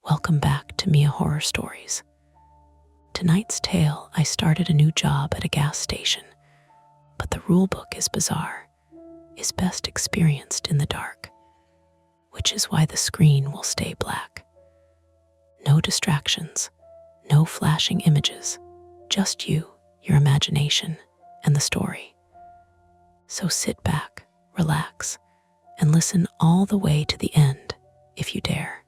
Welcome back to Mia Horror Stories. Tonight's tale, I started a new job at a gas station, but the rulebook is bizarre, is best experienced in the dark, which is why the screen will stay black. No distractions, no flashing images, just you, your imagination, and the story. So sit back, relax, and listen all the way to the end, if you dare.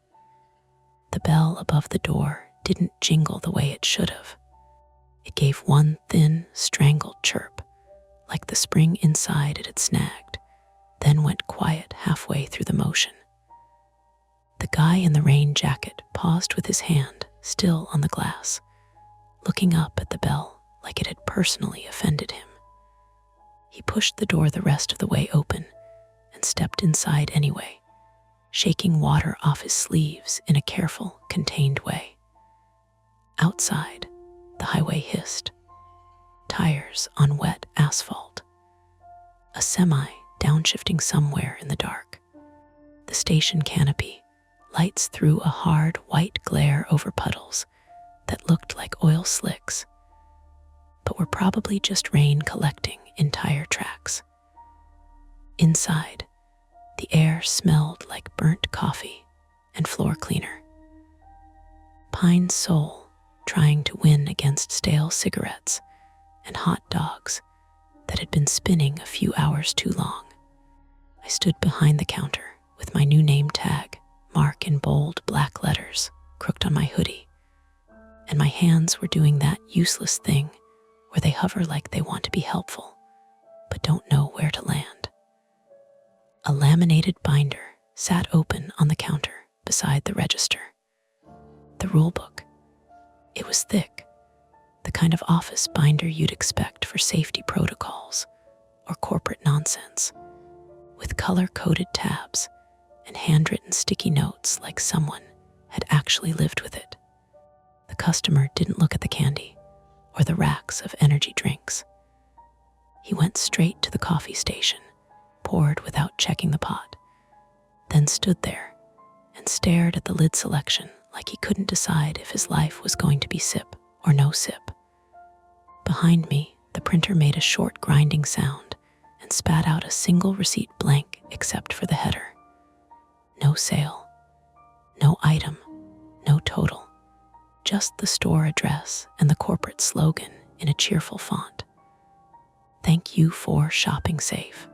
The bell above the door didn't jingle the way it should have. It gave one thin, strangled chirp, like the spring inside it had snagged, then went quiet halfway through the motion. The guy in the rain jacket paused with his hand still on the glass, looking up at the bell like it had personally offended him. He pushed the door the rest of the way open and stepped inside anyway, shaking water off his sleeves in a careful, contained way. Outside, the highway hissed, tires on wet asphalt, a semi downshifting somewhere in the dark. The station canopy lights through a hard white glare over puddles that looked like oil slicks, but were probably just rain collecting in tire tracks. Inside, the air smelled like burnt coffee and floor cleaner. Pine Sol trying to win against stale cigarettes and hot dogs that had been spinning a few hours too long. I stood behind the counter with my new name tag, Mark in bold black letters, crooked on my hoodie, and my hands were doing that useless thing where they hover like they want to be helpful, but don't know where to land. A laminated binder sat open on the counter beside the register. The rulebook. It was thick, the kind of office binder you'd expect for safety protocols or corporate nonsense, with color-coded tabs and handwritten sticky notes like someone had actually lived with it. The customer didn't look at the candy or the racks of energy drinks. He went straight to the coffee station, poured without checking the pot, then stood there and stared at the lid selection like he couldn't decide if his life was going to be sip or no sip. Behind me, the printer made a short grinding sound and spat out a single receipt blank except for the header. No sale, no item, no total, just the store address and the corporate slogan in a cheerful font. Thank you for shopping safe.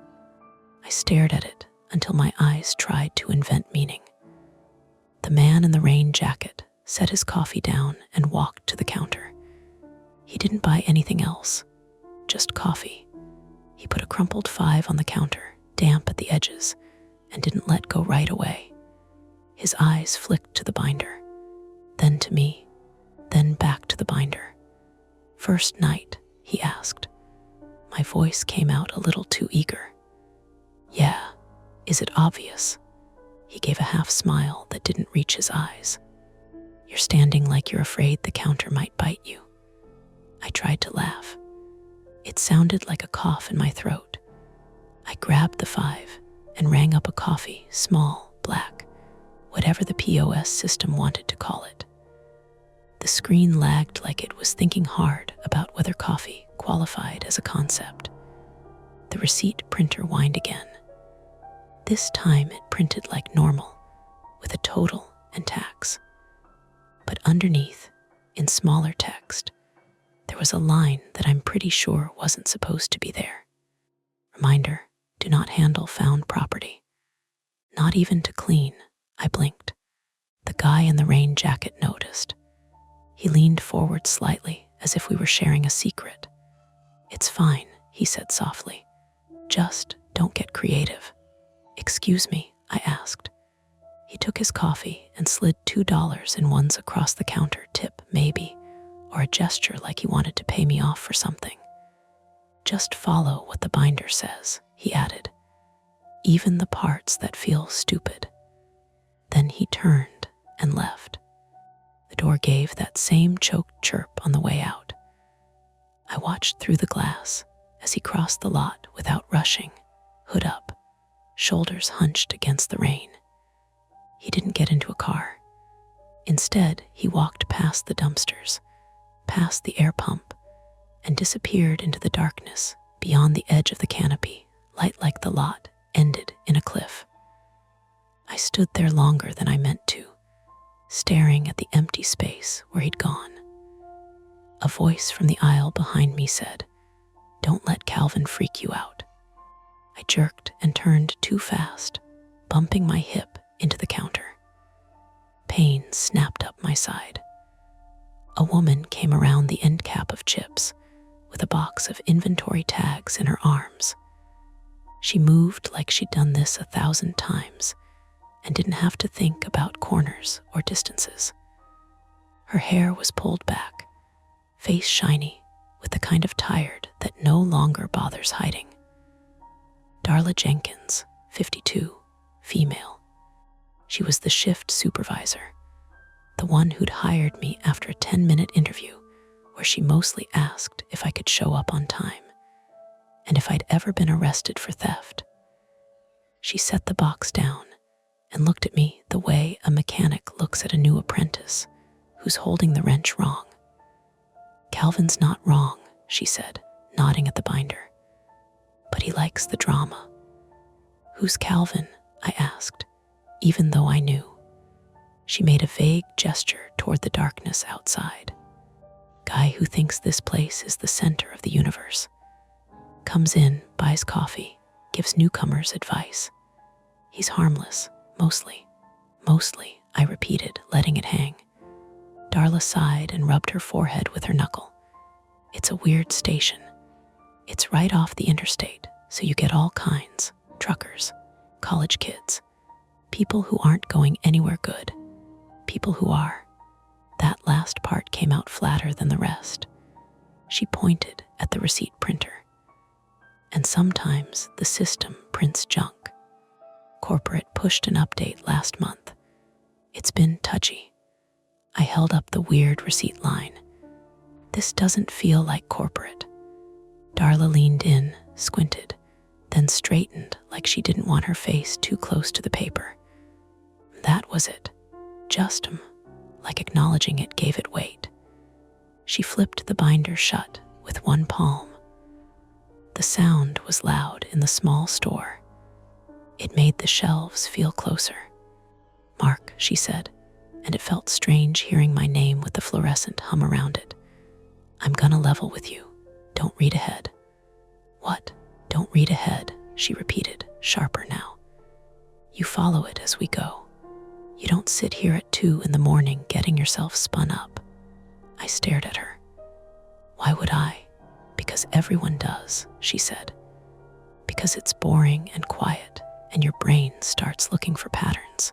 I stared at it until my eyes tried to invent meaning. The man in the rain jacket set his coffee down and walked to the counter. He didn't buy anything else, just coffee. He put a crumpled 5 on the counter, damp at the edges, and didn't let go right away. His eyes flicked to the binder, then to me, then back to the binder. First night, he asked. My voice came out a little too eager. Yeah, is it obvious? He gave a half smile that didn't reach his eyes. You're standing like you're afraid the counter might bite you. I tried to laugh. It sounded like a cough in my throat. I grabbed the 5 and rang up a coffee, small, black, whatever the POS system wanted to call it. The screen lagged like it was thinking hard about whether coffee qualified as a concept. The receipt printer whined again. This time it printed like normal, with a total and tax. But underneath, in smaller text, there was a line that I'm pretty sure wasn't supposed to be there. Reminder, do not handle found property. Not even to clean, I blinked. The guy in the rain jacket noticed. He leaned forward slightly as if we were sharing a secret. It's fine, he said softly. Just don't get creative. Excuse me, I asked. He took his coffee and slid $2 in ones across the counter, tip maybe, or a gesture like he wanted to pay me off for something. Just follow what the binder says, he added. Even the parts that feel stupid. Then he turned and left. The door gave that same choked chirp on the way out. I watched through the glass as he crossed the lot without rushing, hood up, shoulders hunched against the rain. He didn't get into a car. Instead, he walked past the dumpsters, past the air pump, and disappeared into the darkness beyond the edge of the canopy, light like the lot ended in a cliff. I stood there longer than I meant to, staring at the empty space where he'd gone. A voice from the aisle behind me said, "Don't let Calvin freak you out." I jerked and turned too fast, bumping my hip into the counter. Pain snapped up my side. A woman came around the end cap of chips with a box of inventory tags in her arms. She moved like she'd done this 1,000 times and didn't have to think about corners or distances. Her hair was pulled back, face shiny, with the kind of tired that no longer bothers hiding. Darla Jenkins, 52, female. She was the shift supervisor, the one who'd hired me after a 10-minute interview where she mostly asked if I could show up on time and if I'd ever been arrested for theft. She set the box down and looked at me the way a mechanic looks at a new apprentice who's holding the wrench wrong. "Calvin's not wrong," she said, nodding at the binder. "But he likes the drama." "Who's Calvin?" I asked, even though I knew. She made a vague gesture toward the darkness outside. "Guy who thinks this place is the center of the universe. Comes in, buys coffee, gives newcomers advice. He's harmless, mostly." "Mostly," I repeated, letting it hang. Darla sighed and rubbed her forehead with her knuckle. "It's a weird station. It's right off the interstate, so you get all kinds, truckers, college kids, people who aren't going anywhere good, people who are." That last part came out flatter than the rest. She pointed at the receipt printer. "And sometimes the system prints junk. Corporate pushed an update last month. It's been touchy." I held up the weird receipt line. "This doesn't feel like corporate." Darla leaned in, squinted, then straightened like she didn't want her face too close to the paper. That was it. Just like acknowledging it gave it weight. She flipped the binder shut with one palm. The sound was loud in the small store. It made the shelves feel closer. "Mark," she said, and it felt strange hearing my name with the fluorescent hum around it. "I'm gonna level with you. Don't read ahead." "What? Don't read ahead," she repeated, sharper now. "You follow it as we go. You don't sit here at 2 in the morning getting yourself spun up." I stared at her. "Why would I?" "Because everyone does," she said. "Because it's boring and quiet, and your brain starts looking for patterns.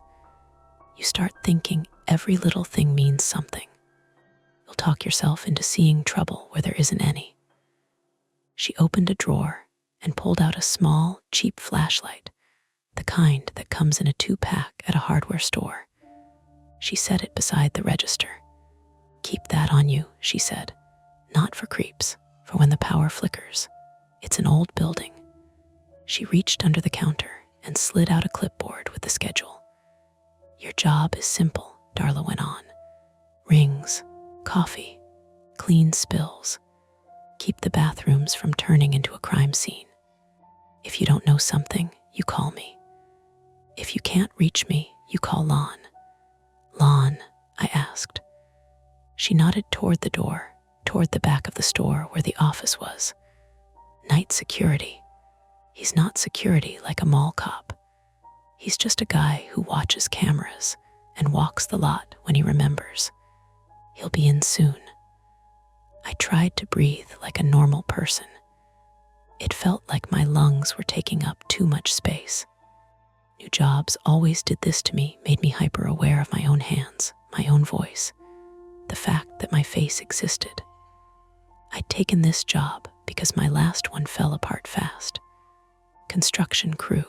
You start thinking every little thing means something. You'll talk yourself into seeing trouble where there isn't any." She opened a drawer and pulled out a small, cheap flashlight, the kind that comes in a 2-pack at a hardware store. She set it beside the register. "Keep that on you," she said. "Not for creeps, for when the power flickers. It's an old building." She reached under the counter and slid out a clipboard with the schedule. "Your job is simple," Darla went on. "Rings, coffee, clean spills. Keep the bathrooms from turning into a crime scene. If you don't know something, you call me. If you can't reach me, you call Lon." "Lon?" I asked. She nodded toward the door, toward the back of the store where the office was. "Night security. He's not security like a mall cop. He's just a guy who watches cameras and walks the lot when he remembers. He'll be in soon." I tried to breathe like a normal person. It felt like my lungs were taking up too much space. New jobs always did this to me, made me hyper-aware of my own hands, my own voice, the fact that my face existed. I'd taken this job because my last one fell apart fast. Construction crew.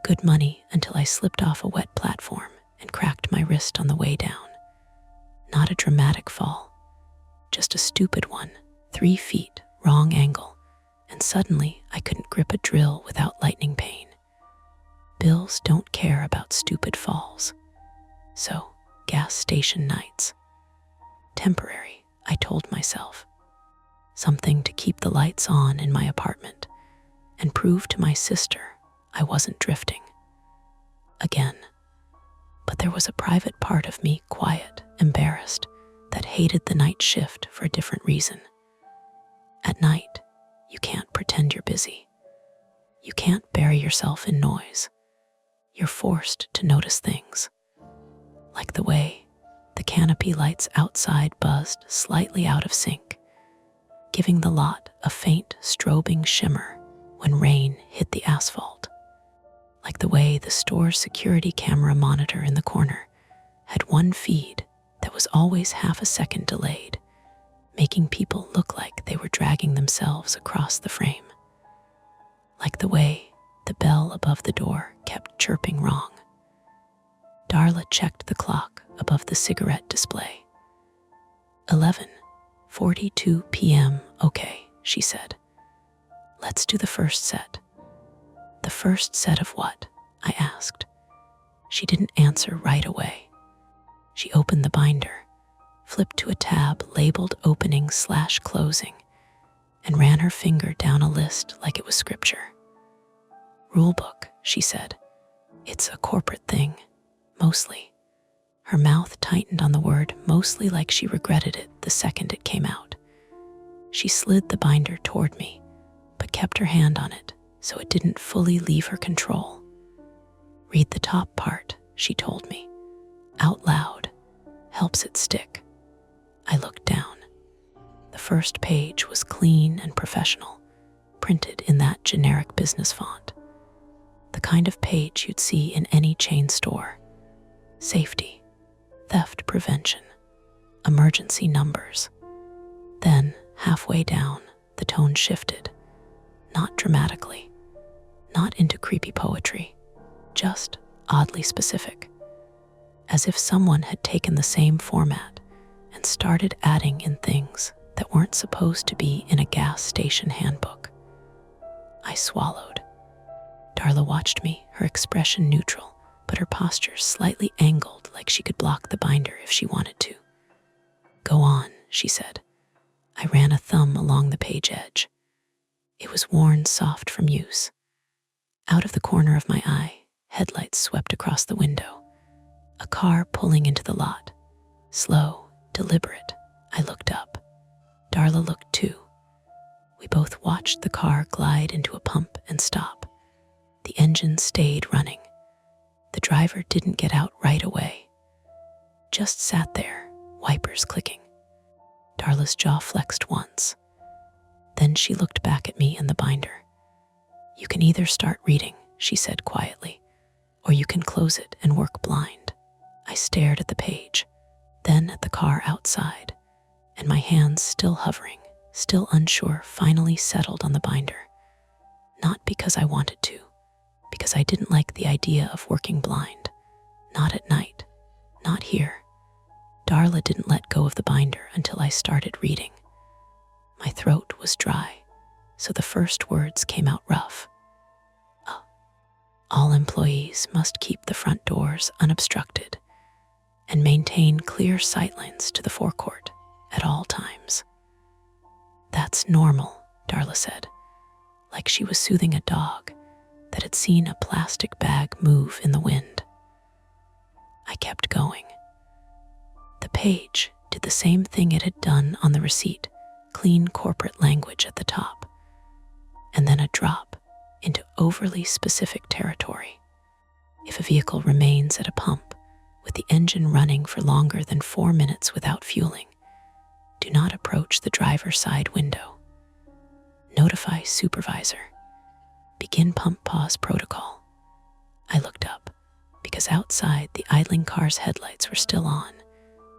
Good money until I slipped off a wet platform and cracked my wrist on the way down. Not a dramatic fall, just a stupid one, 3 feet, wrong angle, and suddenly I couldn't grip a drill without lightning pain. Bills don't care about stupid falls. So, gas station nights. Temporary, I told myself. Something to keep the lights on in my apartment and prove to my sister I wasn't drifting. Again. But there was a private part of me, quiet, embarrassed, that hated the night shift for a different reason. At night, you can't pretend you're busy. You can't bury yourself in noise. You're forced to notice things. Like the way the canopy lights outside buzzed slightly out of sync, giving the lot a faint strobing shimmer when rain hit the asphalt. Like the way the store's security camera monitor in the corner had one feed that was always half a second delayed, making people look like they were dragging themselves across the frame. Like the way the bell above the door kept chirping wrong. Darla checked the clock above the cigarette display. 11:42 p.m. Okay, she said. Let's do the first set. The first set of what? I asked. She didn't answer right away. She opened the binder, flipped to a tab labeled opening/closing, and ran her finger down a list like it was scripture. Rulebook, she said. It's a corporate thing, mostly. Her mouth tightened on the word mostly, like she regretted it the second it came out. She slid the binder toward me, but kept her hand on it so it didn't fully leave her control. Read the top part, she told me. Out loud. Helps it stick. I looked down. The first page was clean and professional, printed in that generic business font. The kind of page you'd see in any chain store. Safety, theft prevention, emergency numbers. Then, halfway down, the tone shifted. Not dramatically, not into creepy poetry, just oddly specific. As if someone had taken the same format and started adding in things that weren't supposed to be in a gas station handbook. I swallowed. Darla watched me, her expression neutral, but her posture slightly angled like she could block the binder if she wanted to. Go on, she said. I ran a thumb along the page edge. It was worn soft from use. Out of the corner of my eye, headlights swept across the window. A car pulling into the lot. Slow, deliberate. I looked up. Darla looked too. We both watched the car glide into a pump and stop. The engine stayed running. The driver didn't get out right away. Just sat there, wipers clicking. Darla's jaw flexed once. Then she looked back at me and the binder. You can either start reading, she said quietly, or you can close it and work blind. I stared at the page, then at the car outside, and my hands still hovering, still unsure, finally settled on the binder. Not because I wanted to, because I didn't like the idea of working blind. Not at night, not here. Darla didn't let go of the binder until I started reading. My throat was dry, so the first words came out rough. All employees must keep the front doors unobstructed and maintain clear sightlines to the forecourt at all times. That's normal, Darla said, like she was soothing a dog that had seen a plastic bag move in the wind. I kept going. The page did the same thing it had done on the receipt, clean corporate language at the top, and then a drop into overly specific territory. If a vehicle remains at a pump with the engine running for longer than 4 minutes without fueling, do not approach the driver's side window. Notify supervisor. Begin pump pause protocol. I looked up because outside the idling car's headlights were still on,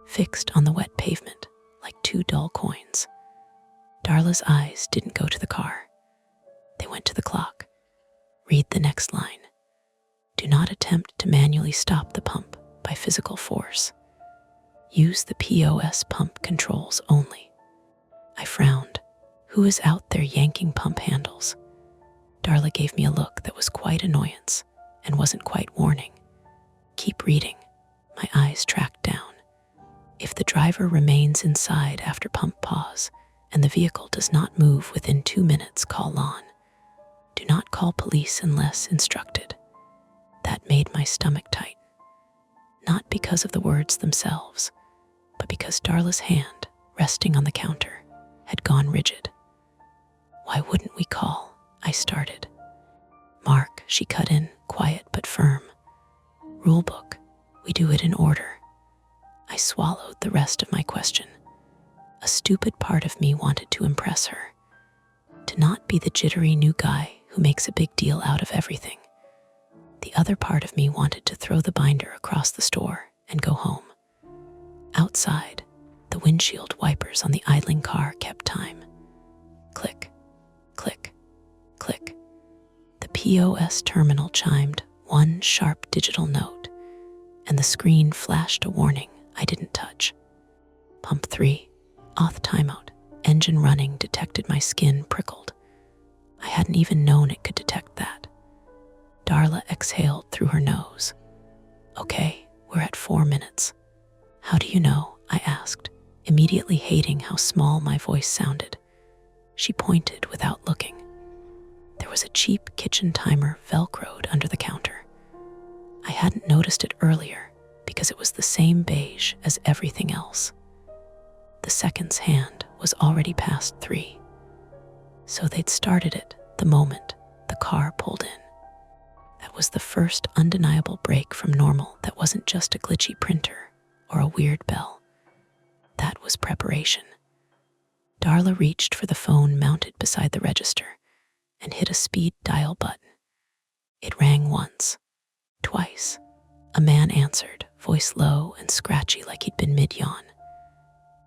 fixed on the wet pavement like 2 dull coins. Darla's eyes didn't go to the car. They went to the clock. Read the next line. Do not attempt to manually stop the pump by physical force. Use the POS pump controls only. I frowned. Who is out there yanking pump handles? Darla gave me a look that was quite annoyance and wasn't quite warning. Keep reading, My eyes tracked down. If the driver remains inside after pump pause and the vehicle does not move within 2 minutes, call on. Do not call police unless instructed. That made my stomach tight. Not because of the words themselves, but because Darla's hand, resting on the counter, had gone rigid. Why wouldn't we call? I started. Mark, she cut in, quiet but firm. Rulebook, we do it in order. I swallowed the rest of my question. A stupid part of me wanted to impress her, to not be the jittery new guy who makes a big deal out of everything. The other part of me wanted to throw the binder across the store and go home. Outside, the windshield wipers on the idling car kept time. Click, click, click. The POS terminal chimed one sharp digital note, and the screen flashed a warning I didn't touch. Pump 3, auth timeout, engine running detected. My skin prickled. I hadn't even known it could detect that. Darla exhaled through her nose. Okay, we're at 4 minutes. How do you know? I asked, immediately hating how small my voice sounded. She pointed without looking. There was a cheap kitchen timer velcroed under the counter. I hadn't noticed it earlier because it was the same beige as everything else. The seconds hand was already past 3. So they'd started it the moment the car pulled in. That was the first undeniable break from normal that wasn't just a glitchy printer or a weird bell. That was preparation. Darla reached for the phone mounted beside the register and hit a speed dial button. It rang once, twice. A man answered, voice low and scratchy like he'd been mid-yawn.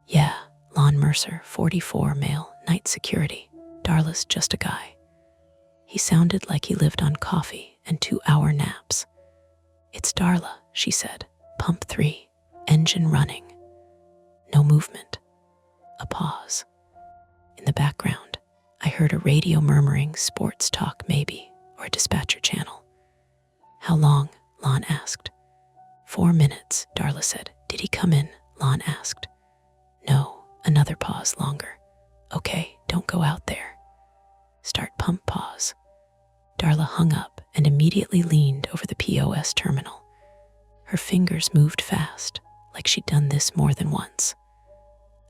Yeah, Lon Mercer, 44, male, night security. Darla's just a guy. He sounded like he lived on coffee and 2-hour naps. It's Darla, she said. Pump 3, engine running. No movement. A pause. In the background, I heard a radio murmuring sports talk maybe, or a dispatcher channel. How long? Lon asked. 4 minutes, Darla said. Did he come in? Lon asked. No, another pause longer. Okay, don't go out there. Start pump pause. Darla hung up and immediately leaned over the POS terminal. Her fingers moved fast, like she'd done this more than once.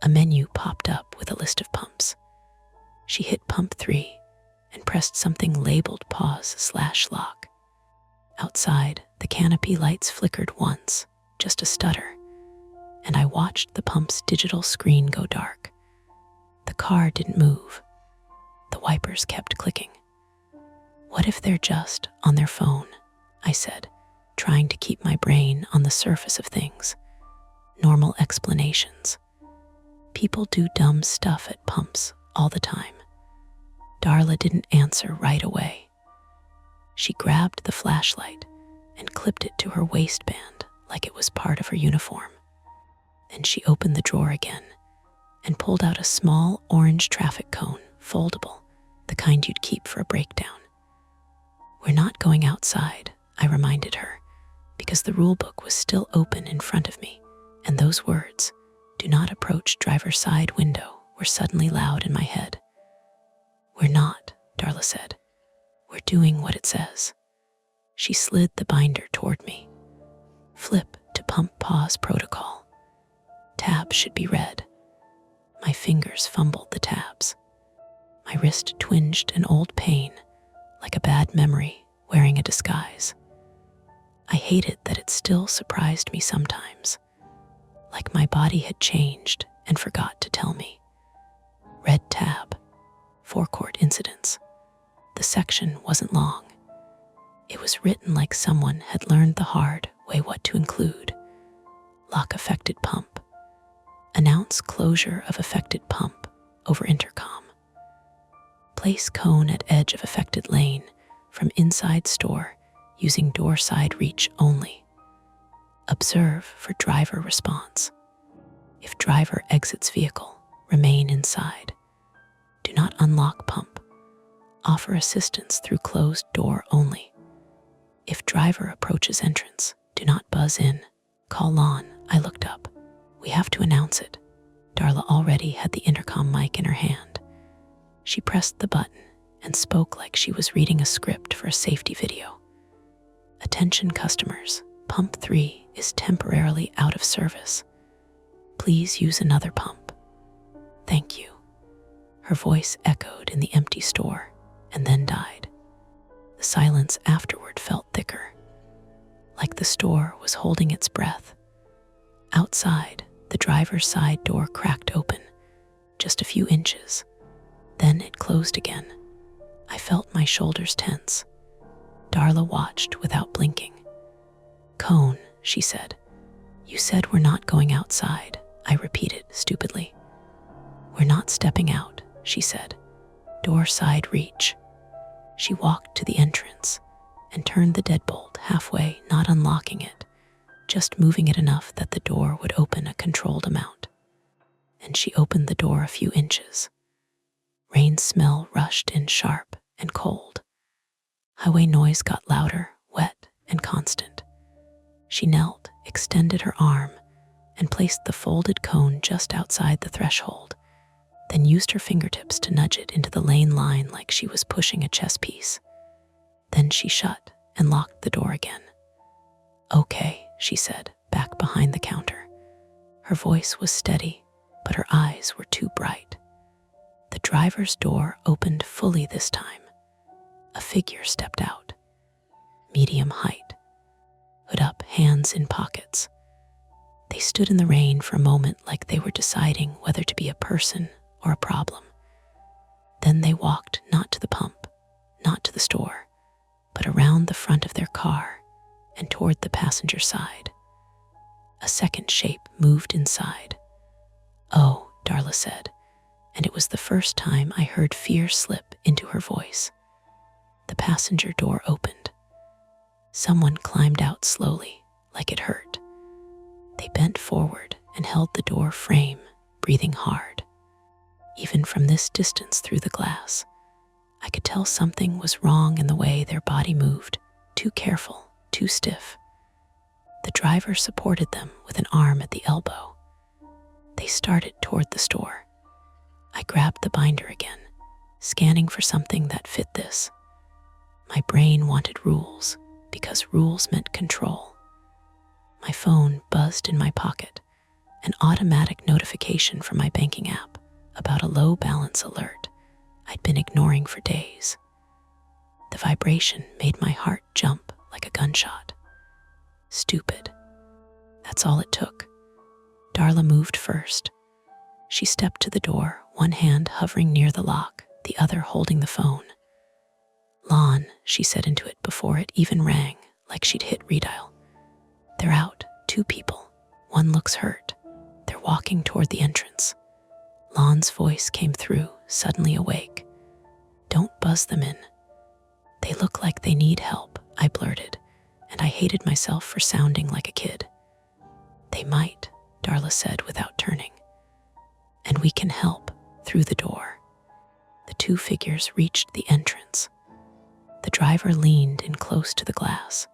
A menu popped up with a list of pumps. She hit pump 3 and pressed something labeled pause/lock. Outside, the canopy lights flickered once, just a stutter, and I watched the pump's digital screen go dark. The car didn't move. The wipers kept clicking. What if they're just on their phone? I said, trying to keep my brain on the surface of things. Normal explanations. People do dumb stuff at pumps all the time. Darla didn't answer right away. She grabbed the flashlight and clipped it to her waistband like it was part of her uniform. Then she opened the drawer again and pulled out a small orange traffic cone, foldable, the kind you'd keep for a breakdown. We're not going outside, I reminded her, because the rule book was still open in front of me, and those words, do not approach driver's side window, were suddenly loud in my head. We're not, Darla said. We're doing what it says. She slid the binder toward me. Flip to pump pause protocol. Tab should be red. My fingers fumbled the tabs. My wrist twinged an old pain, like a bad memory wearing a disguise. I hated that it still surprised me sometimes, like my body had changed and forgot to tell me. Red tab, forecourt incidents. The section wasn't long. It was written like someone had learned the hard way what to include. Lock affected pump. Announce closure of affected pump over intercom. Place cone at edge of affected lane from inside store using door side reach only. Observe for driver response. If driver exits vehicle, remain inside. Do not unlock pump. Offer assistance through closed door only. If driver approaches entrance, do not buzz in. Call Lon, I looked up. We have to announce it. Darla already had the intercom mic in her hand. She pressed the button and spoke like she was reading a script for a safety video. Attention customers, pump 3 is temporarily out of service. Please use another pump. Thank you. Her voice echoed in the empty store and then died. The silence afterward felt thicker, like the store was holding its breath. Outside, the driver's side door cracked open, just a few inches. Then it closed again. I felt my shoulders tense. Darla watched without blinking. Cone, she said. You said we're not going outside, I repeated stupidly. We're not stepping out, she said. Door side reach. She walked to the entrance and turned the deadbolt halfway, not unlocking it, just moving it enough that the door would open a controlled amount. And she opened the door a few inches. Rain smell rushed in sharp and cold. Highway noise got louder, wet, and constant. She knelt, extended her arm, and placed the folded cone just outside the threshold, then used her fingertips to nudge it into the lane line like she was pushing a chess piece. Then she shut and locked the door again. Okay, she said, back behind the counter. Her voice was steady, but her eyes were too bright. The driver's door opened fully this time. A figure stepped out. Medium height. Hood up, hands in pockets. They stood in the rain for a moment like they were deciding whether to be a person or a problem. Then they walked not to the pump, not to the store, but around the front of their car and toward the passenger side. A second shape moved inside. Oh, Darla said, and it was the first time I heard fear slip into her voice. The passenger door opened. Someone climbed out slowly, like it hurt. They bent forward and held the door frame, breathing hard. Even from this distance through the glass, I could tell something was wrong in the way their body moved, too careful, too stiff. The driver supported them with an arm at the elbow. They started toward the store. I grabbed the binder again, scanning for something that fit this. My brain wanted rules, because rules meant control. My phone buzzed in my pocket, an automatic notification from my banking app about a low balance alert I'd been ignoring for days. The vibration made my heart jump like a gunshot. Stupid. That's all it took. Darla moved first. She stepped to the door, one hand hovering near the lock, the other holding the phone. Lon, she said into it before it even rang, like she'd hit redial. They're out, 2 people. One looks hurt. They're walking toward the entrance. Lon's voice came through, suddenly awake. Don't buzz them in. They look like they need help, I blurted, and I hated myself for sounding like a kid. They might, Darla said without turning. And we can help through the door. The 2 figures reached the entrance. The driver leaned in close to the glass,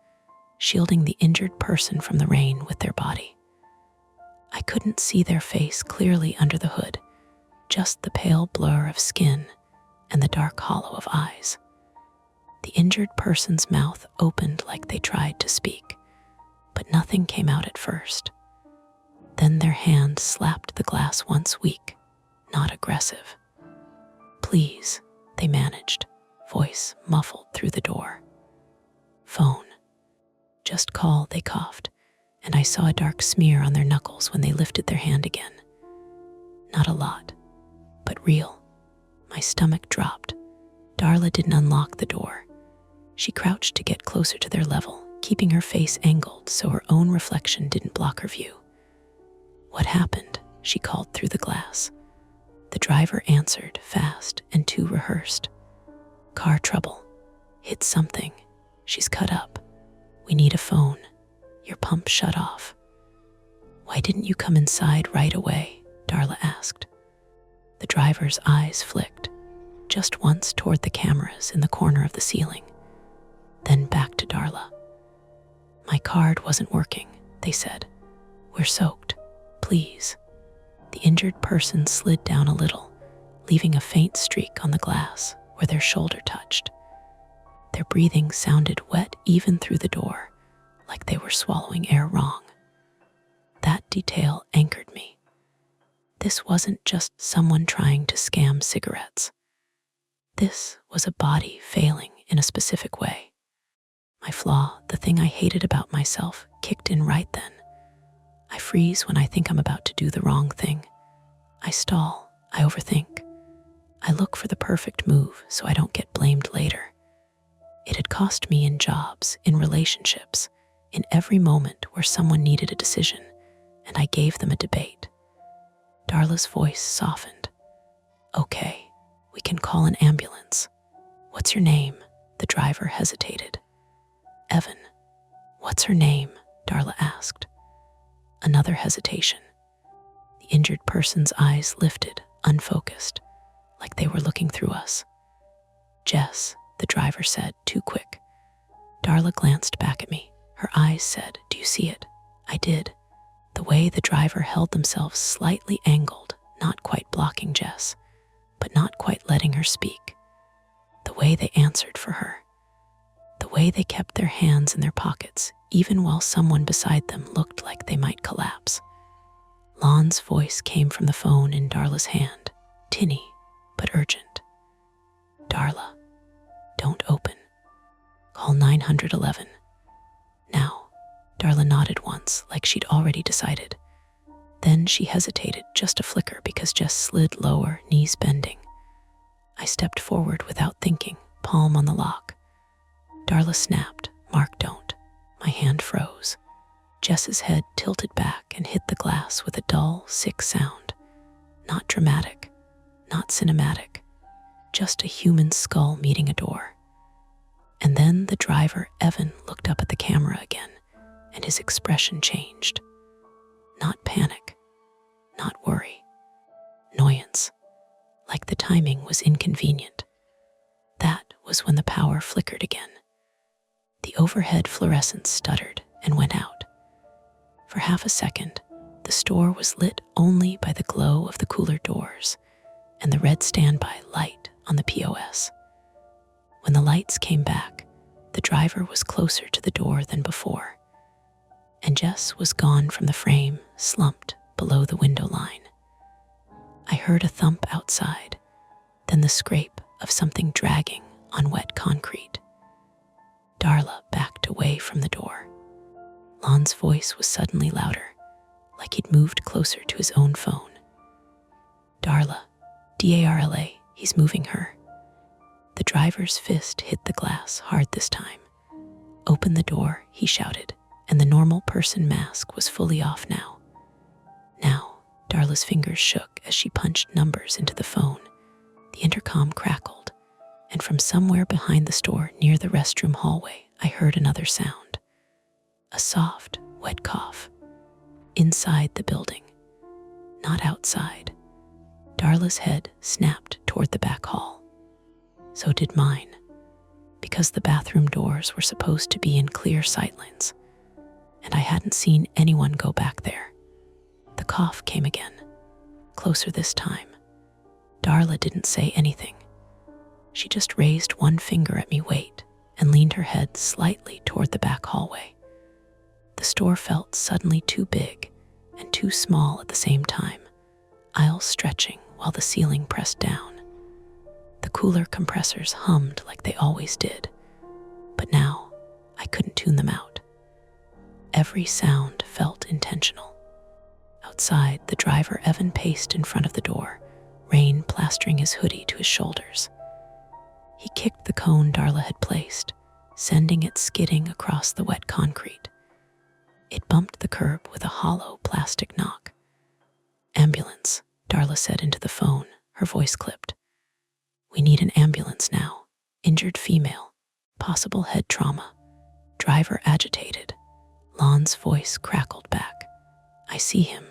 shielding the injured person from the rain with their body. I couldn't see their face clearly under the hood, just the pale blur of skin and the dark hollow of eyes. The injured person's mouth opened like they tried to speak, but nothing came out at first. Then their hand slapped the glass once weak, not aggressive. Please, they managed, voice muffled through the door. Phone. Just call, they coughed, and I saw a dark smear on their knuckles when they lifted their hand again. Not a lot, but real. My stomach dropped. Darla didn't unlock the door. She crouched to get closer to their level, keeping her face angled so her own reflection didn't block her view. What happened? She called through the glass. The driver answered, fast and too rehearsed. Car trouble. Hit something. She's cut up. We need a phone. Your pump shut off. Why didn't you come inside right away? Darla asked. The driver's eyes flicked, just once toward the cameras in the corner of the ceiling, then back to Darla. My card wasn't working, they said. We're soaked. Please. The injured person slid down a little, leaving a faint streak on the glass where their shoulder touched. Their breathing sounded wet even through the door, like they were swallowing air wrong. That detail anchored me. This wasn't just someone trying to scam cigarettes. This was a body failing in a specific way. My flaw, the thing I hated about myself, kicked in right then. I freeze when I think I'm about to do the wrong thing. I stall, I overthink. I look for the perfect move so I don't get blamed later. It had cost me in jobs, in relationships, in every moment where someone needed a decision, and I gave them a debate. Darla's voice softened. Okay, we can call an ambulance. What's your name? The driver hesitated. Evan. What's her name? Darla asked. Another hesitation. The injured person's eyes lifted, unfocused, like they were looking through us. Jess, the driver said, too quick. Darla glanced back at me. Her eyes said, do you see it? I did. The way the driver held themselves slightly angled, not quite blocking Jess, but not quite letting her speak. The way they answered for her. The way they kept their hands in their pockets, even while someone beside them looked like they might collapse. Lon's voice came from the phone in Darla's hand, tinny but urgent. Darla, don't open. Call 911. Now. Darla nodded once, like she'd already decided. Then she hesitated just a flicker because Jess slid lower, knees bending. I stepped forward without thinking, palm on the lock. Darla snapped, Mark, don't. My hand froze. Jess's head tilted back and hit the glass with a dull, sick sound. Not dramatic, not cinematic, just a human skull meeting a door. And then the driver, Evan, looked up at the camera again, and his expression changed. Not panic, not worry, annoyance, like the timing was inconvenient. That was when the power flickered again. The overhead fluorescence stuttered and went out. For half a second, the store was lit only by the glow of the cooler doors and the red standby light on the POS. When the lights came back, the driver was closer to the door than before, and Jess was gone from the frame, slumped below the window line. I heard a thump outside, then the scrape of something dragging on wet concrete. Darla backed away from the door. Lon's voice was suddenly louder, like he'd moved closer to his own phone. Darla, Darla, he's moving her. The driver's fist hit the glass hard this time. Open the door, he shouted, and the normal person mask was fully off now. Now, Darla's fingers shook as she punched numbers into the phone. The intercom crackled, and from somewhere behind the store near the restroom hallway, I heard another sound. A soft, wet cough. Inside the building, not outside. Darla's head snapped toward the back hall. So did mine, because the bathroom doors were supposed to be in clear sightlines, and I hadn't seen anyone go back there. The cough came again, closer this time. Darla didn't say anything. She just raised one finger at me, wait, and leaned her head slightly toward the back hallway. The store felt suddenly too big and too small at the same time, aisles stretching while the ceiling pressed down. The cooler compressors hummed like they always did, but now I couldn't tune them out. Every sound felt intentional. Outside, the driver Evan paced in front of the door, rain plastering his hoodie to his shoulders. He kicked the cone Darla had placed, sending it skidding across the wet concrete. It bumped the curb with a hollow plastic knock. Ambulance, Darla said into the phone, her voice clipped. We need an ambulance now. Injured female. Possible head trauma. Driver agitated. Lon's voice crackled back. I see him.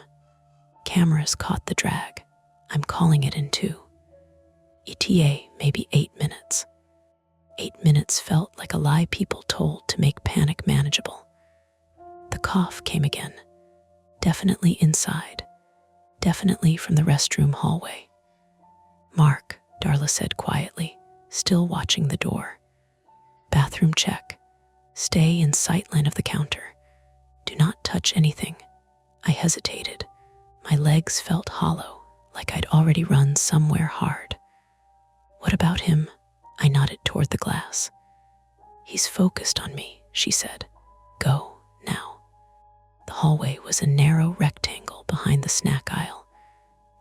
Cameras caught the drag. I'm calling it in 2. ETA, maybe 8 minutes. 8 minutes felt like a lie people told to make panic manageable. The cough came again, Definitely inside. Definitely from the restroom hallway. Mark, Darla said quietly, still watching the door. Bathroom check. Stay in sightline of the counter. Do not touch anything. I hesitated. My legs felt hollow, like I'd already run somewhere hard. What about him? I nodded toward the glass. He's focused on me, she said. Go, now. The hallway was a narrow rectangle behind the snack aisle,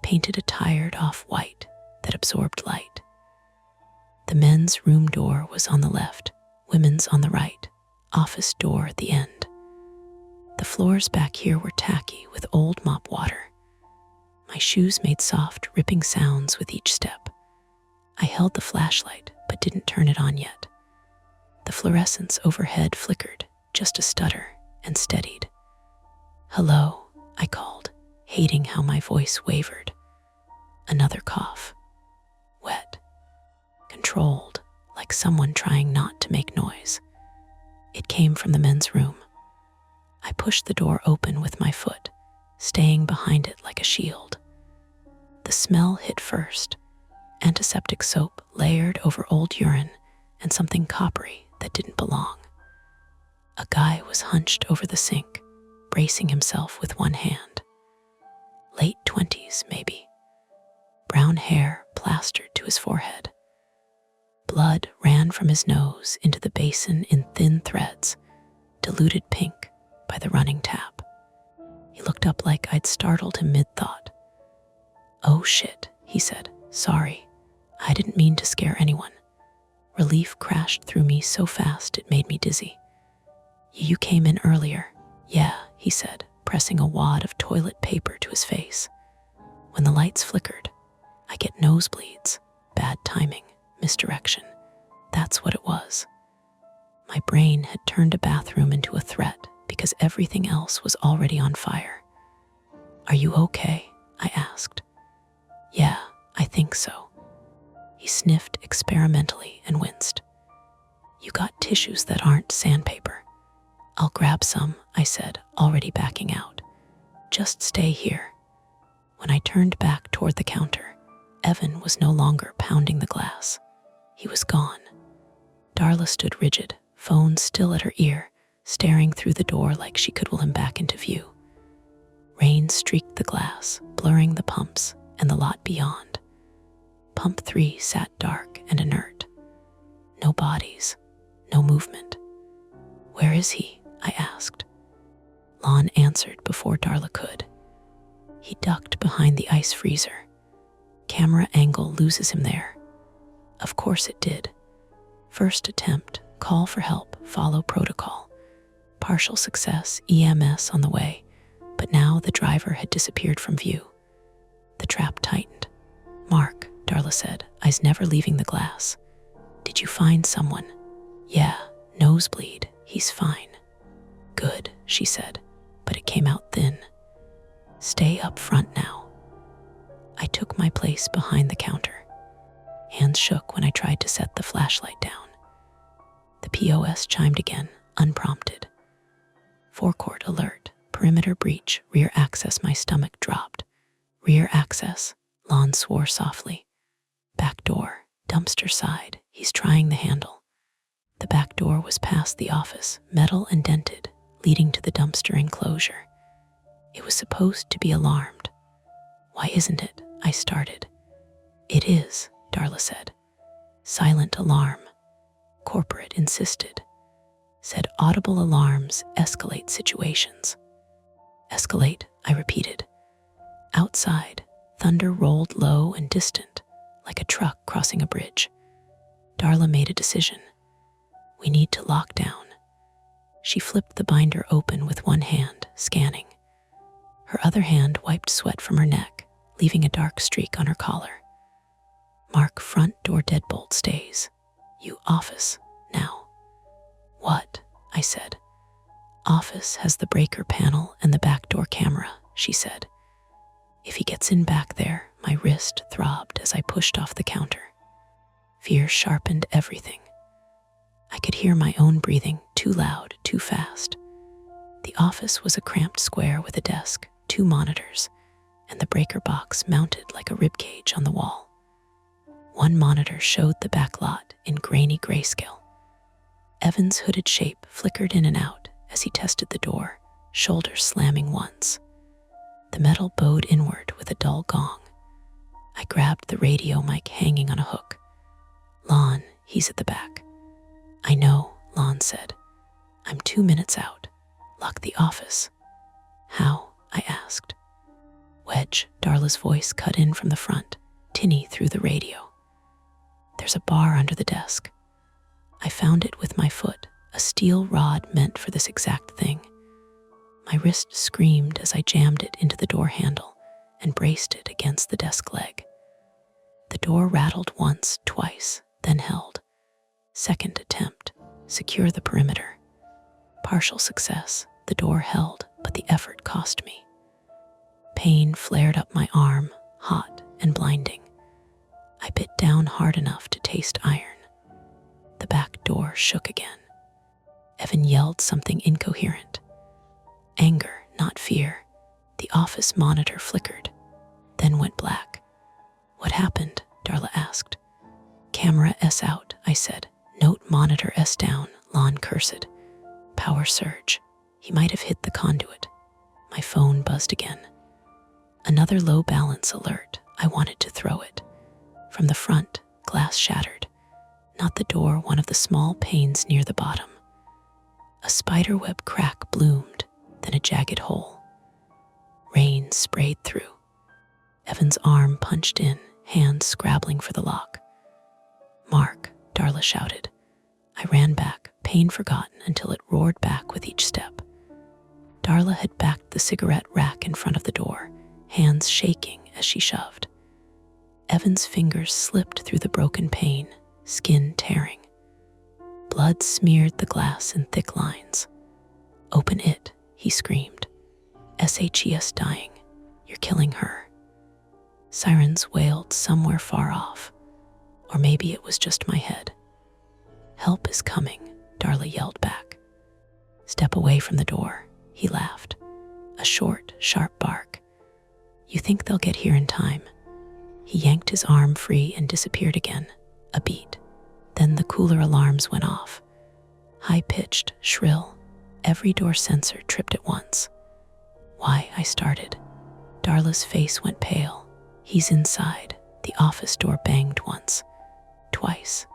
painted a tired off-white that absorbed light. The men's room door was on the left, women's on the right, office door at the end. The floors back here were tacky with old mop water. My shoes made soft, ripping sounds with each step. I held the flashlight, but didn't turn it on yet. The fluorescence overhead flickered, just a stutter, and steadied. Hello, I called, hating how my voice wavered. Another cough. Wet. Controlled, like someone trying not to make noise. It came from the men's room. I pushed the door open with my foot, staying behind it like a shield. The smell hit first. Antiseptic soap layered over old urine and something coppery that didn't belong. A guy was hunched over the sink, bracing himself with one hand. Late 20s, maybe. Brown hair plastered to his forehead. Blood ran from his nose into the basin in thin threads, diluted pink by the running tap. He looked up like I'd startled him mid-thought. Oh shit, he said. Sorry. I didn't mean to scare anyone. Relief crashed through me so fast it made me dizzy. You came in earlier. Yeah, he said, pressing a wad of toilet paper to his face. When the lights flickered, I get nosebleeds, bad timing, misdirection. That's what it was. My brain had turned a bathroom into a threat because everything else was already on fire. Are you okay? I asked. Yeah, I think so. He sniffed experimentally and winced. You got tissues that aren't sandpaper. I'll grab some, I said, already backing out. Just stay here. When I turned back toward the counter, Evan was no longer pounding the glass. He was gone. Darla stood rigid, phone still at her ear, staring through the door like she could will him back into view. Rain streaked the glass, blurring the pumps and the lot beyond. Pump 3 sat dark and inert. No bodies, no movement. Where is he? I asked. Lon answered before Darla could. He ducked behind the ice freezer. Camera angle loses him there. Of course it did. First attempt, call for help, follow protocol. Partial success, EMS on the way, but now the driver had disappeared from view. The trap tightened. Mark, Darla said, I's never leaving the glass. Did you find someone? Yeah, nosebleed, he's fine. Good, she said, but it came out thin. Stay up front now. I took my place behind the counter. Hands shook when I tried to set the flashlight down. The POS chimed again, unprompted. Forecourt alert, perimeter breach, rear access. My stomach dropped. Rear access, Lon swore softly. Back door, dumpster side, he's trying the handle. The back door was past the office, metal and dented, leading to the dumpster enclosure. It was supposed to be alarmed. Why isn't it? I started. It is, Darla said. Silent alarm. Corporate insisted. Said audible alarms escalate situations. Escalate, I repeated. Outside, thunder rolled low and distant, like a truck crossing a bridge. Darla made a decision. We need to lock down. She flipped the binder open with one hand, scanning. Her other hand wiped sweat from her neck, leaving a dark streak on her collar. Mark front door deadbolt stays. You office, now. What? I said. Office has the breaker panel and the back door camera, she said. If he gets in back there, my wrist throbbed as I pushed off the counter. Fear sharpened everything. I could hear my own breathing, too loud, too fast. The office was a cramped square with a desk, 2 monitors, and the breaker box mounted like a ribcage on the wall. One monitor showed the back lot in grainy grayscale. Evan's hooded shape flickered in and out as he tested the door, shoulder slamming once. The metal bowed inward with a dull gong. I grabbed the radio mic hanging on a hook. "Lon, he's at the back." "I know," Lon said. "I'm 2 minutes out. Lock the office." "How?" I asked. "Wedge," Darla's voice cut in from the front, tinny through the radio. "There's a bar under the desk." I found it with my foot, a steel rod meant for this exact thing. My wrist screamed as I jammed it into the door handle and braced it against the desk leg. The door rattled once, twice, then held. Second attempt, secure the perimeter. Partial success, the door held, but the effort cost me. Pain flared up my arm, hot and blinding. I bit down hard enough to taste iron. The back door shook again. Evan yelled something incoherent. Anger, not fear. The office monitor flickered, then went black. "What happened?" Darla asked. "Camera S out," I said. "Note monitor S down," Lon cursed. "Power surge. He might have hit the conduit." My phone buzzed again. Another low balance alert. I wanted to throw it. From the front, glass shattered. Not the door, one of the small panes near the bottom. A spiderweb crack bloomed, then a jagged hole. Rain sprayed through. Evan's arm punched in, hands scrabbling for the lock. "Mark," Darla shouted. I ran back, pain forgotten until it roared back with each step. Darla had backed the cigarette rack in front of the door, hands shaking as she shoved. Evan's fingers slipped through the broken pane, skin tearing. Blood smeared the glass in thick lines. "Open it," he screamed. "SHES dying. You're killing her." Sirens wailed somewhere far off, or maybe it was just my head. "Help is coming," Darla yelled back. "Step away from the door," he laughed. A short, sharp bark. "You think they'll get here in time?" He yanked his arm free and disappeared again. A beat. Then the cooler alarms went off. High-pitched, shrill. Every door sensor tripped at once. "Why?" I started. Darla's face went pale. "He's inside." The office door banged once. Twice.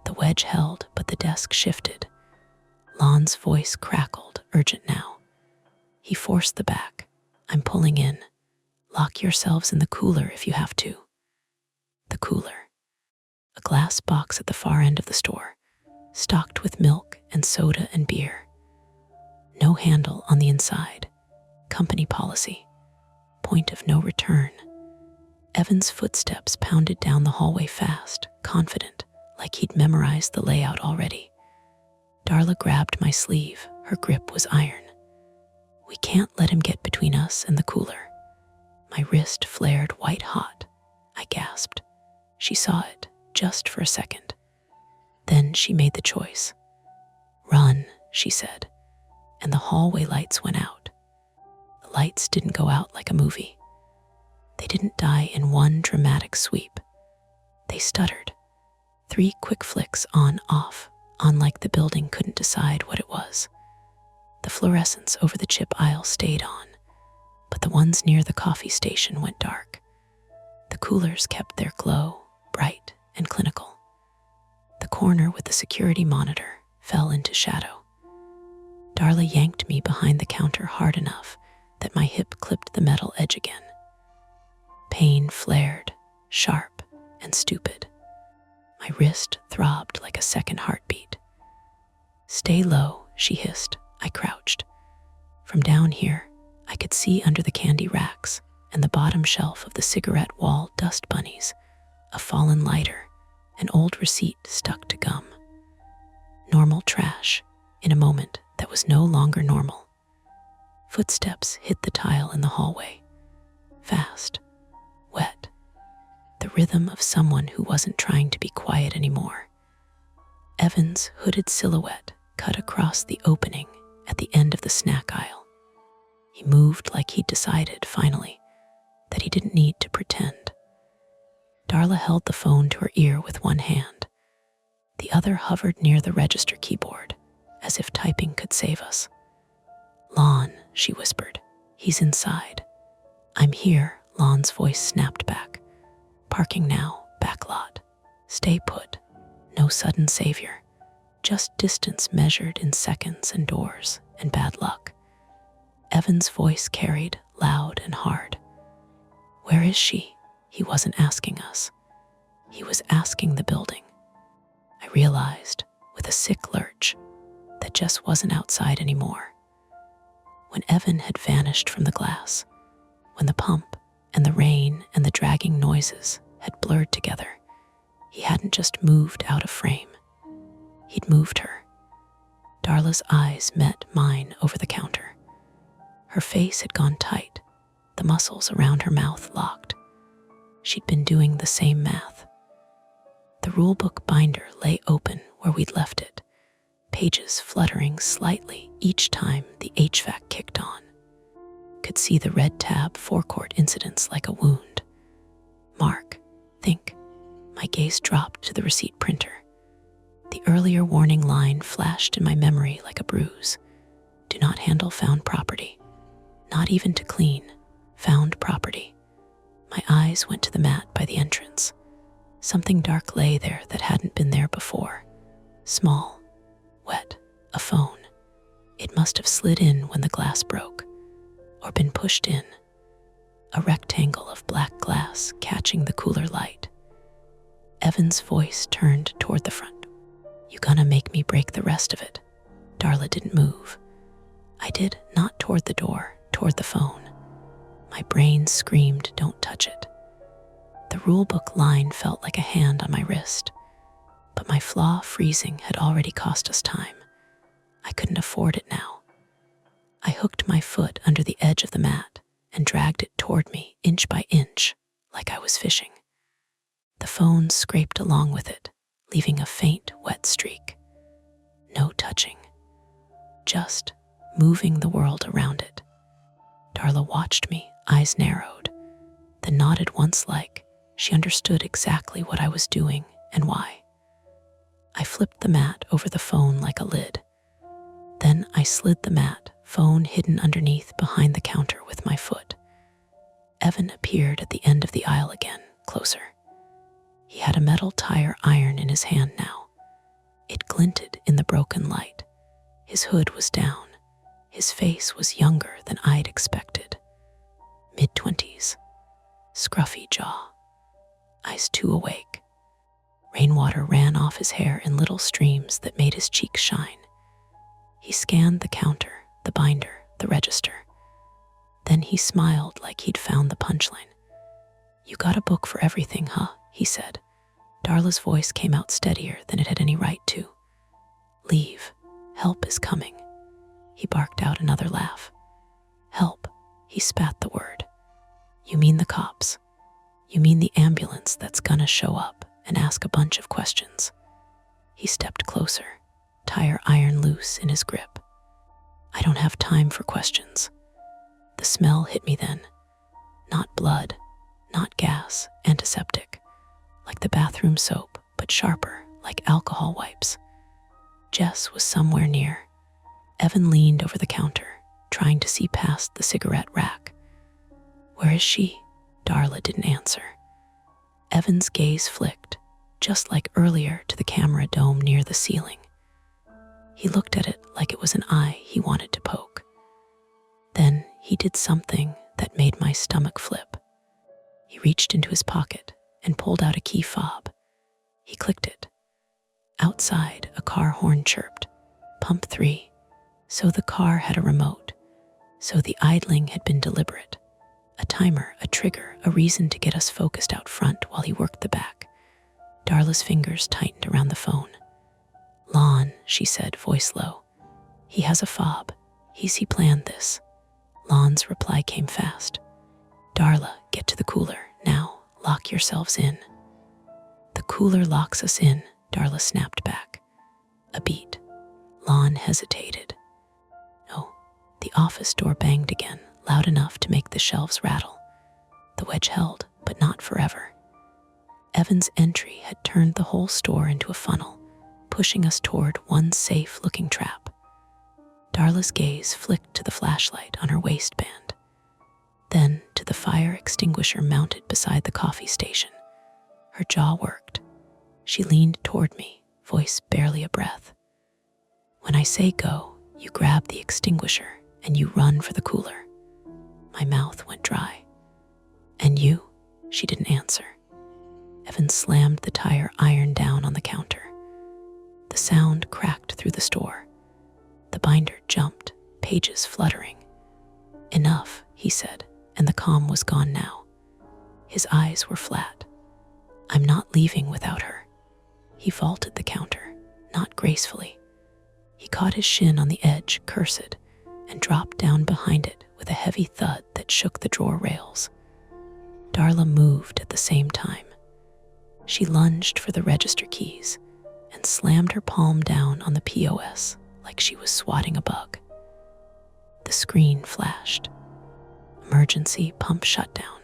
The wedge held, but the desk shifted. Lon's voice crackled, urgent now. He forced the back. "I'm pulling in. Lock yourselves in the cooler if you have to." The cooler. A glass box at the far end of the store, stocked with milk and soda and beer. No handle on the inside. Company policy. Point of no return. Evan's footsteps pounded down the hallway fast, confident, like he'd memorized the layout already. Darla grabbed my sleeve. Her grip was iron. "We can't let him get between us and the cooler." My wrist flared white hot. I gasped. She saw it, just for a second. Then she made the choice. "Run," she said, and the hallway lights went out. The lights didn't go out like a movie. They didn't die in one dramatic sweep. They stuttered. 3 quick flicks on, off, on like the building couldn't decide what it was. The fluorescents over the chip aisle stayed on, but the ones near the coffee station went dark. The coolers kept their glow, bright and clinical. The corner with the security monitor fell into shadow. Darla yanked me behind the counter hard enough that my hip clipped the metal edge again. Pain flared, sharp and stupid. My wrist throbbed like a second heartbeat. "Stay low," she hissed. I crouched. From down here, I could see under the candy racks and the bottom shelf of the cigarette wall dust bunnies, a fallen lighter, an old receipt stuck to gum. Normal trash, in a moment that was no longer normal. Footsteps hit the tile in the hallway. Fast, wet. The rhythm of someone who wasn't trying to be quiet anymore. Evan's hooded silhouette cut across the opening at the end of the snack aisle. He moved like he'd decided, finally, that he didn't need to pretend. Darla held the phone to her ear with one hand. The other hovered near the register keyboard, as if typing could save us. "Lon," she whispered. "He's inside." "I'm here," Lon's voice snapped back. "Parking now, back lot. Stay put. No sudden savior. Just distance measured in seconds and doors and bad luck." Evan's voice carried, loud and hard. "Where is she?" He wasn't asking us. He was asking the building. I realized, with a sick lurch, that Jess wasn't outside anymore. When Evan had vanished from the glass, when the pump and the rain and the dragging noises had blurred together, he hadn't just moved out of frame. He'd moved her. Darla's eyes met mine over the counter. Her face had gone tight, the muscles around her mouth locked. She'd been doing the same math. The rulebook binder lay open where we'd left it, pages fluttering slightly each time the HVAC kicked on. Could see the red tab forecourt incidents like a wound. Mark, think. My gaze dropped to the receipt printer. The earlier warning line flashed in my memory like a bruise. Do not handle found property. Not even to clean. Found property. My eyes went to the mat by the entrance. Something dark lay there that hadn't been there before. Small, wet, a phone. It must have slid in when the glass broke, or been pushed in. A rectangle of black glass catching the cooler light. Evan's voice turned toward the front. "You gonna make me break the rest of it?" Darla didn't move. I did, not toward the door, toward the phone. My brain screamed, "Don't touch it." The rulebook line felt like a hand on my wrist, but my flaw freezing had already cost us time. I couldn't afford it now. I hooked my foot under the edge of the mat and dragged it toward me inch by inch, like I was fishing. The phone scraped along with it, leaving a faint, wet streak. No touching. Just moving the world around it. Darla watched me, eyes narrowed, then nodded once like she understood exactly what I was doing and why. I flipped the mat over the phone like a lid. Then I slid the mat, phone hidden underneath behind the counter with my foot. Evan appeared at the end of the aisle again, closer. He had a metal tire iron in his hand now. It glinted in the broken light. His hood was down. His face was younger than I'd expected. Mid-20s. Scruffy jaw. Eyes too awake. Rainwater ran off his hair in little streams that made his cheeks shine. He scanned the counter, the binder, the register. Then he smiled like he'd found the punchline. "You got a book for everything, huh?" he said. Darla's voice came out steadier than it had any right to. "Leave. Help is coming." He barked out another laugh. "Help." He spat the word. "You mean the cops? You mean the ambulance that's gonna show up and ask a bunch of questions?" He stepped closer, tire iron loose in his grip. "I don't have time for questions." The smell hit me then. Not blood, not gas, antiseptic, like the bathroom soap, but sharper, like alcohol wipes. Jess was somewhere near. Evan leaned over the counter, trying to see past the cigarette rack. "Where is she?" Darla didn't answer. Evan's gaze flicked, just like earlier, to the camera dome near the ceiling. He looked at it like it was an eye he wanted to poke. Then he did something that made my stomach flip. He reached into his pocket and pulled out a key fob. He clicked it. Outside, a car horn chirped. Pump 3. So the car had a remote. So the idling had been deliberate. A timer, a trigger, a reason to get us focused out front while he worked the back. Darla's fingers tightened around the phone. "Lon," she said, voice low. "He has a fob. He planned this." Lon's reply came fast. "Darla, get to the cooler. Now, lock yourselves in." "The cooler locks us in," Darla snapped back. A beat. Lon hesitated. "No, The office door banged again, loud enough to make the shelves rattle. The wedge held, but not forever. Evan's entry had turned the whole store into a funnel, pushing us toward one safe-looking trap. Darla's gaze flicked to the flashlight on her waistband, then to the fire extinguisher mounted beside the coffee station. Her jaw worked. She leaned toward me, voice barely a breath. "When I say go, you grab the extinguisher and you run for the cooler." My mouth went dry. "And you?" She didn't answer. Evan slammed the tire iron down on the counter. The sound cracked through the store. The binder jumped, pages fluttering. "Enough," he said, and the calm was gone now. His eyes were flat. "I'm not leaving without her." He vaulted the counter, not gracefully. He caught his shin on the edge, cursed, and dropped down behind it with a heavy thud that shook the drawer rails. Darla moved at the same time. She lunged for the register keys and slammed her palm down on the POS like she was swatting a bug. The screen flashed. Emergency pump shutdown.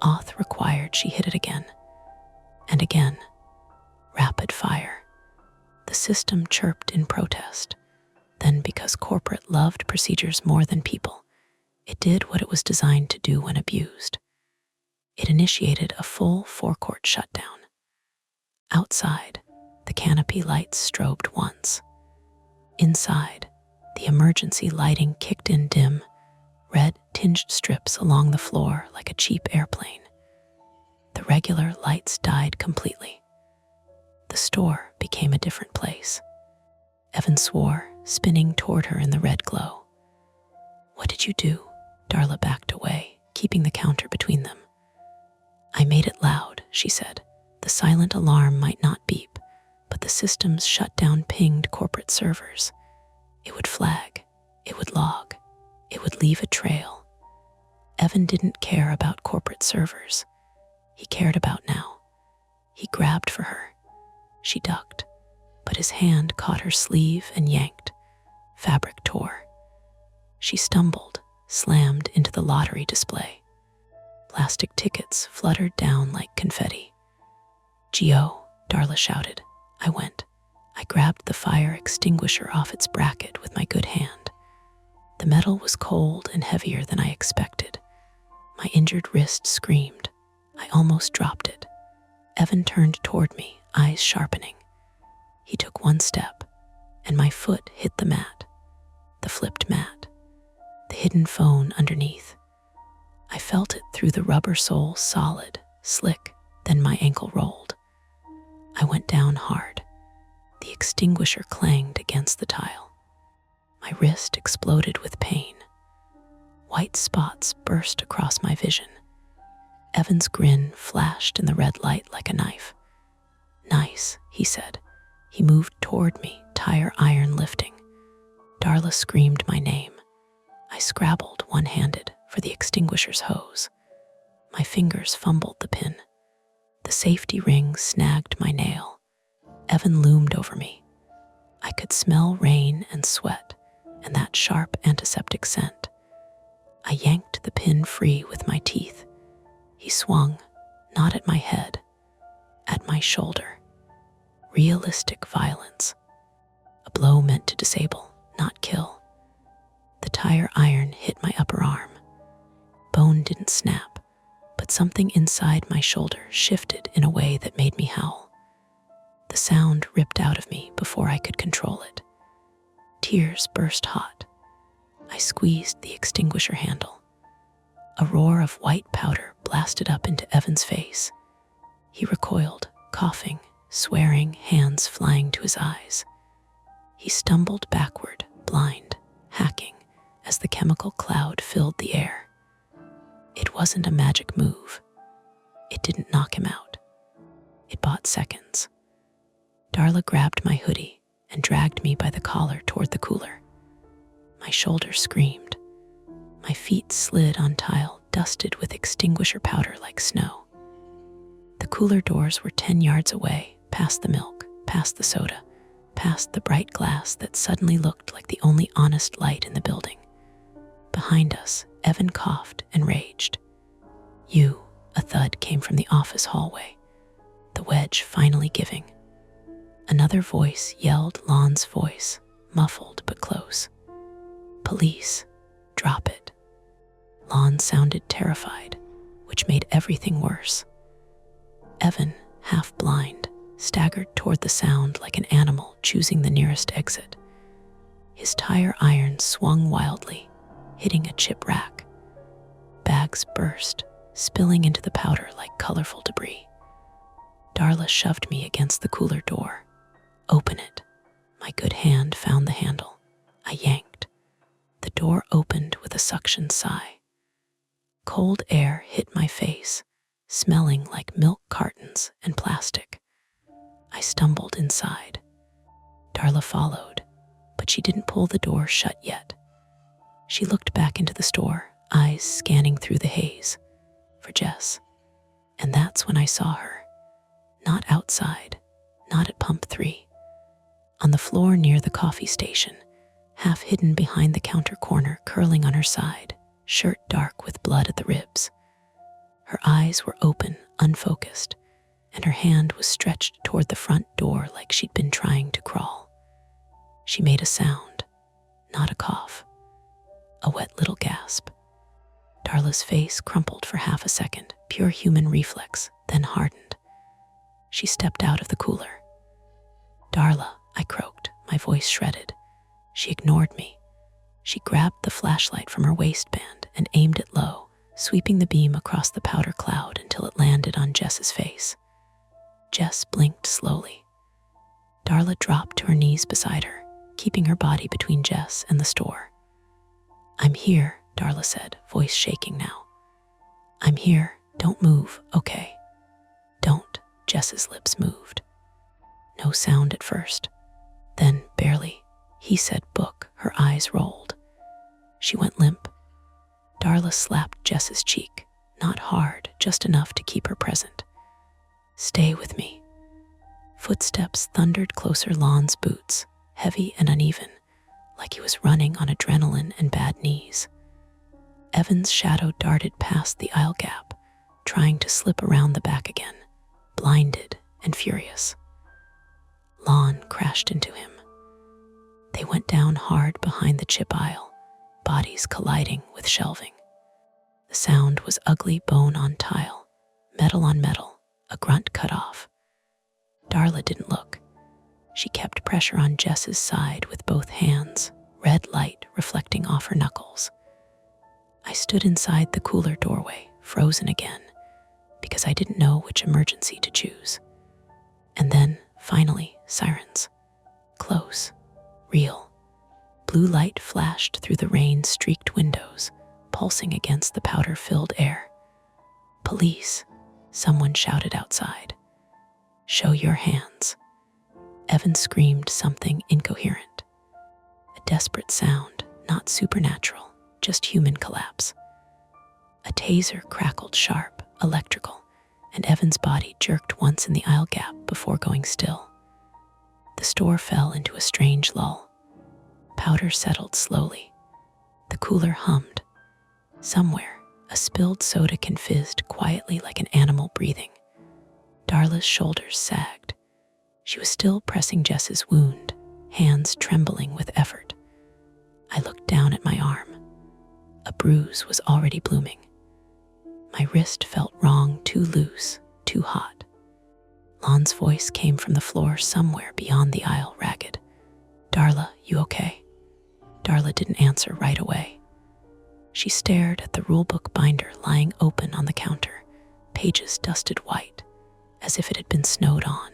Auth required. She hit it again. And again. Rapid fire. The system chirped in protest. Then, because corporate loved procedures more than people, it did what it was designed to do when abused. It initiated a full forecourt shutdown. Outside, the canopy lights strobed once. Inside, the emergency lighting kicked in dim, red-tinged strips along the floor like a cheap airplane. The regular lights died completely. The store became a different place. Evan swore, spinning toward her in the red glow. "What did you do?" Darla backed away, keeping the counter between them. "I made it loud," she said. The silent alarm might not beep, but the system's shutdown pinged corporate servers. It would flag, it would log, it would leave a trail. Evan didn't care about corporate servers. He cared about now. He grabbed for her. She ducked, but his hand caught her sleeve and yanked. Fabric tore. She stumbled, slammed into the lottery display. Plastic tickets fluttered down like confetti. "Gio," Darla shouted. I went. I grabbed the fire extinguisher off its bracket with my good hand. The metal was cold and heavier than I expected. My injured wrist screamed. I almost dropped it. Evan turned toward me, eyes sharpening. He took one step, and my foot hit the mat. The flipped mat. The hidden phone underneath. I felt it through the rubber sole, solid, slick, then my ankle rolled. I went down hard. The extinguisher clanged against the tile. My wrist exploded with pain. White spots burst across my vision. Evan's grin flashed in the red light like a knife. "Nice," he said. He moved toward me, tire iron lifting. Darla screamed my name. I scrabbled one-handed for the extinguisher's hose. My fingers fumbled the pin. The safety ring snagged my nail. Evan loomed over me. I could smell rain and sweat and that sharp antiseptic scent. I yanked the pin free with my teeth. He swung, not at my head, at my shoulder. Realistic violence. A blow meant to disable, not kill. The tire iron hit my upper arm. Bone didn't snap, but something inside my shoulder shifted in a way that made me howl. The sound ripped out of me before I could control it. Tears burst hot. I squeezed the extinguisher handle. A roar of white powder blasted up into Evan's face. He recoiled, coughing, swearing, hands flying to his eyes. He stumbled backward, blind, hacking, as the chemical cloud filled the air. It wasn't a magic move. It didn't knock him out. It bought seconds. Darla grabbed my hoodie and dragged me by the collar toward the cooler. My shoulder screamed. My feet slid on tile dusted with extinguisher powder like snow. The cooler doors were 10 yards away, past the milk, past the soda, past the bright glass that suddenly looked like the only honest light in the building. Behind us, Evan coughed and raged. "You," a thud came from the office hallway, the wedge finally giving. Another voice yelled Lon's voice, muffled but close. "Police, drop it." Lon sounded terrified, which made everything worse. Evan, half blind, staggered toward the sound like an animal choosing the nearest exit. His tire iron swung wildly, hitting a chip rack. Bags burst, spilling into the powder like colorful debris. Darla shoved me against the cooler door. "Open it." My good hand found the handle. I yanked. The door opened with a suction sigh. Cold air hit my face, smelling like milk cartons and plastic. I stumbled inside. Darla followed, but she didn't pull the door shut yet. She looked back into the store, eyes scanning through the haze, for Jess. And that's when I saw her. Not outside, not at pump 3. On the floor near the coffee station, half hidden behind the counter corner, curling on her side, shirt dark with blood at the ribs. Her eyes were open, unfocused, and her hand was stretched toward the front door like she'd been trying to crawl. She made a sound, not a cough, a wet little gasp. Darla's face crumpled for half a second, pure human reflex, then hardened. She stepped out of the cooler. "Darla," I croaked, my voice shredded. She ignored me. She grabbed the flashlight from her waistband and aimed it low, sweeping the beam across the powder cloud until it landed on Jess's face. Jess blinked slowly. Darla dropped to her knees beside her, keeping her body between Jess and the store. "I'm here," Darla said, voice shaking now. "I'm here. Don't move, okay?" "Don't." Jess's lips moved. No sound at first. Then, barely, he said book. Her eyes rolled. She went limp. Darla slapped Jess's cheek, not hard, just enough to keep her present. "Stay with me." Footsteps thundered closer. Lon's boots, heavy and uneven, like he was running on adrenaline and bad knees. Evan's shadow darted past the aisle gap, trying to slip around the back again, blinded and furious. Lon crashed into him. They went down hard behind the chip aisle, bodies colliding with shelving. The sound was ugly bone on tile, metal on metal, a grunt cut off. Darla didn't look. She kept pressure on Jess's side with both hands, red light reflecting off her knuckles. I stood inside the cooler doorway, frozen again, because I didn't know which emergency to choose. And then, finally, sirens. Close. Real. Blue light flashed through the rain-streaked windows, pulsing against the powder-filled air. "Police," someone shouted outside. "Show your hands." Evan screamed something incoherent. A desperate sound, not supernatural, just human collapse. A taser crackled sharp, electrical, and Evan's body jerked once in the aisle gap before going still. The store fell into a strange lull. Powder settled slowly. The cooler hummed. Somewhere, a spilled soda can fizzed quietly like an animal breathing. Darla's shoulders sagged. She was still pressing Jess's wound, hands trembling with effort. I looked down at my arm. A bruise was already blooming. My wrist felt wrong, too loose, too hot. Lon's voice came from the floor somewhere beyond the aisle, ragged. "Darla, you okay?" Darla didn't answer right away. She stared at the rulebook binder lying open on the counter, pages dusted white, as if it had been snowed on.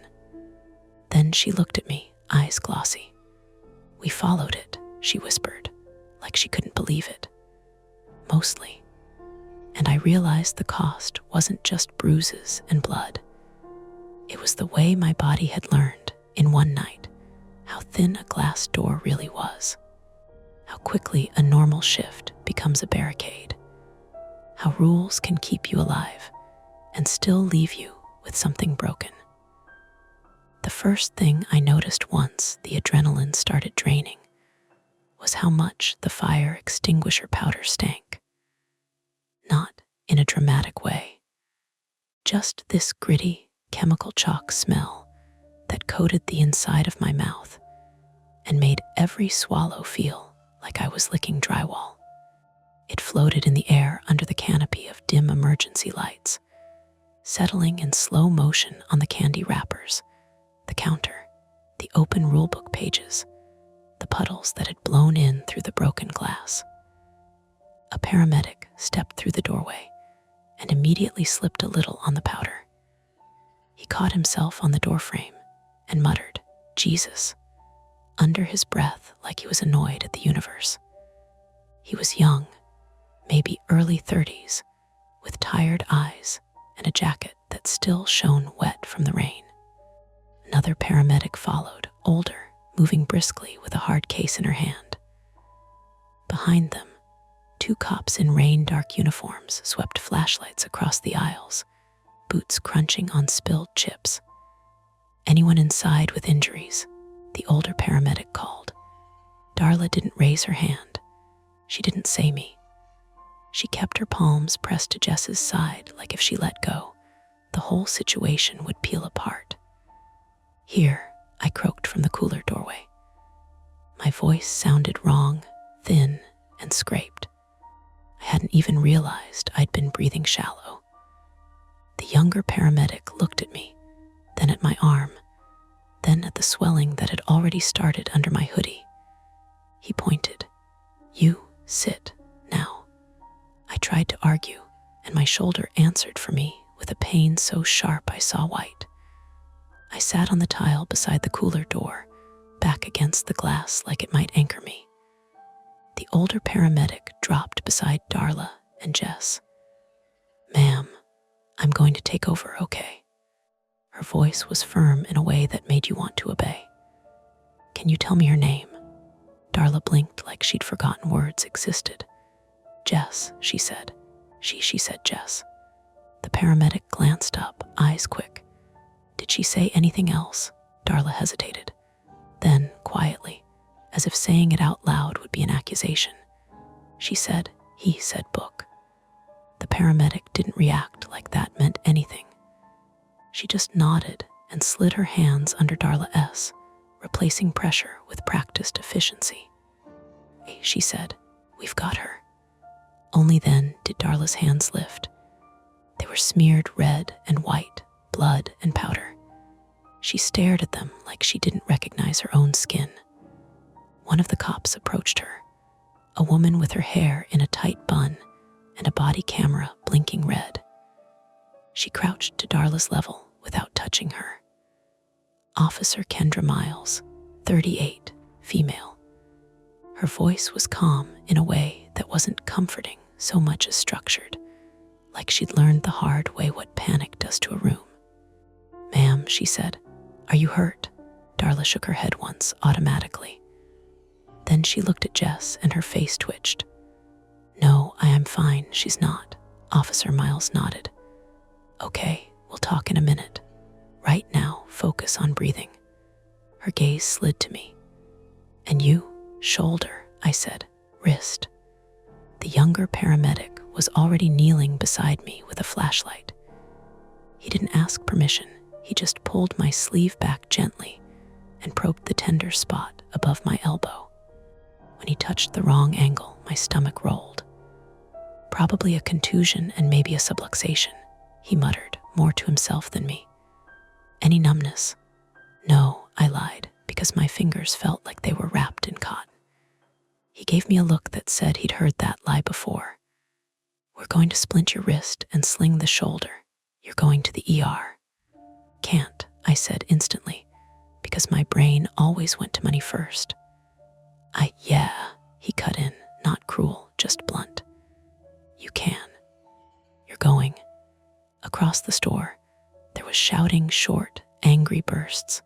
Then she looked at me, eyes glossy. "We followed it," she whispered, like she couldn't believe it. "Mostly." And I realized the cost wasn't just bruises and blood. It was the way my body had learned, in one night, how thin a glass door really was. How quickly a normal shift becomes a barricade. How rules can keep you alive and still leave you with something broken. The first thing I noticed once the adrenaline started draining was how much the fire extinguisher powder stank. Not in a dramatic way, just this gritty, chemical chalk smell that coated the inside of my mouth and made every swallow feel like I was licking drywall. It floated in the air under the canopy of dim emergency lights, settling in slow motion on the candy wrappers, the counter, the open rulebook pages, the puddles that had blown in through the broken glass. A paramedic stepped through the doorway and immediately slipped a little on the powder. He caught himself on the doorframe and muttered, "Jesus," under his breath like he was annoyed at the universe. He was young, maybe early 30s, with tired eyes and a jacket that still shone wet from the rain. Another paramedic followed, older, moving briskly with a hard case in her hand. Behind them, 2 cops in rain-dark uniforms swept flashlights across the aisles, boots crunching on spilled chips. "Anyone inside with injuries?" the older paramedic called. Darla didn't raise her hand. She didn't say me. She kept her palms pressed to Jess's side like if she let go, the whole situation would peel apart. "Here," I croaked from the cooler doorway. My voice sounded wrong, thin, and scraped. I hadn't even realized I'd been breathing shallow. The younger paramedic looked at me, then at my arm, then at the swelling that had already started under my hoodie. He pointed. "You sit now." I tried to argue, and my shoulder answered for me with a pain so sharp I saw white. I sat on the tile beside the cooler door, back against the glass like it might anchor me. The older paramedic dropped beside Darla and Jess. "Ma'am, I'm going to take over, okay?" Her voice was firm in a way that made you want to obey. "Can you tell me your name?" Darla blinked like she'd forgotten words existed. "Jess," she said. She said Jess. The paramedic glanced up, eyes quick. "Did she say anything else?" Darla hesitated. Then, quietly, as if saying it out loud would be an accusation, she said, "He said book." The paramedic didn't react like that meant anything. She just nodded and slid her hands under Darla S., replacing pressure with practiced efficiency. "Hey," she said, "we've got her." Only then did Darla's hands lift. They were smeared red and white, blood and powder. She stared at them like she didn't recognize her own skin. One of the cops approached her, a woman with her hair in a tight bun and a body camera blinking red. She crouched to Darla's level without touching her. Officer Kendra Miles, 38, female. Her voice was calm in a way that wasn't comforting so much as structured, like she'd learned the hard way what panic does to a room. "Ma'am," she said, "are you hurt?" Darla shook her head once, automatically. Then she looked at Jess and her face twitched. "No, I am fine, she's not." Officer Miles nodded. "Okay, we'll talk in a minute. Right now, focus on breathing." Her gaze slid to me. "And you?" "Shoulder," I said. "Wrist." The younger paramedic was already kneeling beside me with a flashlight. He didn't ask permission, he just pulled my sleeve back gently and probed the tender spot above my elbow. When he touched the wrong angle, my stomach rolled. "Probably a contusion and maybe a subluxation," he muttered, more to himself than me. "Any numbness?" "No," I lied, because my fingers felt like they were wrapped in cotton. He gave me a look that said he'd heard that lie before. "We're going to splint your wrist and sling the shoulder. You're going to the ER." "Can't," I said instantly, because my brain always went to money first. Yeah," he cut in, not cruel, just blunt. "You can. You're going." Across the store, there was shouting, short, angry bursts,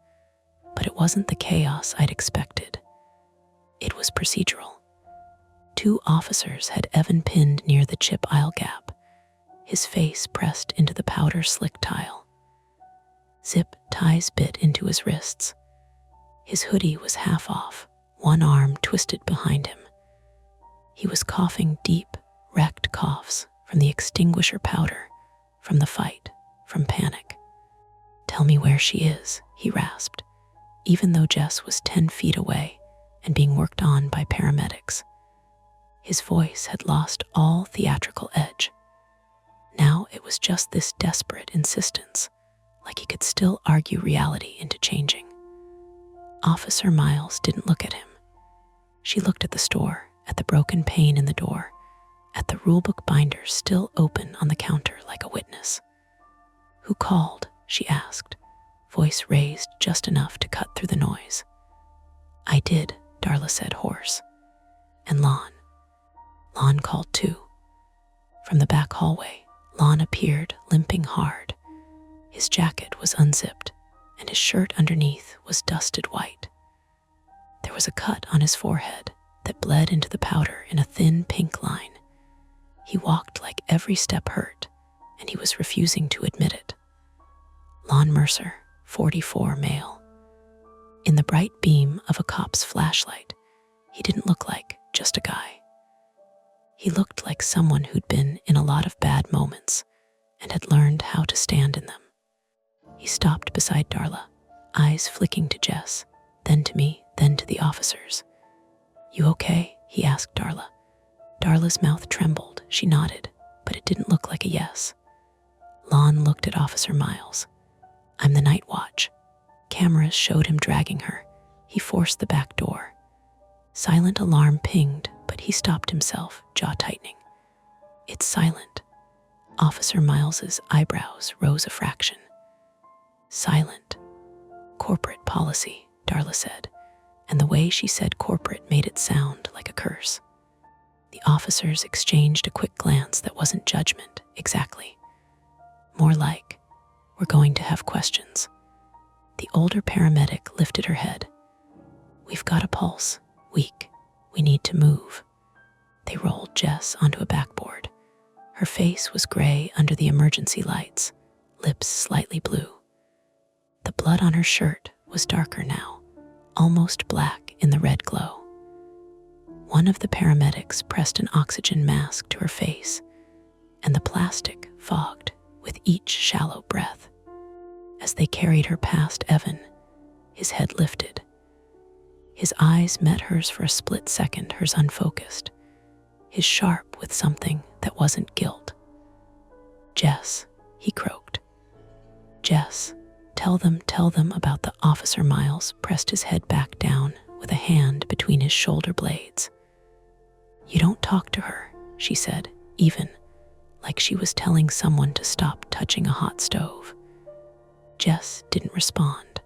but it wasn't the chaos I'd expected. It was procedural. 2 officers had Evan pinned near the chip aisle gap, his face pressed into the powder slick tile. Zip ties bit into his wrists. His hoodie was half off, one arm twisted behind him. He was coughing deep, wrecked coughs from the extinguisher powder, from the fight, from panic. "Tell me where she is," he rasped, even though Jess was 10 feet away and being worked on by paramedics. His voice had lost all theatrical edge. Now it was just this desperate insistence, like he could still argue reality into changing. Officer Miles didn't look at him. She looked at the store, at the broken pane in the door, at the rulebook binder still open on the counter like a witness. "Who called?" she asked, voice raised just enough to cut through the noise. "I did," Darla said, hoarse. "And Lon?" "Lon called too." From the back hallway, Lon appeared, limping hard. His jacket was unzipped, and his shirt underneath was dusted white. There was a cut on his forehead that bled into the powder in a thin pink line. He walked like every step hurt, and he was refusing to admit it. Lon Mercer, 44, male. In the bright beam of a cop's flashlight, he didn't look like just a guy. He looked like someone who'd been in a lot of bad moments and had learned how to stand in them. He stopped beside Darla, eyes flicking to Jess, then to me, then to the officers. "You okay?" he asked Darla. Darla's mouth trembled. She nodded, but it didn't look like a yes. Lon looked at Officer Miles. "I'm the night watch." Cameras showed him dragging her. He forced the back door. Silent alarm pinged, but he stopped himself, jaw tightening. "It's silent." Officer Miles's eyebrows rose a fraction. "Silent. Corporate policy," Darla said, and the way she said corporate made it sound like a curse. The officers exchanged a quick glance that wasn't judgment, exactly. More like, "We're going to have questions." The older paramedic lifted her head. "We've got a pulse, weak. We need to move." They rolled Jess onto a backboard. Her face was gray under the emergency lights, lips slightly blue. The blood on her shirt was darker now, almost black in the red glow. One of the paramedics pressed an oxygen mask to her face, and the plastic fogged with each shallow breath. As they carried her past Evan, his head lifted. His eyes met hers for a split second, hers unfocused, his sharp with something that wasn't guilt. "Jess," he croaked. "Jess, tell them about the." Officer Miles pressed his head back down with a hand between his shoulder blades. "You don't talk to her," she said, even, like she was telling someone to stop touching a hot stove. Jess didn't respond.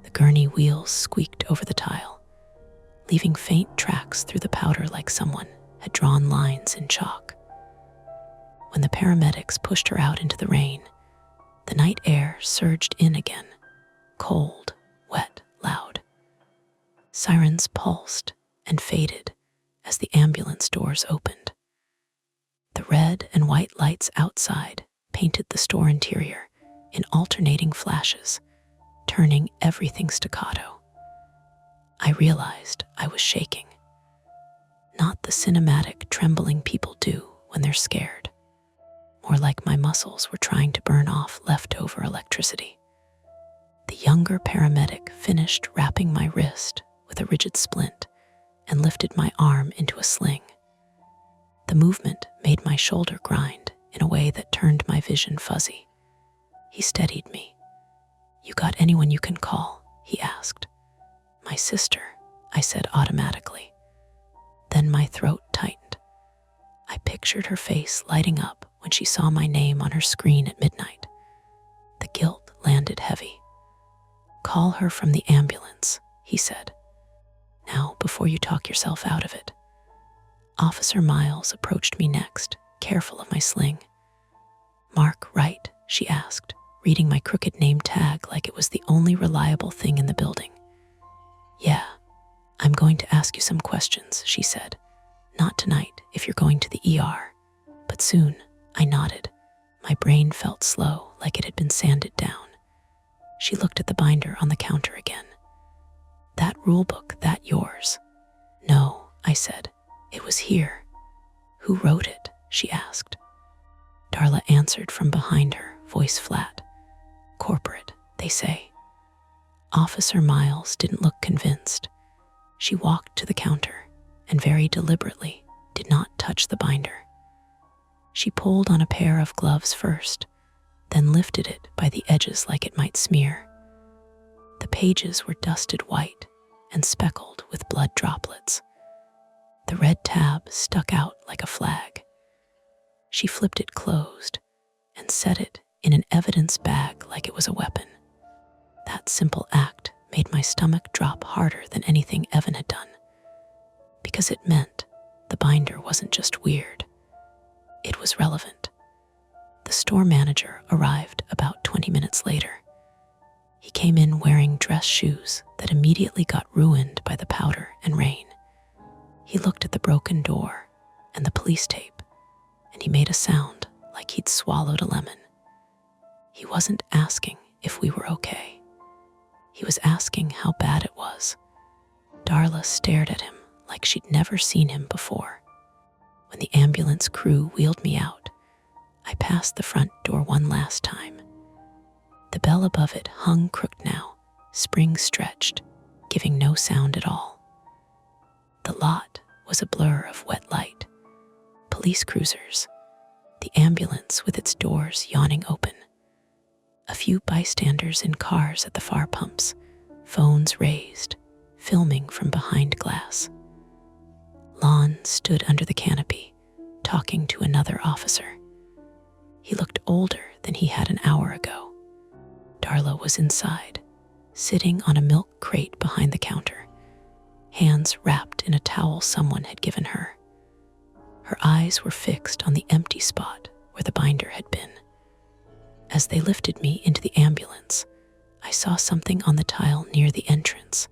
The gurney wheels squeaked over the tile, leaving faint tracks through the powder like someone had drawn lines in chalk. When the paramedics pushed her out into the rain, the night air surged in again, cold, wet, loud. Sirens pulsed and faded as the ambulance doors opened. The red and white lights outside painted the store interior in alternating flashes, turning everything staccato. I realized I was shaking. Not the cinematic trembling people do when they're scared, more like my muscles were trying to burn off leftover electricity. The younger paramedic finished wrapping my wrist with a rigid splint and lifted my arm into a sling. The movement made my shoulder grind in a way that turned my vision fuzzy. He steadied me. "You got anyone you can call?" he asked. "My sister," I said automatically. Then my throat tightened. I pictured her face lighting up when she saw my name on her screen at midnight. The guilt landed heavy. "Call her from the ambulance," he said. "Now, before you talk yourself out of it." Officer Miles approached me next, careful of my sling. "Mark Wright?" she asked, reading my crooked name tag like it was the only reliable thing in the building. "Yeah, I'm going to ask you some questions," she said. "Not tonight, if you're going to the ER, but soon." I nodded. My brain felt slow, like it had been sanded down. She looked at the binder on the counter again. That rule book, that yours?" "No," I said. "It was here." "Who wrote it?" she asked. Darla answered from behind her, voice flat. "Corporate, they say." Officer Miles didn't look convinced. She walked to the counter and very deliberately did not touch the binder. She pulled on a pair of gloves first, then lifted it by the edges like it might smear. The pages were dusted white and speckled with blood droplets. The red tab stuck out like a flag. She flipped it closed and set it in an evidence bag like it was a weapon. That simple act made my stomach drop harder than anything Evan had done, because it meant the binder wasn't just weird, it was relevant. The store manager arrived about 20 minutes later. He came in wearing dress shoes that immediately got ruined by the powder and rain. He looked at the broken door and the police tape, and he made a sound like he'd swallowed a lemon. He wasn't asking if we were okay. He was asking how bad it was. Darla stared at him like she'd never seen him before. When the ambulance crew wheeled me out, I passed the front door one last time. The bell above it hung crooked now, spring stretched, giving no sound at all. The lot was a blur of wet light. Police cruisers, the ambulance with its doors yawning open, a few bystanders in cars at the far pumps, phones raised, filming from behind glass. Lon stood under the canopy, talking to another officer. He looked older than he had an hour ago. Darla was inside, sitting on a milk crate behind the counter, hands wrapped in a towel someone had given her. Her eyes were fixed on the empty spot where the binder had been. As they lifted me into the ambulance, I saw something on the tile near the entrance,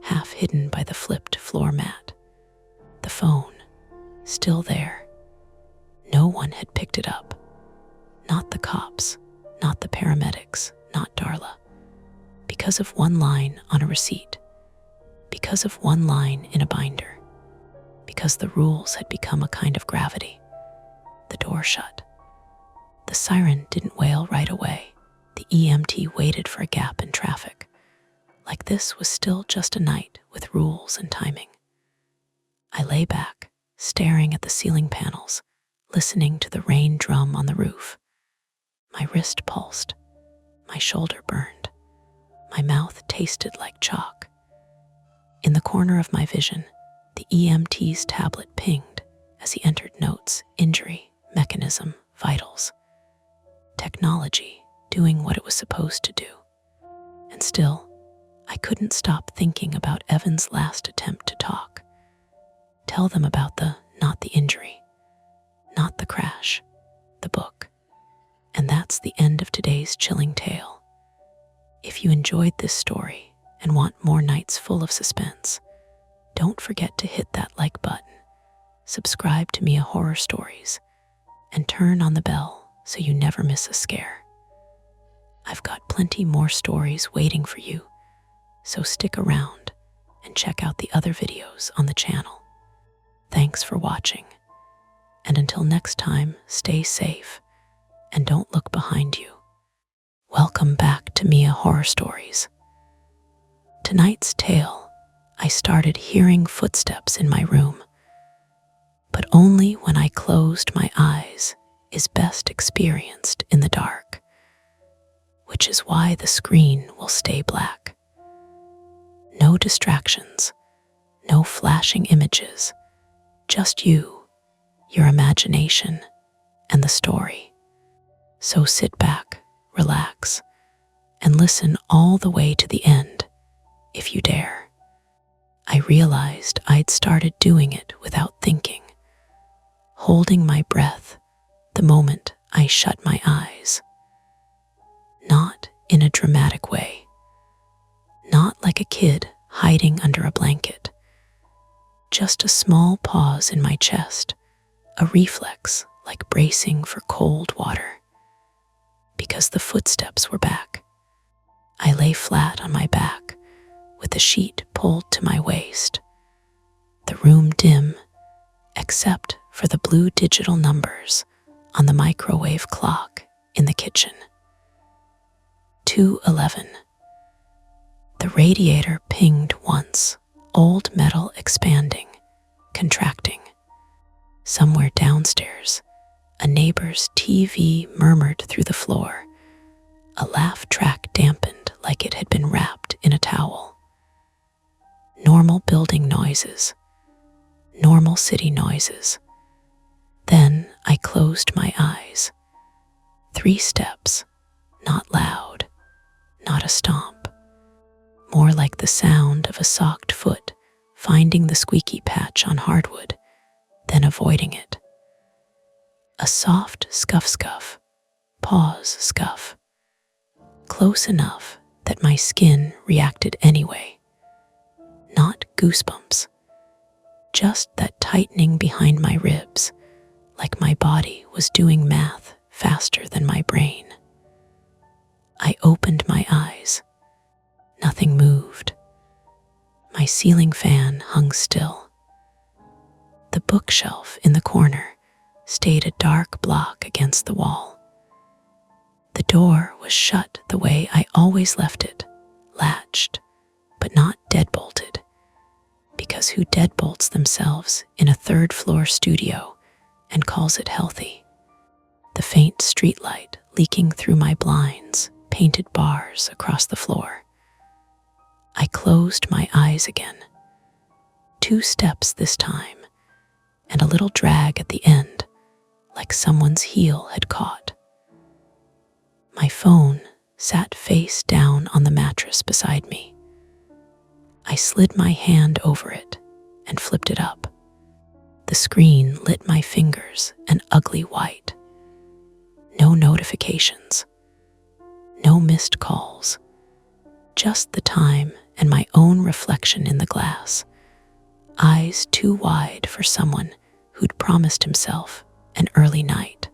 half hidden by the flipped floor mat. The phone, still there. No one had picked it up. Not the cops, not the paramedics, not Darla. Because of one line on a receipt. Because of one line in a binder. Because the rules had become a kind of gravity. The door shut. The siren didn't wail right away. The EMT waited for a gap in traffic. Like this was still just a night with rules and timing. I lay back, staring at the ceiling panels, listening to the rain drum on the roof. My wrist pulsed. My shoulder burned. My mouth tasted like chalk. In the corner of my vision, the EMT's tablet pinged as he entered notes: injury, mechanism, vitals. Technology doing what it was supposed to do. And still, I couldn't stop thinking about Evan's last attempt to talk. Tell them about not the injury, not the crash, the book. And that's the end of today's chilling tale. If you enjoyed this story and want more nights full of suspense, don't forget to hit that like button, subscribe to Mia Horror Stories, and turn on the bell so you never miss a scare. I've got plenty more stories waiting for you, so stick around and check out the other videos on the channel. Thanks for watching, and until next time, stay safe and don't look behind you. Welcome back to Mia Horror Stories. Tonight's tale, I started hearing footsteps in my room, but only when I closed my eyes is best experienced in the dark, which is why the screen will stay black. No distractions, no flashing images, just you, your imagination, and the story. So sit back, relax, and listen all the way to the end, if you dare. I realized I'd started doing it without thinking, holding my breath the moment I shut my eyes. Not in a dramatic way, not like a kid hiding under a blanket, just a small pause in my chest, a reflex like bracing for cold water. Because the footsteps were back. I lay flat on my back with the sheet pulled to my waist, the room dim except for the blue digital numbers on the microwave clock in the kitchen. 2:11. The radiator pinged once, old metal expanding, contracting. Somewhere downstairs, a neighbor's TV murmured through the floor, a laugh track dampened like it had been wrapped in a towel. Normal building noises, normal city noises. Then I closed my eyes. 3 steps, not loud, not a stomp. More like the sound of a socked foot finding the squeaky patch on hardwood, then avoiding it. A soft scuff, pause scuff. Close enough that my skin reacted anyway. Not goosebumps, just that tightening behind my ribs, like my body was doing math faster than my brain. I opened my eyes. Nothing moved. My ceiling fan hung still. The bookshelf in the corner stayed a dark block against the wall. The door was shut the way I always left it, latched, but not deadbolted, because who deadbolts themselves in a third-floor studio and calls it healthy? The faint streetlight leaking through my blinds painted bars across the floor. I closed my eyes again. 2 steps this time, and a little drag at the end, like someone's heel had caught. My phone sat face down on the mattress beside me. I slid my hand over it and flipped it up. The screen lit my fingers an ugly white. No notifications. No missed calls. Just the time and my own reflection in the glass. Eyes too wide for someone who'd promised himself an early night.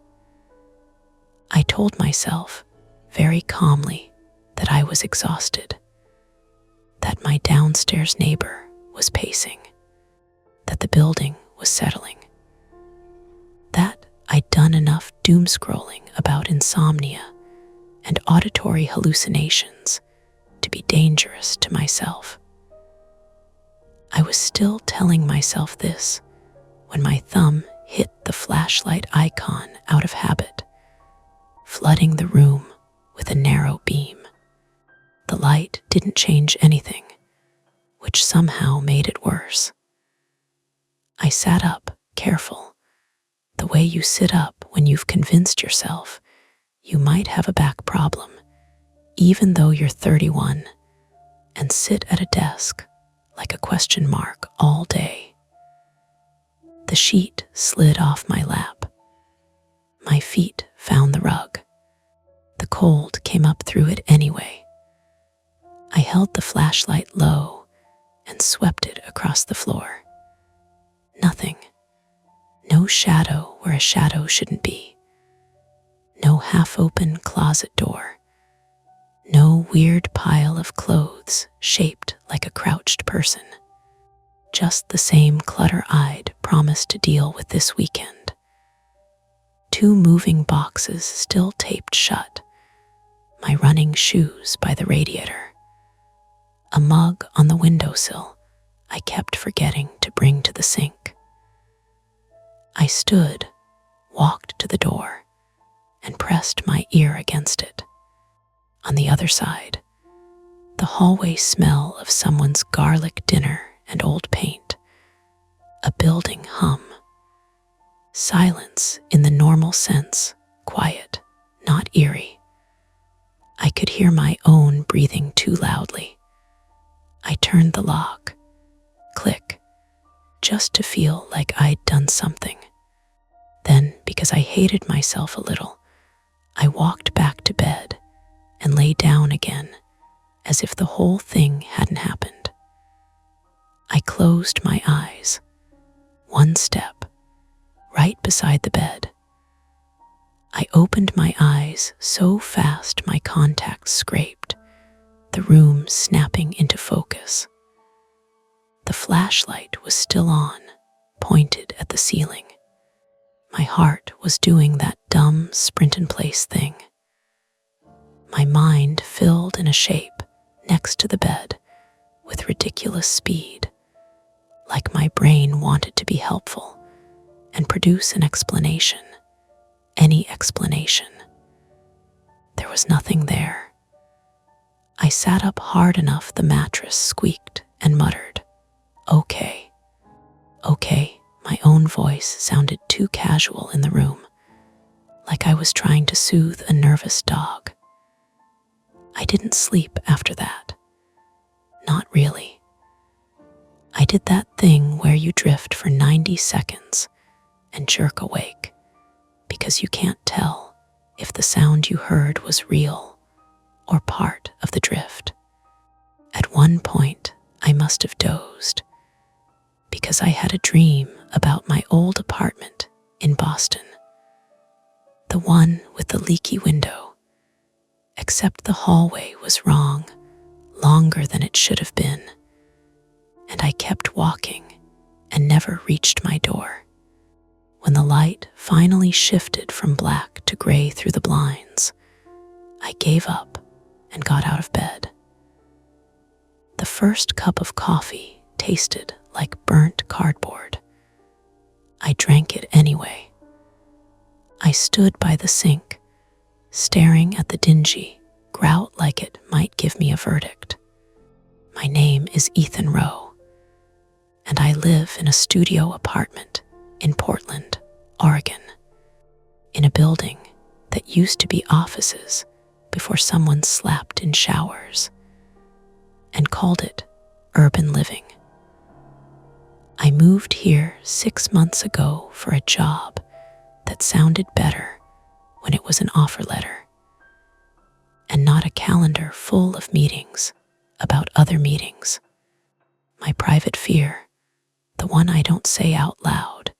I told myself very calmly that I was exhausted, that my downstairs neighbor was pacing, that the building was settling, that I'd done enough doom scrolling about insomnia and auditory hallucinations to be dangerous to myself. I was still telling myself this when my thumb hit the flashlight icon out of habit, flooding the room with a narrow beam. The light didn't change anything, which somehow made it worse. I sat up, careful, the way you sit up when you've convinced yourself you might have a back problem, even though you're 31, and sit at a desk like a question mark all day. The sheet slid off my lap. My feet found the rug. The cold came up through it anyway. I held the flashlight low and swept it across the floor. Nothing. No shadow where a shadow shouldn't be. No half-open closet door. No weird pile of clothes shaped like a crouched person. Just the same clutter I'd promised to deal with this weekend. 2 moving boxes still taped shut. My running shoes by the radiator. A mug on the windowsill I kept forgetting to bring to the sink. I stood, walked to the door, and pressed my ear against it. On the other side, the hallway smell of someone's garlic dinner and old paint. A building hum. Silence in the normal sense, quiet, not eerie. I could hear my own breathing too loudly. I turned the lock. Click. Just to feel like I'd done something. Then, because I hated myself a little, I walked back to bed and lay down again, as if the whole thing hadn't happened. I closed my eyes. 1 step, right beside the bed. I opened my eyes so fast my contacts scraped, the room snapping into focus. The flashlight was still on, pointed at the ceiling. My heart was doing that dumb sprint-in-place thing. My mind filled in a shape next to the bed with ridiculous speed, like my brain wanted to be helpful and produce an explanation, any explanation. There was nothing there. I sat up hard enough the mattress squeaked and muttered, "Okay, okay." My own voice sounded too casual in the room, like I was trying to soothe a nervous dog. I didn't sleep after that. Not really. I did that thing where you drift for 90 seconds and jerk awake because you can't tell if the sound you heard was real or part of the drift. At one point, I must have dozed because I had a dream about my old apartment in Boston, the one with the leaky window, except the hallway was wrong, longer than it should have been, and I kept walking and never reached my door. When the light finally shifted from black to gray through the blinds, I gave up and got out of bed. The first cup of coffee tasted like burnt cardboard. I drank it anyway. I stood by the sink, staring at the dingy grout like it might give me a verdict. My name is Ethan Rowe, and I live in a studio apartment in Portland, Oregon, in a building that used to be offices before someone slapped in showers and called it urban living. I moved here 6 months ago for a job that sounded better when it was an offer letter and not a calendar full of meetings about other meetings. My private fear, the one I don't say out loud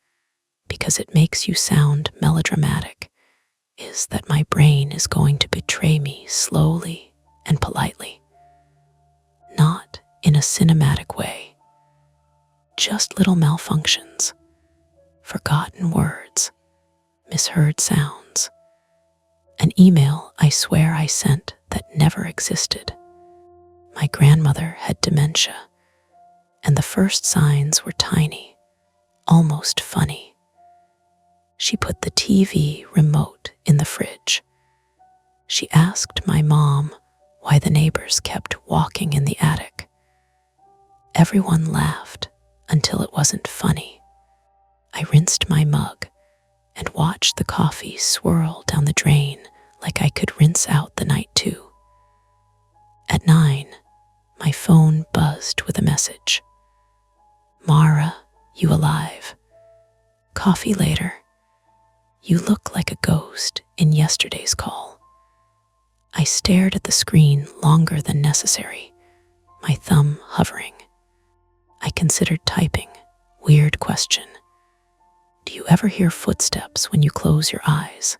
because it makes you sound melodramatic, is that my brain is going to betray me slowly and politely. Not in a cinematic way. Just little malfunctions, forgotten words, misheard sounds, an email I swear I sent that never existed. My grandmother had dementia, and the first signs were tiny, almost funny. She put the TV remote in the fridge. She asked my mom why the neighbors kept walking in the attic. Everyone laughed until it wasn't funny. I rinsed my mug and watched the coffee swirl down the drain like I could rinse out the night too. At 9, my phone buzzed with a message. "Mara, you alive? Coffee later. You look like a ghost in yesterday's call." I stared at the screen longer than necessary, my thumb hovering. I considered typing. Weird question. Do you ever hear footsteps when you close your eyes?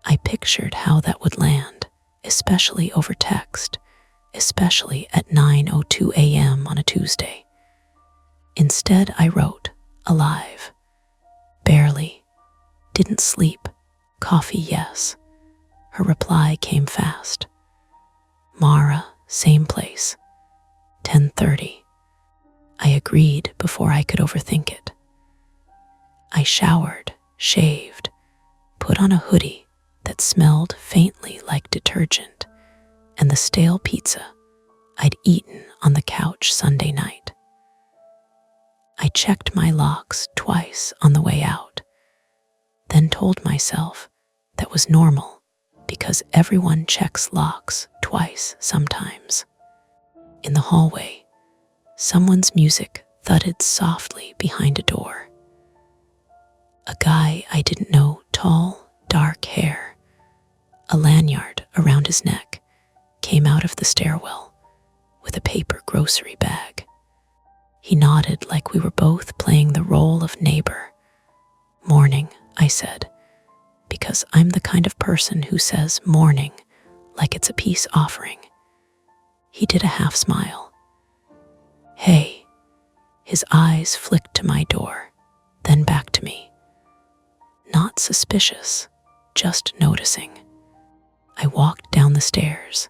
I pictured how that would land, especially over text, especially at 9:02 a.m. on a Tuesday. Instead, I wrote, "Alive. Barely. Didn't sleep. Coffee, yes." Her reply came fast. "Mara, same place. 10:30. I agreed before I could overthink it. I showered, shaved, put on a hoodie that smelled faintly like detergent and the stale pizza I'd eaten on the couch Sunday night. I checked my locks twice on the way out, then told myself that was normal because everyone checks locks twice sometimes. In the hallway, someone's music thudded softly behind a door. A guy I didn't know, tall, dark hair, a lanyard around his neck, came out of the stairwell with a paper grocery bag. He nodded like we were both playing the role of neighbor. "Morning," I said, because I'm the kind of person who says morning like it's a peace offering. He did a half smile. Hey. His eyes flicked to my door, then back to me. Not suspicious, just noticing. I walked down the stairs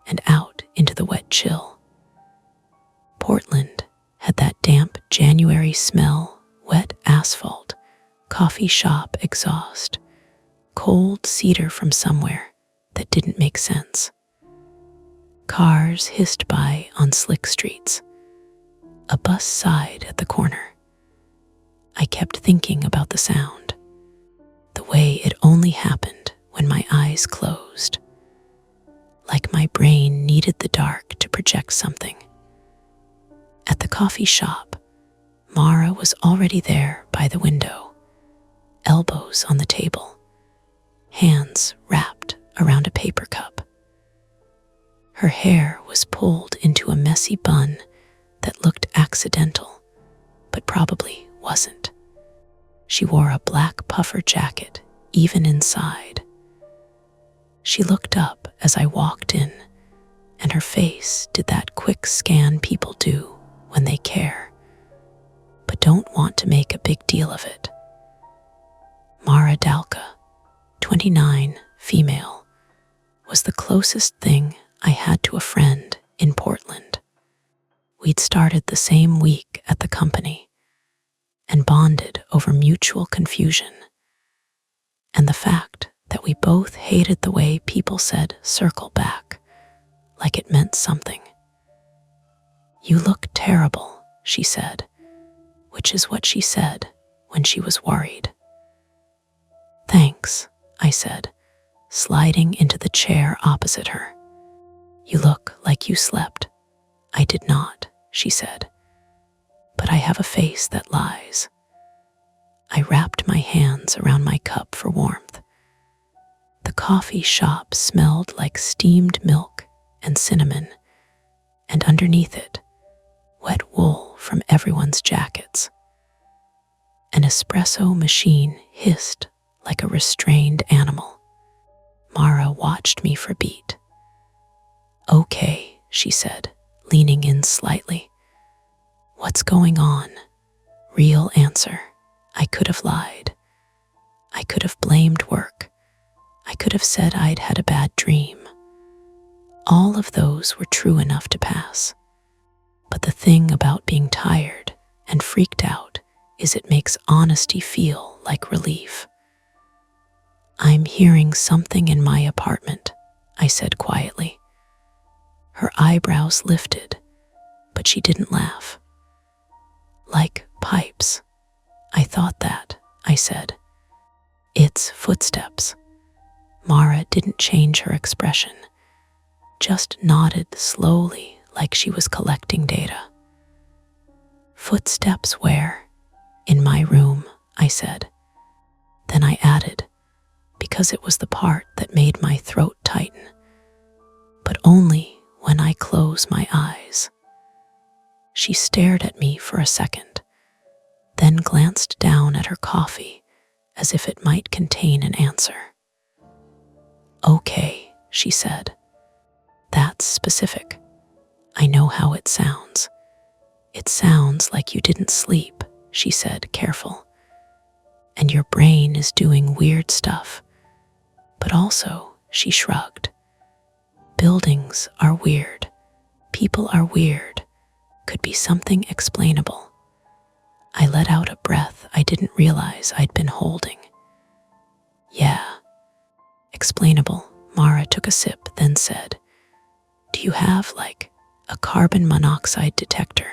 and out into the wet chill. Portland had that damp January smell, wet asphalt, coffee shop exhaust, cold cedar from somewhere that didn't make sense. Cars hissed by on slick streets. A bus sighed at the corner. I kept thinking about the sound, the way it only happened when my eyes closed, like my brain needed the dark to project something. At the coffee shop, Mara was already there by the window, elbows on the table, hands wrapped around a paper cup. Her hair was pulled into a messy bun that looked accidental, but probably wasn't. She wore a black puffer jacket, even inside. She looked up as I walked in, and her face did that quick scan people do when they care, but don't want to make a big deal of it. Mara Dalka, 29, female, was the closest thing I had to a friend in Portland. We'd started the same week at the company and bonded over mutual confusion and the fact that we both hated the way people said circle back, like it meant something. You look terrible, she said, which is what she said when she was worried. Thanks, I said, sliding into the chair opposite her. You look like you slept. I did not, she said, but I have a face that lies. I wrapped my hands around my cup for warmth. The coffee shop smelled like steamed milk and cinnamon, and underneath it, wet wool from everyone's jackets. An espresso machine hissed like a restrained animal. Mara watched me for a beat. Okay, she said, leaning in slightly. What's going on? Real answer. I could have lied. I could have blamed work. I could have said I'd had a bad dream. All of those were true enough to pass. But the thing about being tired and freaked out is it makes honesty feel like relief. I'm hearing something in my apartment, I said quietly. Her eyebrows lifted, but she didn't laugh. Like pipes. I thought that, I said. It's footsteps. Mara didn't change her expression, just nodded slowly like she was collecting data. Footsteps where? In my room, I said. Then I added, because it was the part that made my throat tighten, but only when I close my eyes. She stared at me for a second, then glanced down at her coffee as if it might contain an answer. Okay, she said. That's specific. I know how it sounds. It sounds like you didn't sleep, she said, careful. And your brain is doing weird stuff. But also, she shrugged. Buildings are weird. People are weird. Could be something explainable. I let out a breath I didn't realize I'd been holding. Yeah. Explainable. Mara took a sip, then said, Do you have, like, a carbon monoxide detector?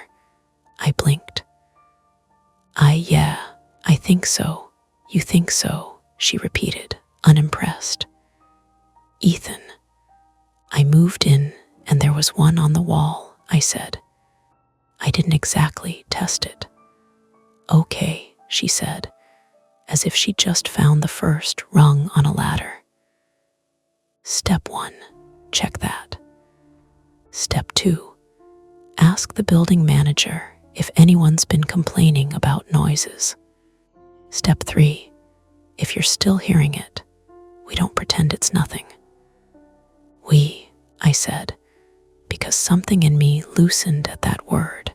I blinked. Yeah, I think so. You think so, she repeated, unimpressed. Ethan. I moved in, and there was one on the wall, I said. I didn't exactly test it. Okay, she said, as if she'd just found the first rung on a ladder. Step 1, check that. Step 2, ask the building manager if anyone's been complaining about noises. Step 3, if you're still hearing it, we don't pretend it's nothing. I said, because because something in me loosened at that word.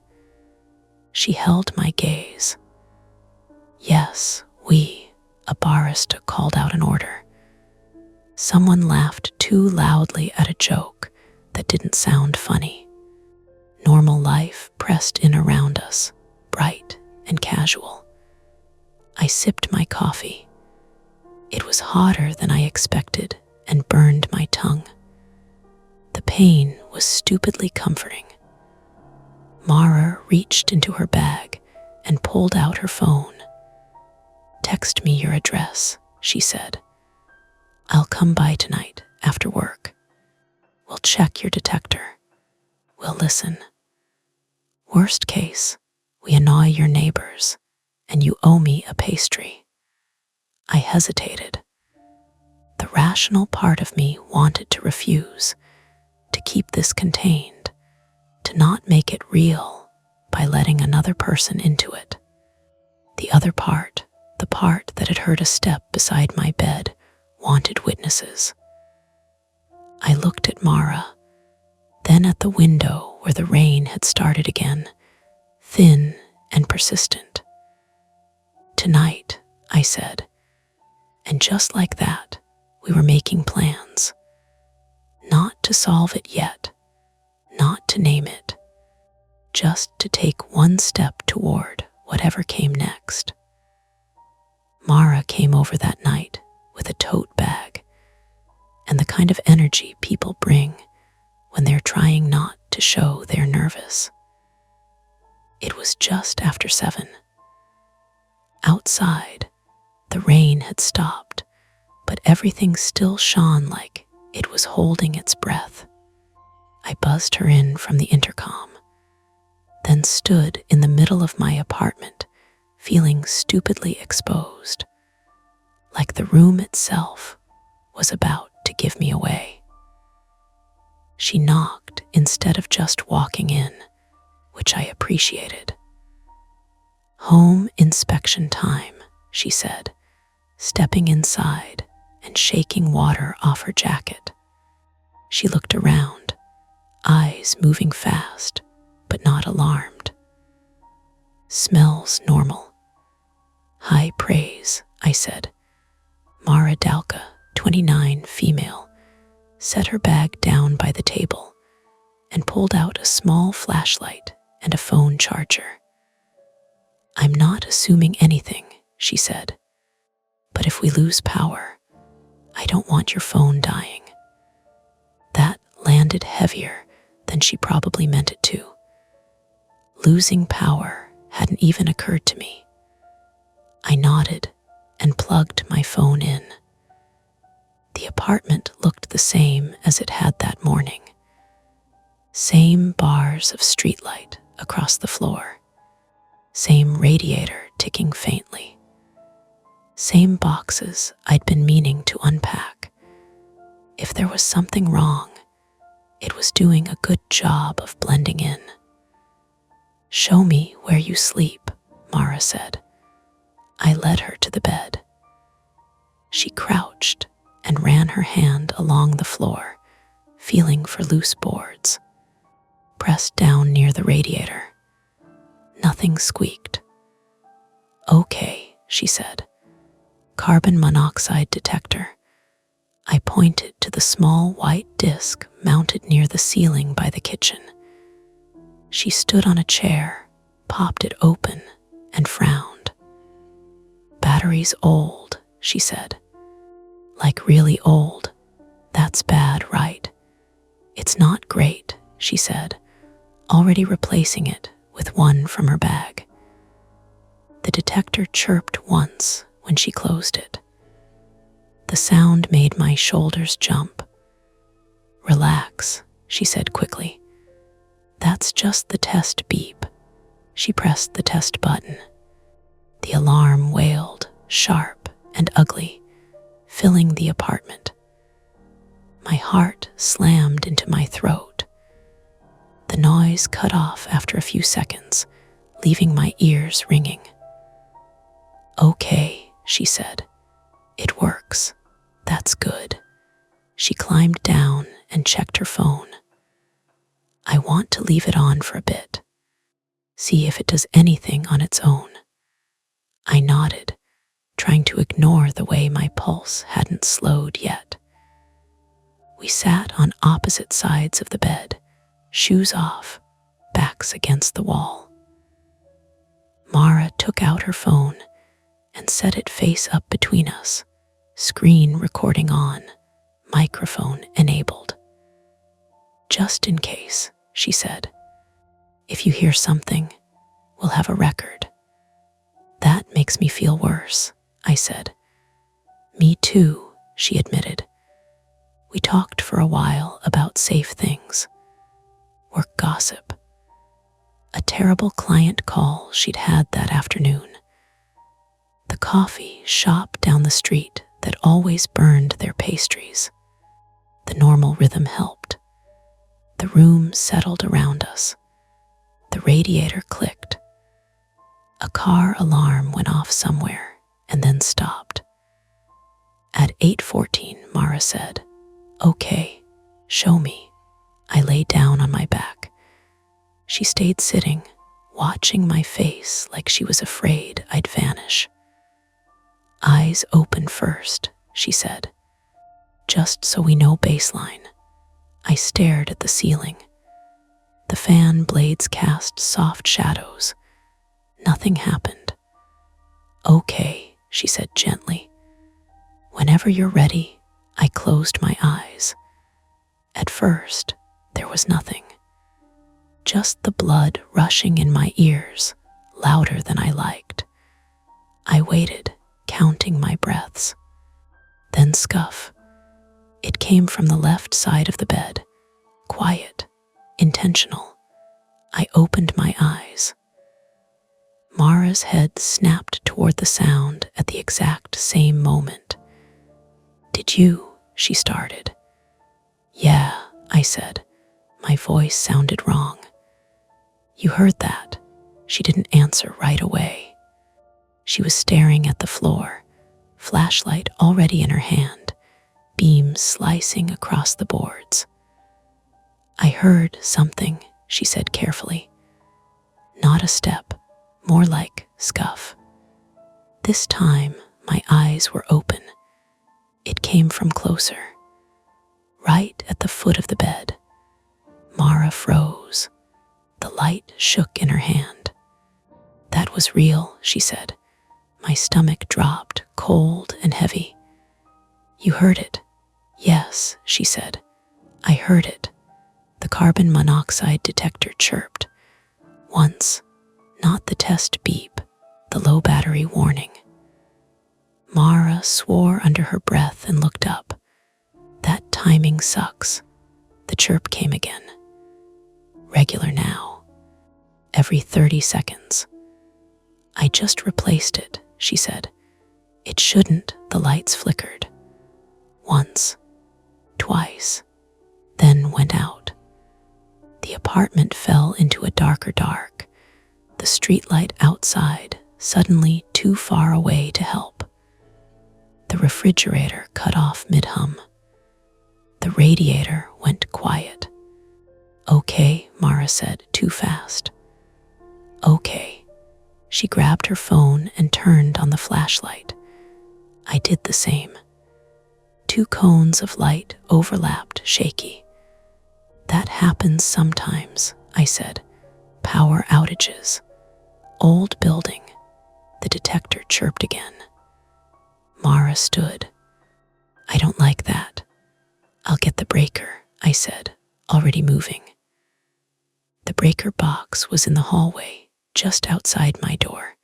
She held my gaze. Yes, a barista called out an order. Someone laughed too loudly at a joke that didn't sound funny. Normal life pressed in around us, bright and casual. I sipped my coffee. It was hotter than I expected and burned my tongue. The pain was stupidly comforting. Mara reached into her bag and pulled out her phone. "Text me your address," she said. "I'll come by tonight after work. We'll check your detector. We'll listen. Worst case, we annoy your neighbors, and you owe me a pastry." I hesitated. The rational part of me wanted to refuse, to keep this contained, to not make it real by letting another person into it. The other part, the part that had heard a step beside my bed, wanted witnesses. I looked at Mara, then at the window where the rain had started again, thin and persistent. "Tonight," I said. And just like that, we were making plans. Not to solve it yet, not to name it, just to take one step toward whatever came next. Mara came over that night with a tote bag and the kind of energy people bring when they're trying not to show they're nervous. It was just after 7. Outside, the rain had stopped, but everything still shone like it was holding its breath. I buzzed her in from the intercom, then stood in the middle of my apartment, feeling stupidly exposed, like the room itself was about to give me away. She knocked instead of just walking in, which I appreciated. "Home inspection time," she said, stepping inside and shaking water off her jacket. She looked around, eyes moving fast, but not alarmed. "Smells normal." "High praise," I said. Mara Dalka, 29, female, set her bag down by the table and pulled out a small flashlight and a phone charger. "I'm not assuming anything," she said, "but if we lose power, I don't want your phone dying." That landed heavier than she probably meant it to. Losing power hadn't even occurred to me. I nodded and plugged my phone in. The apartment looked the same as it had that morning. Same bars of streetlight across the floor. Same radiator ticking faintly. Same boxes I'd been meaning to unpack. If there was something wrong, it was doing a good job of blending in. "Show me where you sleep," Mara said. I led her to the bed. She crouched and ran her hand along the floor, feeling for loose boards. Pressed down near the radiator. Nothing squeaked. "Okay," she said. "Carbon monoxide detector." I pointed to the small white disc mounted near the ceiling by the kitchen. She stood on a chair, popped it open, and frowned. "Battery's old," she said. "Like really old. That's bad, right?" "It's not great," she said, already replacing it with one from her bag. The detector chirped once when she closed it. The sound made my shoulders jump. "Relax," she said quickly. "That's just the test beep." She pressed the test button. The alarm wailed, sharp and ugly, filling the apartment. My heart slammed into my throat. The noise cut off after a few seconds, leaving my ears ringing. "Okay," she said. "It works. That's good." She climbed down and checked her phone. I want to leave it on for a bit. See if it does anything on its own. I nodded, trying to ignore the way my pulse hadn't slowed yet. We sat on opposite sides of the bed, shoes off, backs against the wall. Mara took out her phone and set it face up between us, screen recording on, microphone enabled. Just in case, she said. If you hear something, we'll have a record. That makes me feel worse, I said. Me too, she admitted. We talked for a while about safe things. Work gossip. A terrible client call she'd had that afternoon. The coffee shop down the street that always burned their pastries. The normal rhythm helped. The room settled around us. The radiator clicked. A car alarm went off somewhere and then stopped. At 8:14, Mara said, "Okay, show me." I lay down on my back. She stayed sitting, watching my face like she was afraid I'd vanish. "Eyes open first," she said. "Just so we know baseline." I stared at the ceiling. The fan blades cast soft shadows. Nothing happened. "Okay," she said gently. "Whenever you're ready." I closed my eyes. At first, there was nothing. Just the blood rushing in my ears, louder than I liked. I waited, counting my breaths. Then scuff. It came from the left side of the bed, quiet, intentional. I opened my eyes. Mara's head snapped toward the sound at the exact same moment. "Did you?" she started. "Yeah," I said. My voice sounded wrong. "You heard that?" She didn't answer right away. She was staring at the floor, flashlight already in her hand, beams slicing across the boards. "I heard something," she said carefully. Not a step, more like scuff. This time, my eyes were open. It came from closer, right at the foot of the bed. Mara froze. The light shook in her hand. "That was real," she said. My stomach dropped, cold and heavy. "You heard it?" "Yes," she said. "I heard it." The carbon monoxide detector chirped. Once, not the test beep, the low battery warning. Mara swore under her breath and looked up. "That timing sucks." The chirp came again. "Regular now. Every 30 seconds. "I just replaced it," she said. "It shouldn't." The lights flickered. Once, twice, then went out. The apartment fell into a darker dark. The streetlight outside, suddenly too far away to help. The refrigerator cut off mid-hum. The radiator went quiet. "Okay," Mara said, too fast. "Okay." She grabbed her phone and turned on the flashlight. I did the same. 2 cones of light overlapped, shaky. "That happens sometimes," I said. "Power outages. Old building." The detector chirped again. Mara stood. "I don't like that." "I'll get the breaker," I said, already moving. The breaker box was in the hallway, just outside my door.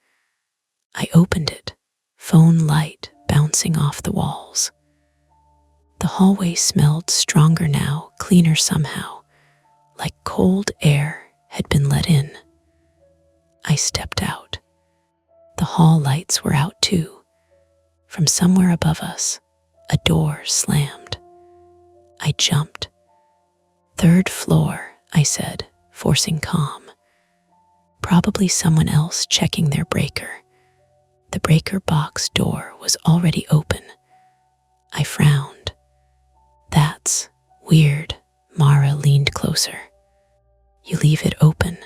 I opened it, phone light bouncing off the walls. The hallway smelled stronger now, cleaner somehow, like cold air had been let in. I stepped out. The hall lights were out too. From somewhere above us, a door slammed. I jumped. "3rd floor," I said, forcing calm. Probably someone else checking their breaker. The breaker box door was already open. I frowned. "That's weird." Mara leaned closer. You leave it open.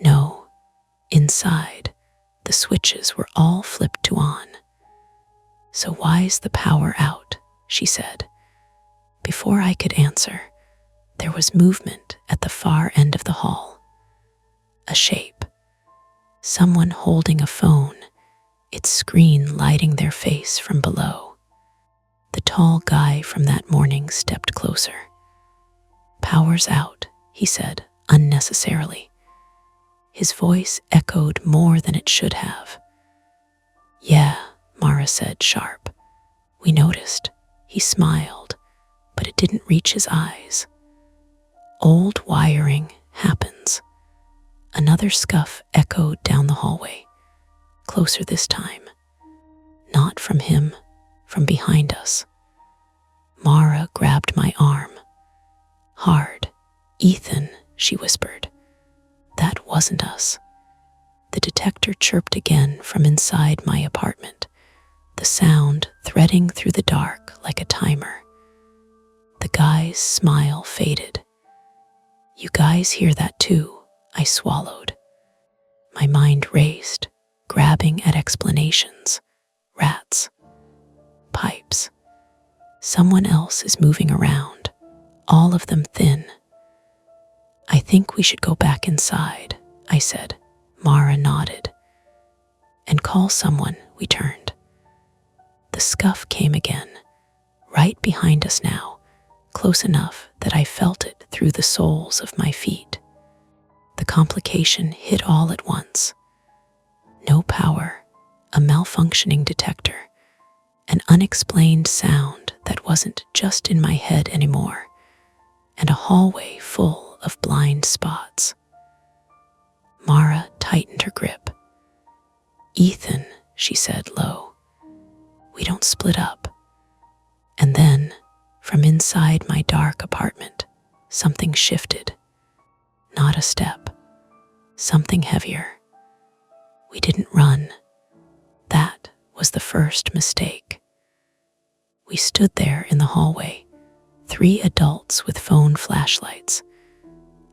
No, inside, the switches were all flipped to on. So why's the power out? She said. Before I could answer, there was movement at the far end of the hall. A shape. Someone holding a phone, its screen lighting their face from below. The tall guy from that morning stepped closer. Power's out, he said, unnecessarily. His voice echoed more than it should have. Yeah, Mara said, sharp. We noticed. He smiled, but it didn't reach his eyes. Old wiring happens. Another scuff echoed down the hallway, closer this time. Not from him, from behind us. Mara grabbed my arm. Hard. Ethan, she whispered. That wasn't us. The detector chirped again from inside my apartment, the sound threading through the dark like a timer. The guy's smile faded. You guys hear that too, I swallowed. My mind raced, grabbing at explanations. Rats. Pipes. Someone else is moving around, all of them thin. I think we should go back inside, I said. Mara nodded. And call someone, we turned. The scuff came again, right behind us now, close enough that I felt it through the soles of my feet. The complication hit all at once. No power, a malfunctioning detector, an unexplained sound that wasn't just in my head anymore, and a hallway full of blind spots. Mara tightened her grip. Ethan, she said low, we don't split up. And then, from inside my dark apartment, something shifted. Not a step. Something heavier. We didn't run. That was the first mistake. We stood there in the hallway, 3 adults with phone flashlights,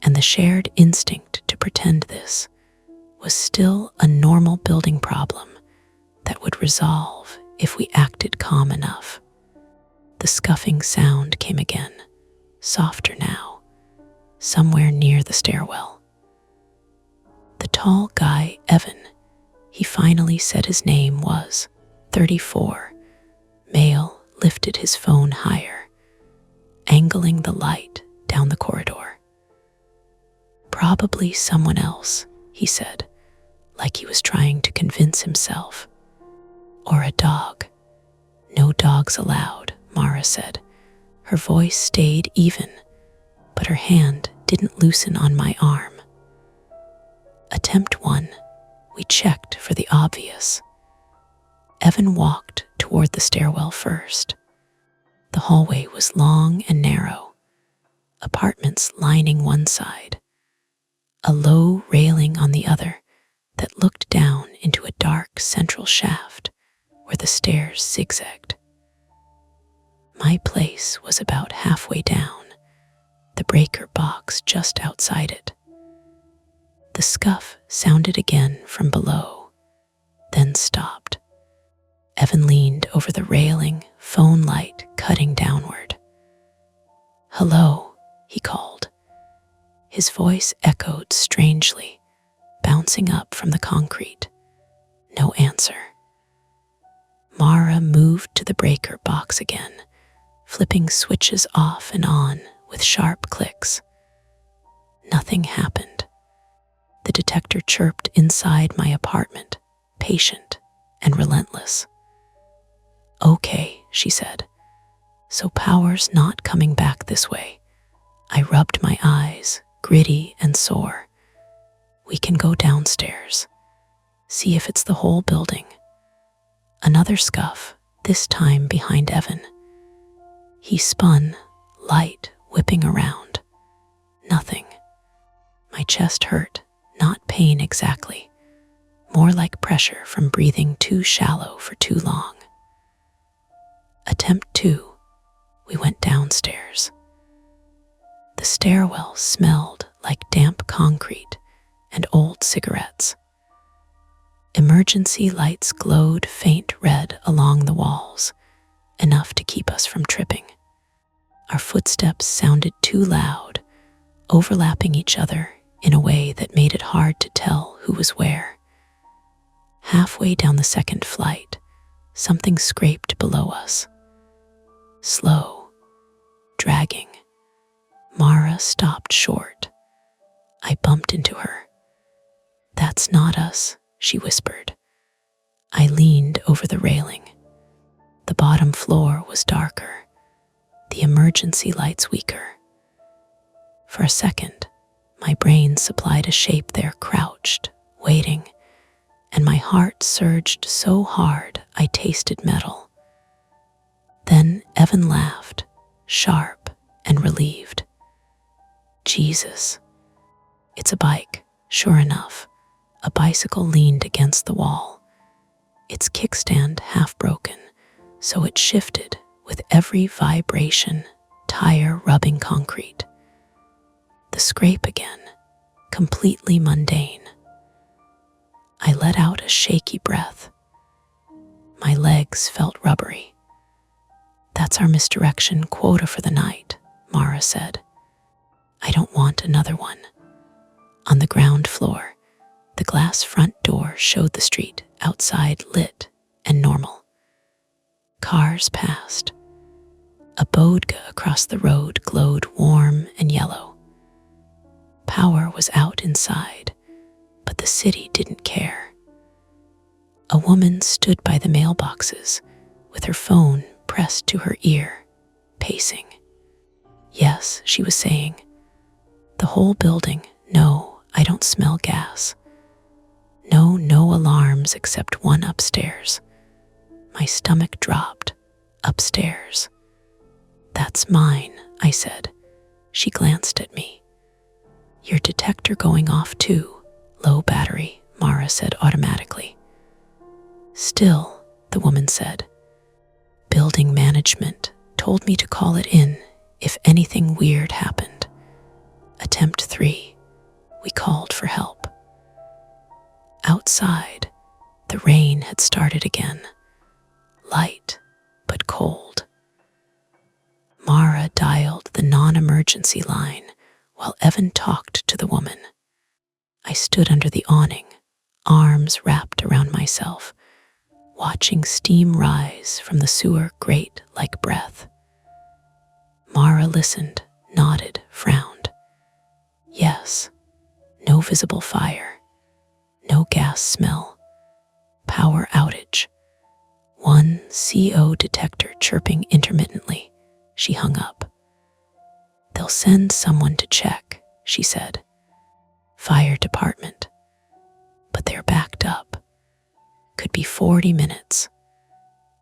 and the shared instinct to pretend this was still a normal building problem that would resolve if we acted calm enough. The scuffing sound came again, softer now, somewhere near the stairwell. The tall guy, Evan, he finally said his name was 34. Male lifted his phone higher, angling the light down the corridor. Probably someone else, he said, like he was trying to convince himself. Or a dog. No dogs allowed, Mara said. Her voice stayed even, but her hand didn't loosen on my arm. Attempt 1. We checked for the obvious. Evan walked toward the stairwell first. The hallway was long and narrow, apartments lining one side, a low railing on the other that looked down into a dark central shaft where the stairs zigzagged. My place was about halfway down, the breaker box just outside it. The scuff sounded again from below, then stopped. Evan leaned over the railing, phone light cutting downward. Hello, he called. His voice echoed strangely, bouncing up from the concrete. No answer. Mara moved to the breaker box again, flipping switches off and on with sharp clicks. Nothing happened. The detector chirped inside my apartment, patient and relentless. Okay, she said. So power's not coming back this way. I rubbed my eyes, gritty and sore. We can go downstairs. See if it's the whole building. Another scuff, this time behind Evan. He spun, light whipping around. Nothing. My chest hurt, not pain exactly, more like pressure from breathing too shallow for too long. Attempt 2. We went downstairs. The stairwell smelled like damp concrete and old cigarettes. Emergency lights glowed faint red along the walls, enough to keep us from tripping. Our footsteps sounded too loud, overlapping each other in a way that made it hard to tell who was where. Halfway down the second flight, something scraped below us. Slow, dragging. Mara stopped short. I bumped into her. "That's not us," she whispered. I leaned over the railing. The bottom floor was darker, the emergency lights weaker. For a second, my brain supplied a shape there, crouched, waiting, and my heart surged so hard I tasted metal. Then Evan laughed, sharp and relieved. "Jesus." "It's a bike." Sure enough, a bicycle leaned against the wall, its kickstand half broken, so it shifted with every vibration, tire rubbing concrete. The scrape again, completely mundane. I let out a shaky breath. My legs felt rubbery. "That's our misdirection quota for the night," Mara said. "I don't want another one." On the ground floor, the glass front door showed the street outside lit and normal. Cars passed. A bodega across the road glowed warm and yellow. Power was out inside, but the city didn't care. A woman stood by the mailboxes with her phone pressed to her ear, pacing. "Yes," she was saying. "The whole building. No, I don't smell gas. No alarms except one upstairs." My stomach dropped. "Upstairs." "That's mine," I said. She glanced at me. "Your detector going off too. Low battery," Mara said automatically. "Still," the woman said. "Building management told me to call it in if anything weird happened. Attempt 3. We called for help." Outside, the rain had started again. Light, but cold. Mara dialed the non-emergency line while Evan talked to the woman. I stood under the awning, arms wrapped around myself, watching steam rise from the sewer grate like breath. Mara listened, nodded, frowned. Yes, no visible fire, no gas smell, power outage. One CO detector chirping intermittently. She hung up. "They'll send someone to check," she said. "Fire department. But they're backed up. Could be 40 minutes.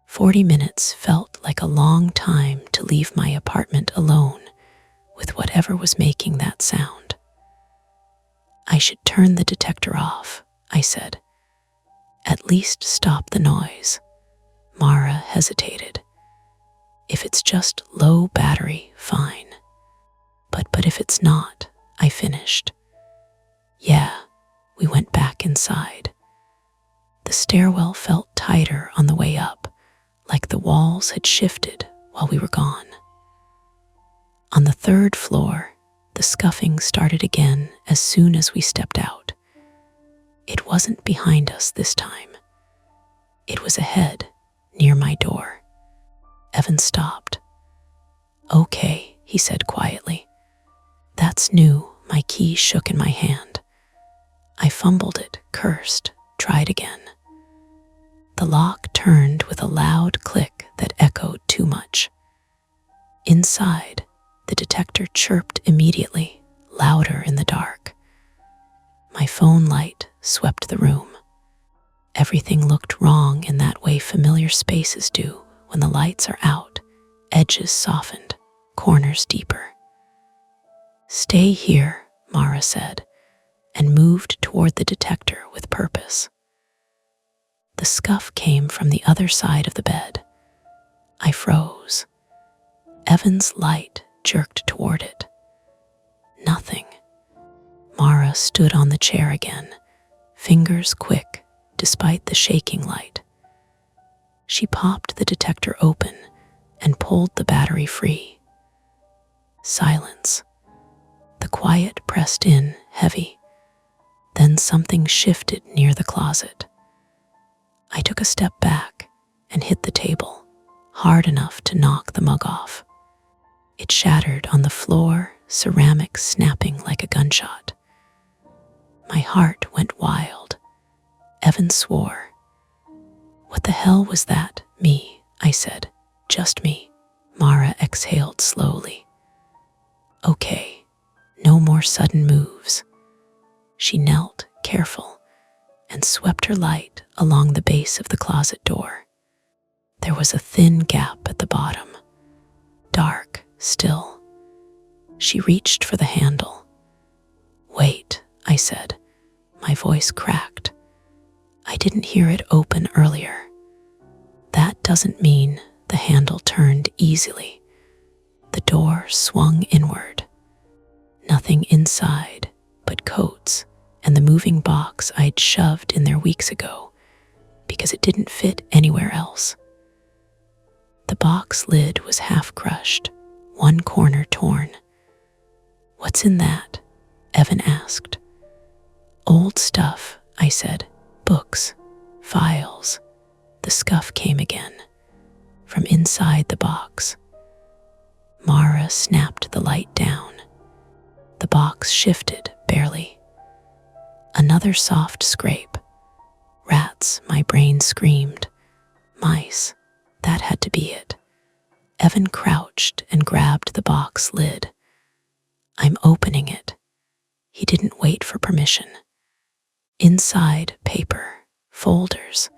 40 minutes felt like a long time to leave my apartment alone with whatever was making that sound. "I should turn the detector off," I said. "At least stop the noise." Mara hesitated. "If it's just low battery, fine. But if it's not," I finished. Yeah, we went back inside. The stairwell felt tighter on the way up, like the walls had shifted while we were gone. On the third floor, the scuffing started again as soon as we stepped out. It wasn't behind us this time. It was ahead, near my door. Evan stopped. "Okay," he said quietly. "That's new." My key shook in my hand. I fumbled it, cursed, tried again. The lock turned with a loud click that echoed too much. Inside, the detector chirped immediately, louder in the dark. My phone light swept the room. Everything looked wrong in that way familiar spaces do when the lights are out, edges softened, corners deeper. "Stay here," Mara said, and moved toward the detector with purpose. The scuff came from the other side of the bed. I froze. Evan's light jerked toward it. Nothing. Mara stood on the chair again, fingers quick despite the shaking light. She popped the detector open and pulled the battery free. Silence. The quiet pressed in heavy. Then something shifted near the closet. I took a step back and hit the table, hard enough to knock the mug off. It shattered on the floor, ceramic snapping like a gunshot. My heart went wild. Evan swore. "What the hell was that?" "Me," I said. "Just me." Mara exhaled slowly. "Okay, no more sudden moves." She knelt, careful, and swept her light along the base of the closet door. There was a thin gap at the bottom, dark, still. She reached for the handle. "Wait," I said. My voice cracked. "I didn't hear it open earlier." "That doesn't mean." The handle turned easily. The door swung inward. Nothing inside but coats and the moving box I'd shoved in there weeks ago because it didn't fit anywhere else. The box lid was half crushed, one corner torn. "What's in that?" Evan asked. "Old stuff," I said. "Books, files." The scuff came again, from inside the box. Mara snapped the light down. The box shifted, barely. Another soft scrape. "Rats," my brain screamed. "Mice." That had to be it. Evan crouched and grabbed the box lid. "I'm opening it." He didn't wait for permission. Inside, paper, folders,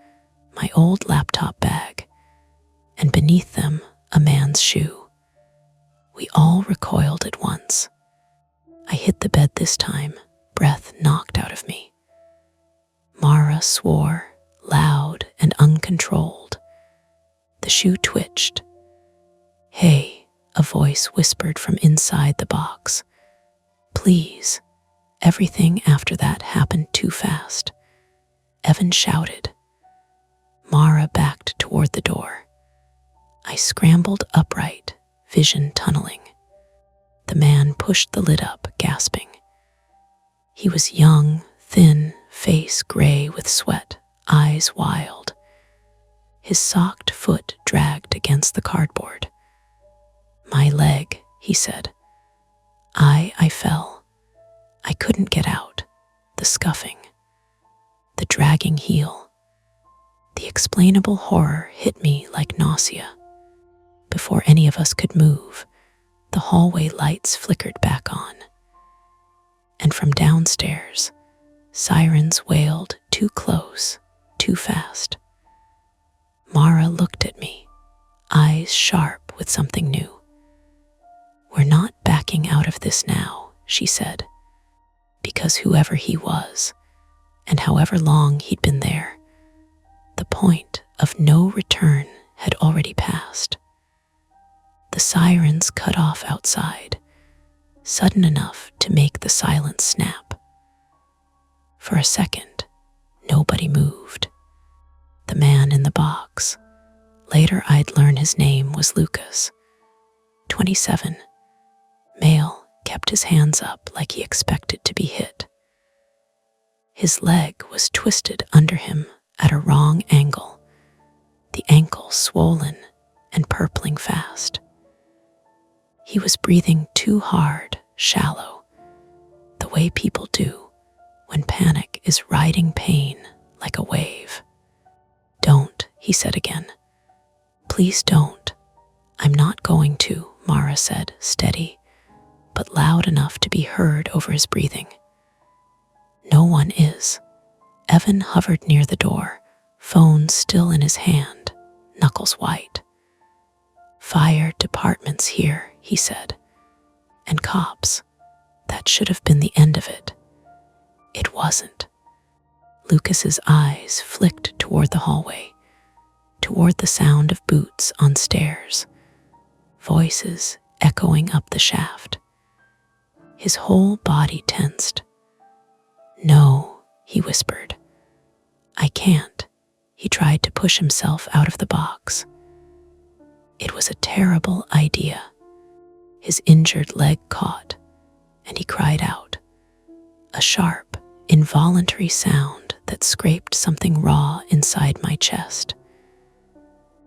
my old laptop bag, and beneath them, a man's shoe. We all recoiled at once. I hit the bed this time, breath knocked out of me. Mara swore, loud and uncontrolled. The shoe twitched. "Hey," a voice whispered from inside the box. "Please." Everything after that happened too fast. Evan shouted. Mara backed toward the door. I scrambled upright, vision tunneling. The man pushed the lid up, gasping. He was young, thin, face gray with sweat, eyes wild. His socked foot dragged against the cardboard. "My leg," he said. I fell. I couldn't get out. The scuffing. The dragging heel. The explainable horror hit me like nausea. Before any of us could move, the hallway lights flickered back on. And from downstairs, sirens wailed too close, too fast. Mara looked at me, eyes sharp with something new. "We're not backing out of this now," she said, because whoever he was, and however long he'd been there, the point of no return had already passed. The sirens cut off outside, sudden enough to make the silence snap. For a second, nobody moved. The man in the box, later I'd learn his name was Lucas, 27, male, kept his hands up like he expected to be hit. His leg was twisted under him at a wrong angle, the ankle swollen and purpling fast. He was breathing too hard, shallow, the way people do when panic is riding pain like a wave. "Don't," he said again. "Please don't." "I'm not going to," Mara said, steady, but loud enough to be heard over his breathing. "No one is." Evan hovered near the door, phone still in his hand, knuckles white. "Fire department's here," he said. "And cops. That should have been the end of it." It wasn't. Lucas's eyes flicked toward the hallway, toward the sound of boots on stairs, voices echoing up the shaft. His whole body tensed. No, he whispered. I can't. He tried to push himself out of the box. It was a terrible idea. His injured leg caught, and he cried out. A sharp, involuntary sound that scraped something raw inside my chest.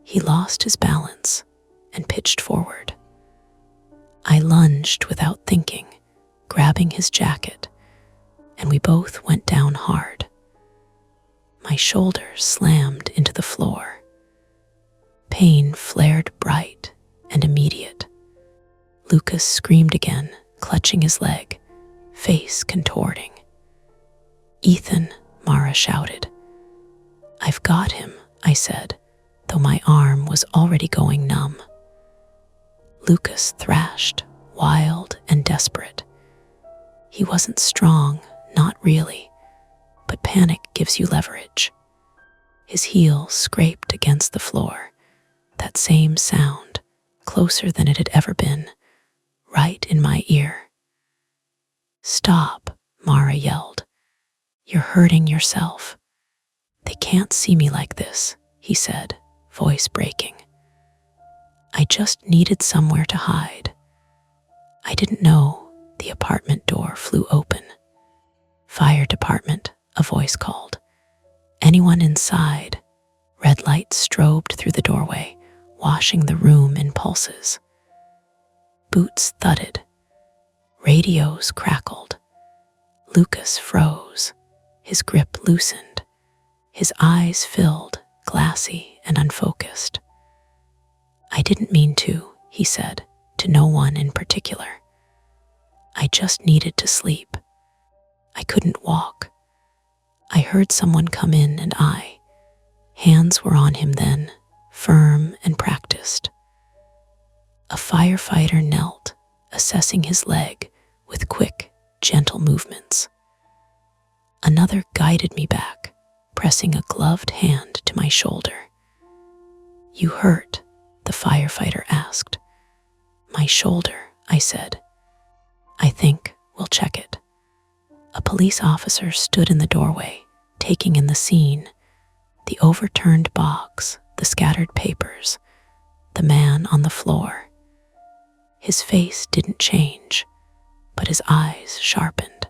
He lost his balance and pitched forward. I lunged without thinking, grabbing his jacket, and we both went down hard. My shoulder slammed into the floor. Pain flared bright and immediate. Lucas screamed again, clutching his leg, face contorting. Ethan, Mara shouted. I've got him, I said, though my arm was already going numb. Lucas thrashed, wild and desperate. He wasn't strong, not really, but panic gives you leverage. His heel scraped against the floor, that same sound, closer than it had ever been, right in my ear. Stop, Mara yelled. You're hurting yourself. They can't see me like this, he said, voice breaking. I just needed somewhere to hide. I didn't know the apartment door flew open. Fire department, a voice called. Anyone inside? Red light strobed through the doorway, washing the room in pulses. Boots thudded. Radios crackled. Lucas froze. His grip loosened. His eyes filled, glassy and unfocused. I didn't mean to, he said, to no one in particular. I just needed to sleep. I couldn't walk. I heard someone come in and hands were on him then, firm and practiced. A firefighter knelt, assessing his leg with quick, gentle movements. Another guided me back, pressing a gloved hand to my shoulder. You hurt? The firefighter asked. My shoulder, I said. I think we'll check it. A police officer stood in the doorway, taking in the scene, the overturned box, the scattered papers, the man on the floor. His face didn't change, but his eyes sharpened.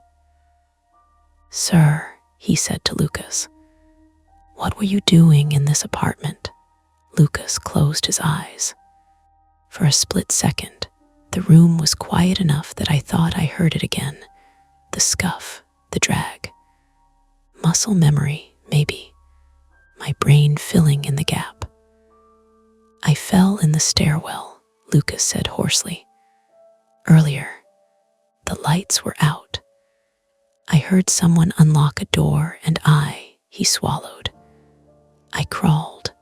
Sir, he said to Lucas, what were you doing in this apartment? Lucas closed his eyes. For a split second, the room was quiet enough that I thought I heard it again. The scuff, the drag. Muscle memory, maybe. My brain filling in the gap. I fell in the stairwell, Lucas said hoarsely. Earlier, the lights were out. I heard someone unlock a door and he swallowed. I crawled.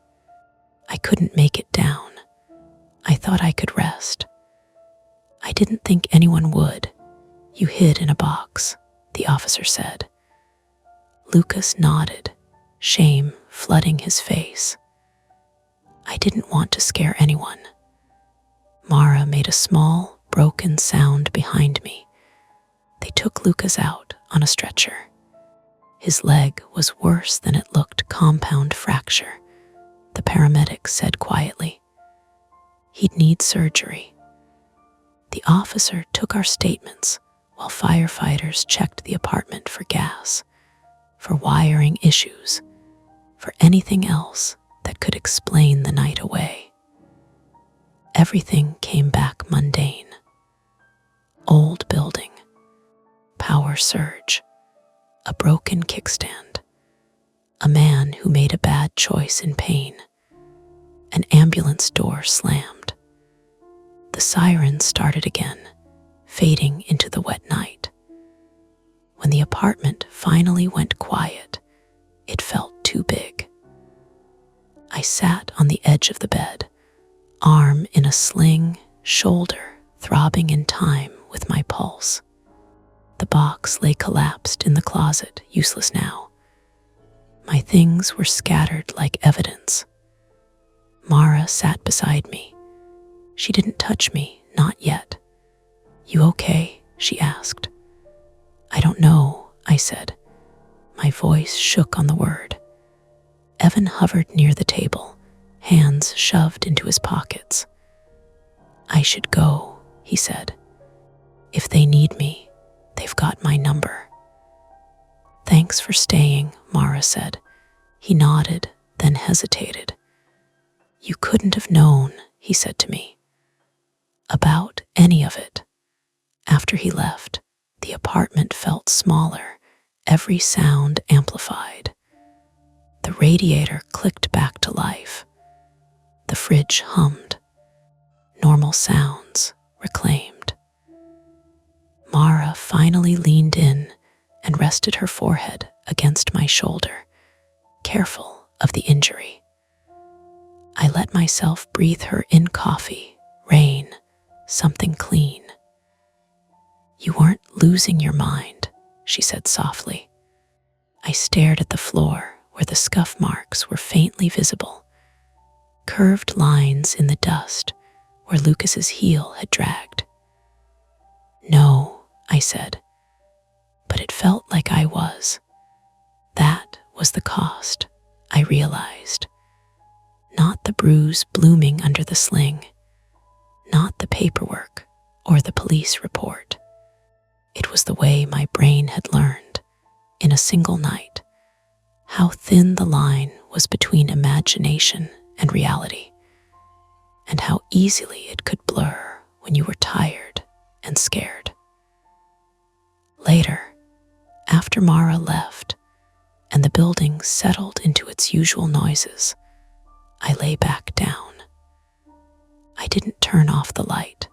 I couldn't make it down. I thought I could rest. I didn't think anyone would. You hid in a box, the officer said. Lucas nodded, shame flooding his face. I didn't want to scare anyone. Mara made a small, broken sound behind me. They took Lucas out on a stretcher. His leg was worse than it looked, compound fracture, the paramedic said quietly. He'd need surgery. The officer took our statements while firefighters checked the apartment for gas, for wiring issues, for anything else that could explain the night away. Everything came back mundane. Old building, power surge, a broken kickstand, a man who made a bad choice in pain, an ambulance door slammed. The siren started again, fading into the wet night. When the apartment finally went quiet, it felt too big. I sat on the edge of the bed, arm in a sling, shoulder throbbing in time with my pulse. The box lay collapsed in the closet, useless now. My things were scattered like evidence. Mara sat beside me. She didn't touch me, not yet. You okay? She asked. I don't know, I said. My voice shook on the word. Evan hovered near the table, hands shoved into his pockets. I should go, he said. If they need me, they've got my number. Thanks for staying, Mara said. He nodded, then hesitated. You couldn't have known, he said to me, about any of it. After he left, the apartment felt smaller, every sound amplified. The radiator clicked back to life. The fridge hummed. Normal sounds reclaimed. Mara finally leaned in and rested her forehead against my shoulder, careful of the injury. I let myself breathe her in coffee, rain, something clean. You weren't losing your mind, she said softly. I stared at the floor where the scuff marks were faintly visible, curved lines in the dust where Lucas's heel had dragged. No, I said, but it felt like I was. That was the cost, I realized. Not the bruise blooming under the sling, not the paperwork or the police report. It was the way my brain had learned, in a single night, how thin the line was between imagination and reality, and how easily it could blur when you were tired and scared. Later, after Mara left and the building settled into its usual noises, I lay back down. I didn't turn off the light.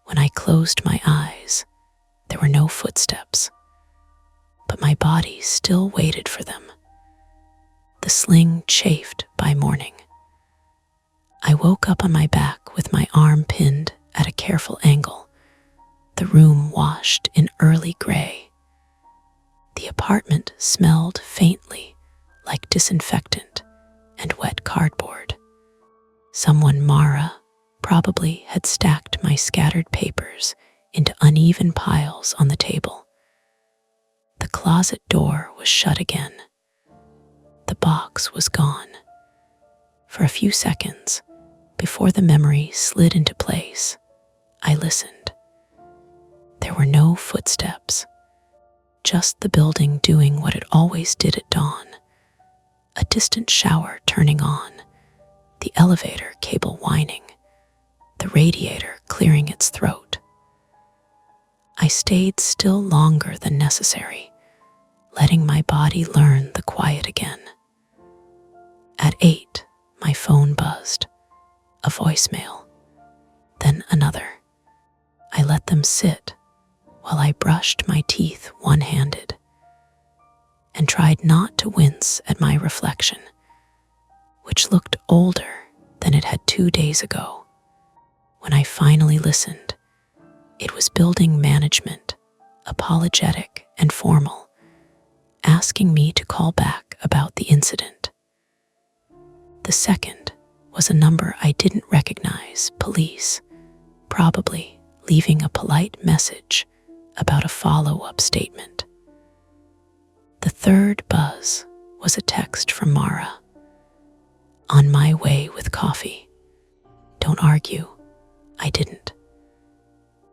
When I closed my eyes, there were no footsteps, but my body still waited for them. The sling chafed by morning. I woke up on my back with my arm pinned at a careful angle, the room washed in early gray. The apartment smelled faintly like disinfectant and wet cardboard. Someone, Mara, probably had stacked my scattered papers into uneven piles on the table. The closet door was shut again. The box was gone. For a few seconds, before the memory slid into place, I listened. There were no footsteps, just the building doing what it always did at dawn. A distant shower turning on, the elevator cable whining, the radiator clearing its throat. I stayed still longer than necessary, letting my body learn the quiet again. At 8, my phone buzzed, a voicemail, then another. I let them sit while I brushed my teeth one-handed and tried not to wince at my reflection, which looked older than it had 2 days ago. When I finally listened, it was building management, apologetic and formal, asking me to call back about the incident. The second was a number I didn't recognize, police, probably leaving a polite message about a follow-up statement. The third buzz was a text from Mara. On my way with coffee. Don't argue. I didn't.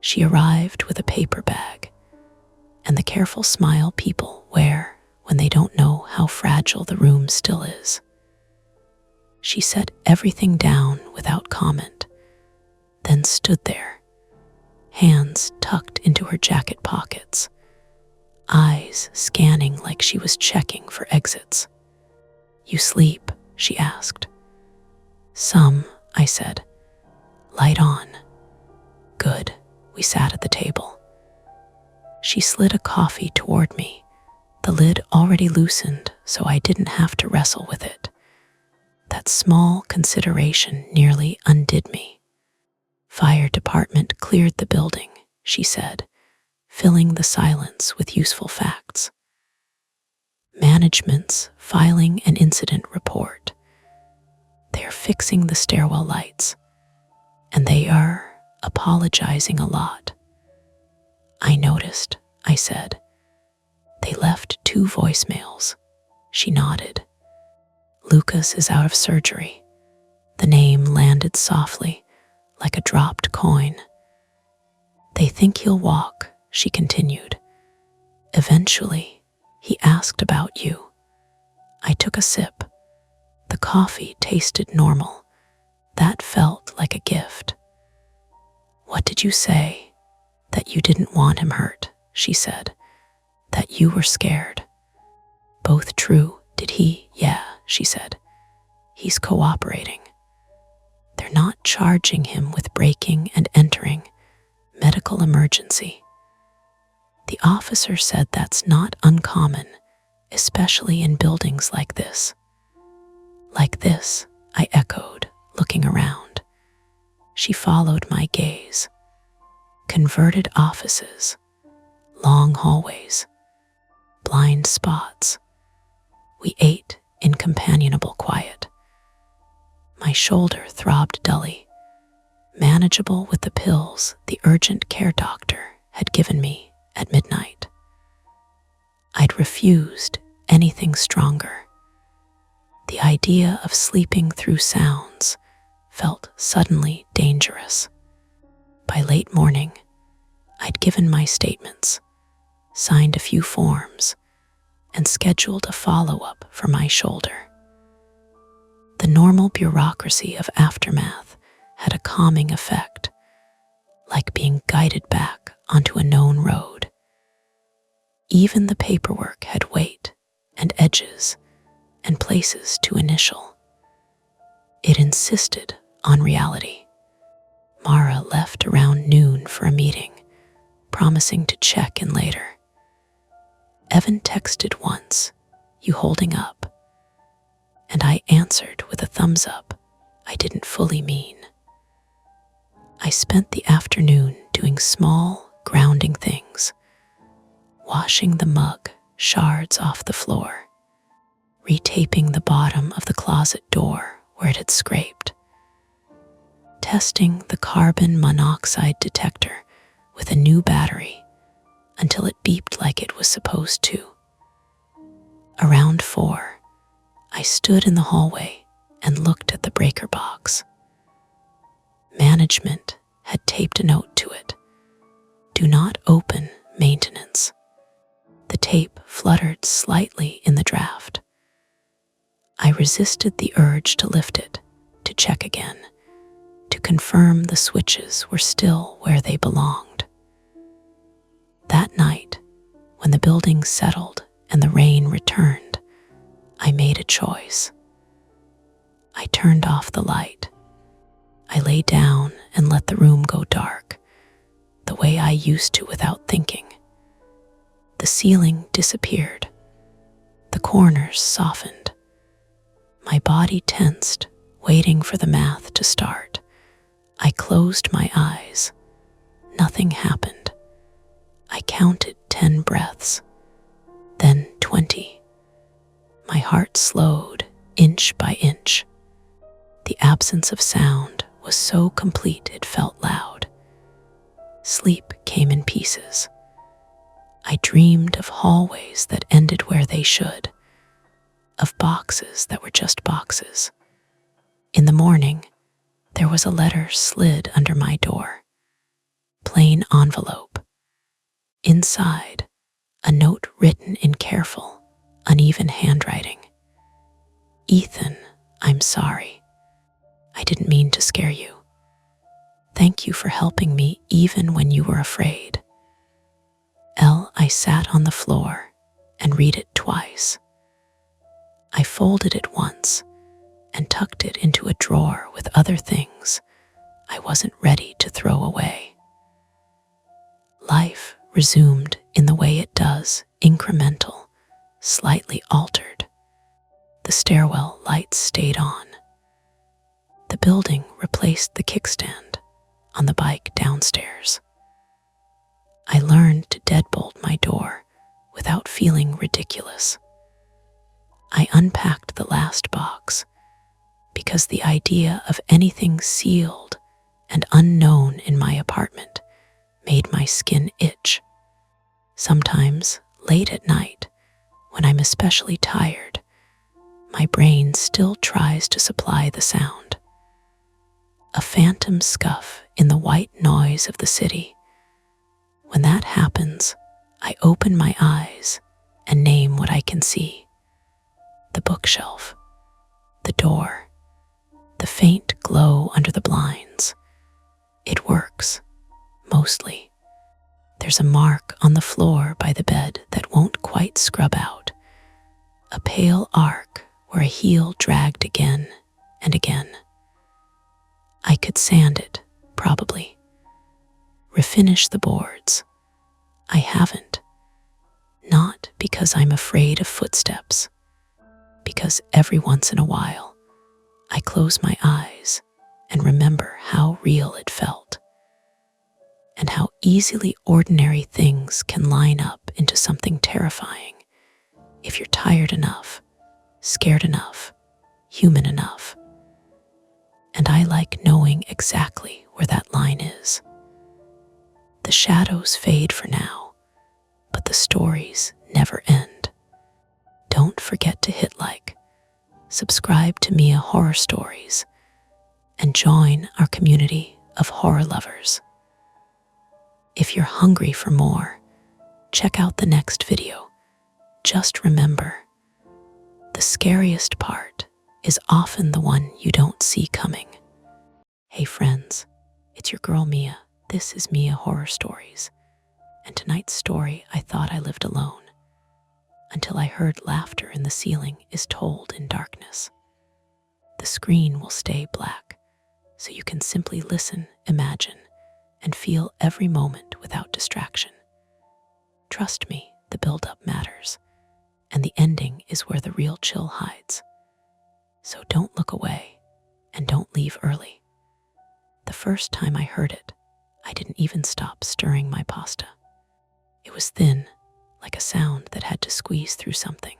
She arrived with a paper bag and the careful smile people wear when they don't know how fragile the room still is. She set everything down without comment, then stood there, hands tucked into her jacket pockets, eyes scanning like she was checking for exits. You sleep? She asked. Some, I said. Light on. Good. We sat at the table. She slid a coffee toward me, the lid already loosened so I didn't have to wrestle with it. That small consideration nearly undid me. Fire department cleared the building, she said, filling the silence with useful facts. Management's filing an incident report. They are fixing the stairwell lights, and they are apologizing a lot. I noticed, I said. They left 2 voicemails. She nodded. Lucas is out of surgery. The name landed softly, like a dropped coin. They think he'll walk, she continued. Eventually, he asked about you. I took a sip. The coffee tasted normal. That felt like a gift. What did you say? That you didn't want him hurt, she said. That you were scared. Both true. Did he? Yeah, she said. He's cooperating. They're not charging him with breaking and entering. Medical emergency. The officer said that's not uncommon, especially in buildings like this. Like this, I echoed, looking around. She followed my gaze. Converted offices, long hallways, blind spots. We ate in companionable quiet. My shoulder throbbed dully, manageable with the pills the urgent care doctor had given me at midnight. I'd refused anything stronger. The idea of sleeping through sounds felt suddenly dangerous. By late morning, I'd given my statements, signed a few forms, and scheduled a follow-up for my shoulder. The normal bureaucracy of aftermath had a calming effect, like being guided back onto a known road. Even the paperwork had weight and edges and places to initial. It insisted on reality. Mara left around noon for a meeting, promising to check in later. Evan texted once, "You holding up?" And I answered with a thumbs up I didn't fully mean. I spent the afternoon doing small, grounding things, washing the mug shards off the floor, retaping the bottom of the closet door where it had scraped, testing the carbon monoxide detector with a new battery until it beeped like it was supposed to. Around 4, I stood in the hallway and looked at the breaker box. Management had taped a note to it. Do not open maintenance. The tape fluttered slightly in the draft. I resisted the urge to lift it, to check again, to confirm the switches were still where they belonged. That night, when the building settled and the rain returned, I made a choice. I turned off the light. I lay down and let the room go dark, the way I used to without thinking. The ceiling disappeared. The corners softened. My body tensed, waiting for the math to start. I closed my eyes. Nothing happened. I counted 10 breaths, then 20. My heart slowed, inch by inch. The absence of sound was so complete it felt loud. Sleep came in pieces. I dreamed of hallways that ended where they should, of boxes that were just boxes. In the morning, there was a letter slid under my door. Plain envelope. Inside, a note written in careful, uneven handwriting. Ethan, I'm sorry. I didn't mean to scare you. Thank you for helping me even when you were afraid. I sat on the floor and read it twice. I folded it once and tucked it into a drawer with other things I wasn't ready to throw away. Life resumed in the way it does, incremental, slightly altered. The stairwell lights stayed on. The building replaced the kickstand on the bike downstairs. I learned to deadbolt my door without feeling ridiculous. I unpacked the last box because the idea of anything sealed and unknown in my apartment made my skin itch. Sometimes, late at night, When I'm especially tired, my brain still tries to supply the sound. A phantom scuff in the white noise of the city. When that happens, I open my eyes and name what I can see. The bookshelf, the door, the faint glow under the blinds. It works, mostly. There's a mark on the floor by the bed that won't quite scrub out. A pale arc where a heel dragged again and again. I could sand it, probably. Refinish the boards. I haven't. Not because I'm afraid of footsteps. Because every once in a while, I close my eyes and remember how real it felt. And how easily ordinary things can line up into something terrifying if you're tired enough, scared enough, human enough. And I like knowing exactly where that line is. The shadows fade for now, but the stories never end. Don't forget to hit like, subscribe to Mia Horror Stories, and join our community of horror lovers. If you're hungry for more, check out the next video. Just remember, the scariest part is often the one you don't see coming. Hey friends, it's your girl Mia. This is Mia Horror Stories. And tonight's story, I thought I lived alone, until I heard laughter in the ceiling is told in darkness. The screen will stay black, so you can simply listen, imagine, and feel every moment without distraction. Trust me, the build-up matters, and the ending is where the real chill hides. So don't look away, and don't leave early. The first time I heard it, I didn't even stop stirring my pasta. It was thin, like a sound that had to squeeze through something.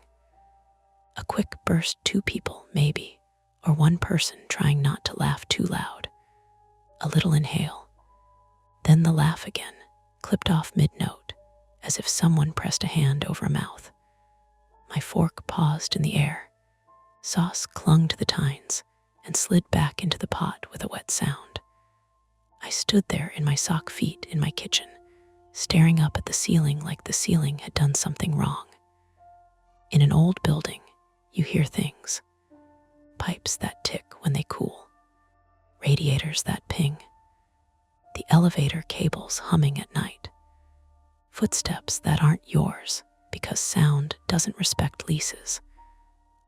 A quick burst, 2 people, maybe, or 1 person trying not to laugh too loud. A little inhale. Then the laugh again, clipped off mid-note, as if someone pressed a hand over a mouth. My fork paused in the air. Sauce clung to the tines and slid back into the pot with a wet sound. I stood there in my sock feet in my kitchen, staring up at the ceiling like the ceiling had done something wrong. In an old building, you hear things. Pipes that tick when they cool. Radiators that ping. The elevator cables humming at night. Footsteps that aren't yours because sound doesn't respect leases.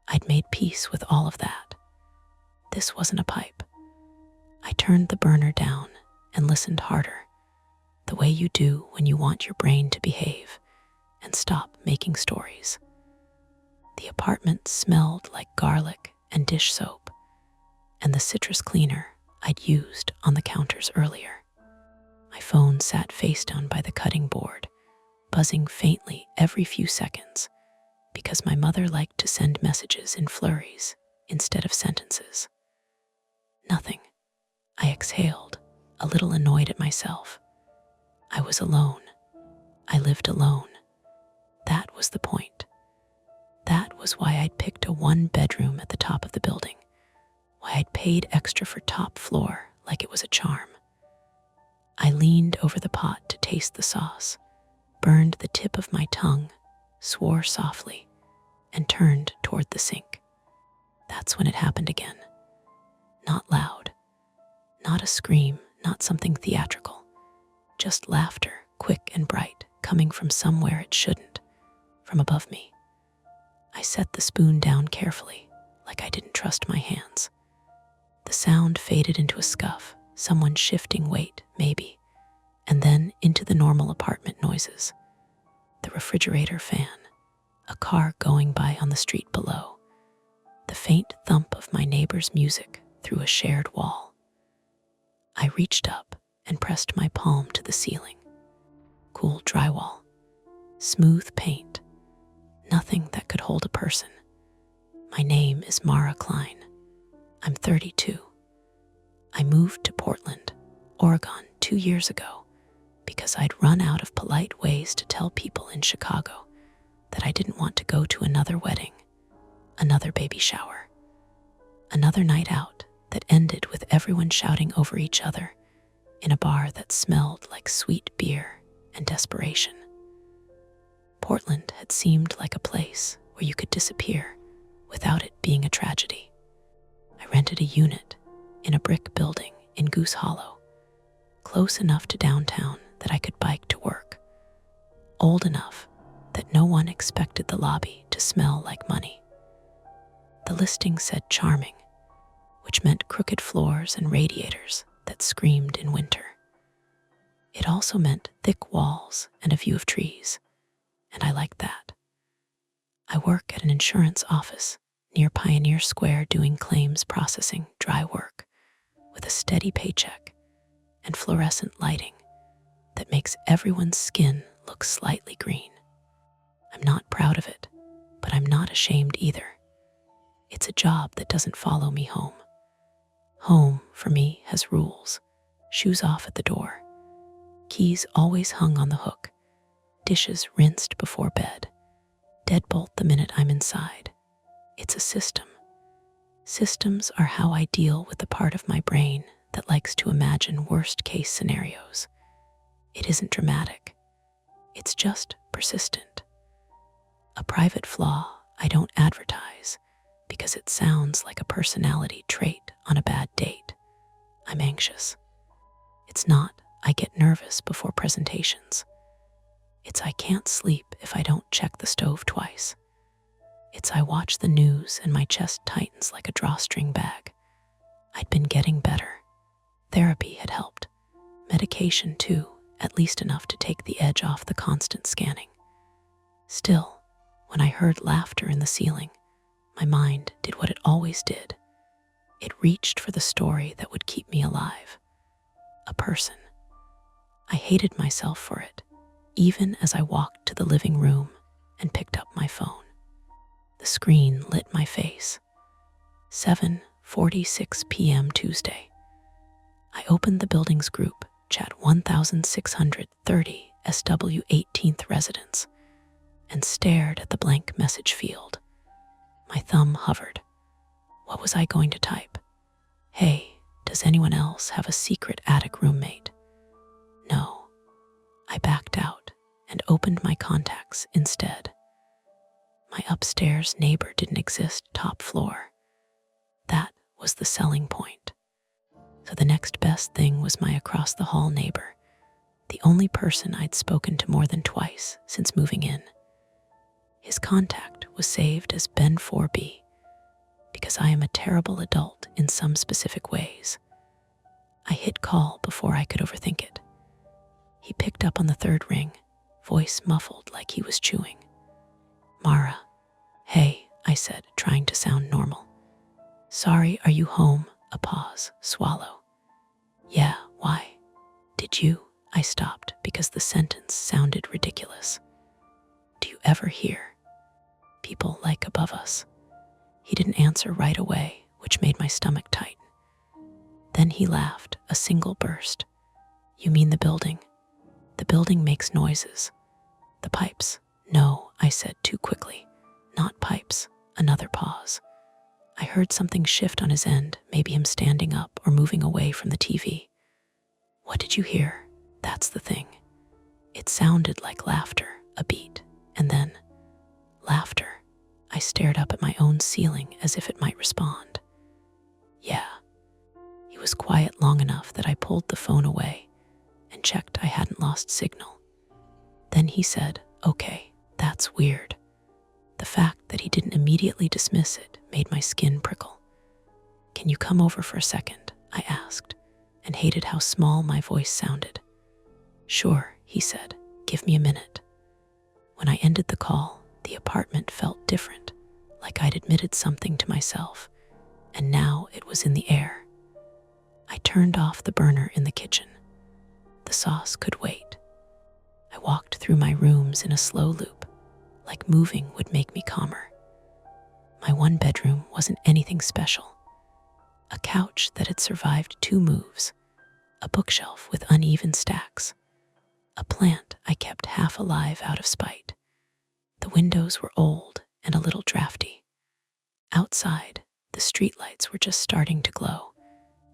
I'd made peace with all of that. This wasn't a pipe. I turned the burner down and listened harder, the way you do when you want your brain to behave and stop making stories. The apartment smelled like garlic and dish soap, and the citrus cleaner I'd used on the counters earlier. My phone sat face down by the cutting board, buzzing faintly every few seconds, because my mother liked to send messages in flurries instead of sentences. Nothing. I exhaled, a little annoyed at myself. I was alone. I lived alone. That was the point. That was why I'd picked a 1-bedroom at the top of the building, why I'd paid extra for top floor like it was a charm. I leaned over the pot to taste the sauce, burned the tip of my tongue, swore softly, and turned toward the sink. That's when it happened again. Not loud, not a scream, not something theatrical, just laughter, quick and bright, coming from somewhere it shouldn't, from above me. I set the spoon down carefully, like I didn't trust my hands. The sound faded into a scuff, someone shifting weight, maybe, and then into the normal apartment noises. The refrigerator fan, a car going by on the street below, the faint thump of my neighbor's music through a shared wall. I reached up and pressed my palm to the ceiling. Cool drywall, smooth paint, nothing that could hold a person. My name is Mara Klein. I'm 32. I moved to Portland, Oregon 2 years ago because I'd run out of polite ways to tell people in Chicago that I didn't want to go to another wedding, another baby shower, another night out that ended with everyone shouting over each other in a bar that smelled like sweet beer and desperation. Portland had seemed like a place where you could disappear without it being a tragedy. I rented a unit in a brick building in Goose Hollow, close enough to downtown that I could bike to work, old enough that no one expected the lobby to smell like money. The listing said charming, which meant crooked floors and radiators that screamed in winter. It also meant thick walls and a view of trees, and I liked that. I work at an insurance office near Pioneer Square doing claims processing dry work with a steady paycheck and fluorescent lighting that makes everyone's skin look slightly green. I'm not proud of it, but I'm not ashamed either. It's a job that doesn't follow me home. Home, for me, has rules. Shoes off at the door. Keys always hung on the hook. Dishes rinsed before bed. Deadbolt the minute I'm inside. It's a system. Systems are how I deal with the part of my brain that likes to imagine worst-case scenarios. It isn't dramatic. It's just persistent. A private flaw I don't advertise because it sounds like a personality trait on a bad date. I'm anxious. It's not I get nervous before presentations. It's I can't sleep if I don't check the stove twice. It's I watch the news and my chest tightens like a drawstring bag. I'd been getting better. Therapy had helped. Medication too, at least enough to take the edge off the constant scanning. Still, when I heard laughter in the ceiling, my mind did what it always did. It reached for the story that would keep me alive. A person. I hated myself for it, even as I walked to the living room and picked up my phone. The screen lit my face. 7:46 p.m. Tuesday. I opened the building's group, chat 1630 SW 18th residence, and stared at the blank message field. My thumb hovered. What was I going to type? Hey, does anyone else have a secret attic roommate? No. I backed out and opened my contacts instead. My upstairs neighbor didn't exist top floor. That was the selling point. So the next best thing was my across the hall neighbor, the only person I'd spoken to more than twice since moving in. His contact was saved as Ben 4B because I am a terrible adult in some specific ways. I hit call before I could overthink it. He picked up on the third ring, voice muffled like he was chewing. Mara. Hey, I said, trying to sound normal. Sorry, are you home? A pause, swallow. Yeah, why? Did you? I stopped because the sentence sounded ridiculous. Do you ever hear people like above us? He didn't answer right away, which made my stomach tighten. Then he laughed, a single burst. You mean the building? The building makes noises. The pipes. No, I said too quickly. Not pipes. Another pause. I heard something shift on his end, maybe him standing up or moving away from the TV. What did you hear? That's the thing. It sounded like laughter, a beat, and then laughter. I stared up at my own ceiling as if it might respond. Yeah. He was quiet long enough that I pulled the phone away and checked I hadn't lost signal. Then he said, okay, that's weird. The fact that he didn't immediately dismiss it made my skin prickle. Can you come over for a second? I asked, and hated how small my voice sounded. Sure, he said, give me a minute. When I ended the call, the apartment felt different, like I'd admitted something to myself, and now it was in the air. I turned off the burner in the kitchen. The sauce could wait. I walked through my rooms in a slow loop, like moving would make me calmer. My one bedroom wasn't anything special. A couch that had survived 2 moves, a bookshelf with uneven stacks, a plant I kept half alive out of spite. The windows were old and a little drafty. Outside, the streetlights were just starting to glow,